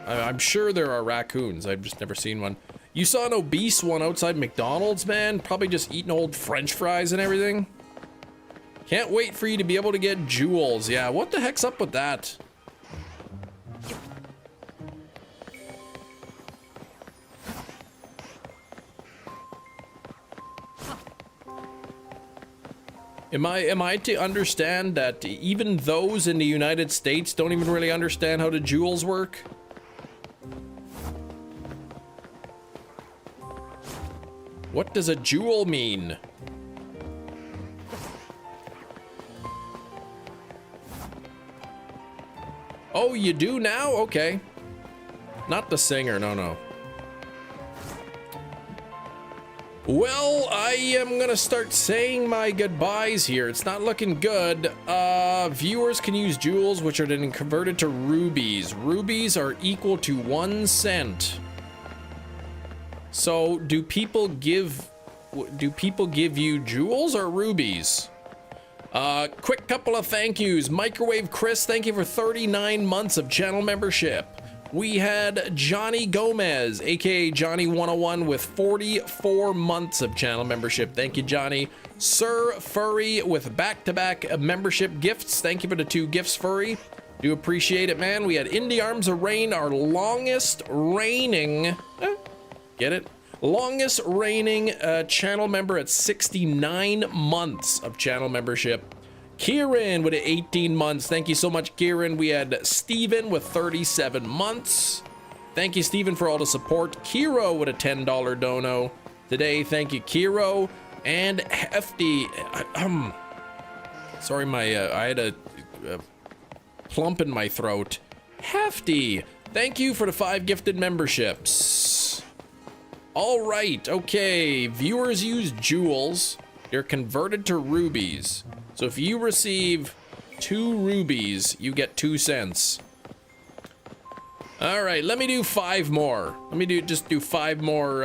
I'm sure there are raccoons. I've just never seen one. You saw an obese one outside McDonald's, man? Probably just eating old French fries and everything. Can't wait for you to be able to get jewels. Yeah, what the heck's up with that? Am I to understand that even those in the United States don't even really understand how the jewels work? What does a jewel mean? Oh, you do now? Okay. Not the singer, no. Well, I am gonna start saying my goodbyes here. It's not looking good. Viewers can use jewels, which are then converted to rubies. Rubies are equal to 1 cent. So, do people give you jewels or rubies? Quick couple of thank yous. Microwave Chris, thank you for 39 months of channel membership. We had Johnny Gomez, aka Johnny 101, with 44 months of channel membership. Thank you, Johnny. Sir Furry with back-to-back membership gifts. Thank you for the 2 gifts, Furry. Do appreciate it, man. We had Indie Arms of Rain, our longest reigning, get it? Longest reigning channel member at 69 months of channel membership. Kieran with 18 months. Thank you so much, Kieran. We had Steven with 37 months. Thank you, Steven, for all the support. Kiro with a $10 dono today. Thank you, Kiro. And Hefty. Sorry, I had a plump in my throat. Hefty. Thank you for the 5 gifted memberships. All right. Okay. Viewers use jewels. They're converted to rubies. So if you receive 2 rubies, you get 2 cents. All right, let me do 5 more. Let me just do 5 more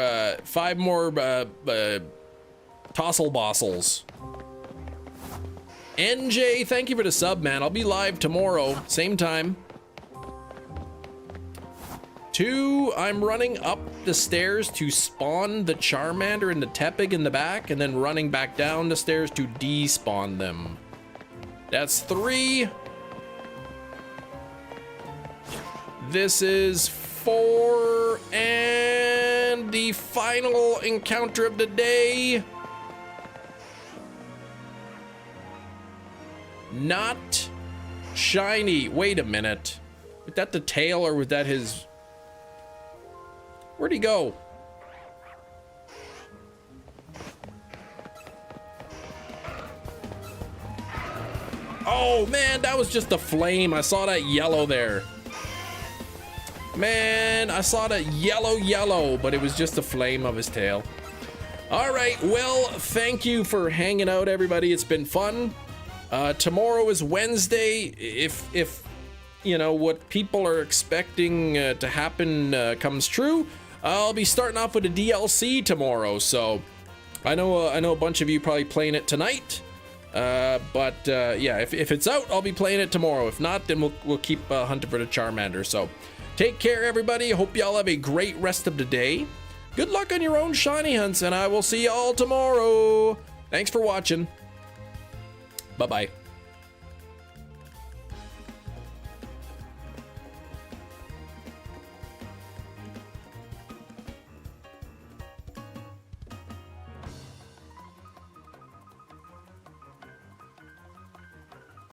tossle bossles. NJ, thank you for the sub, man. I'll be live tomorrow, same time. 2, I'm running up the stairs to spawn the Charmander and the Tepig in the back, and then running back down the stairs to despawn them. That's 3. This is 4, and the final encounter of the day. Not shiny. Wait a minute. Was that the tail or was that his... Where'd he go? Oh man, that was just a flame. I saw that yellow there. Man, I saw that yellow, but it was just a flame of his tail. All right, well, thank you for hanging out, everybody. It's been fun. Tomorrow is Wednesday. If you know what people are expecting to happen comes true, I'll be starting off with a DLC tomorrow. So I know a bunch of you probably playing it tonight. But yeah, if it's out, I'll be playing it tomorrow. If not, then we'll keep hunting for the Charmander. So take care, everybody. Hope y'all have a great rest of the day. Good luck on your own shiny hunts, and I will see y'all tomorrow. Thanks for watching. Bye-bye.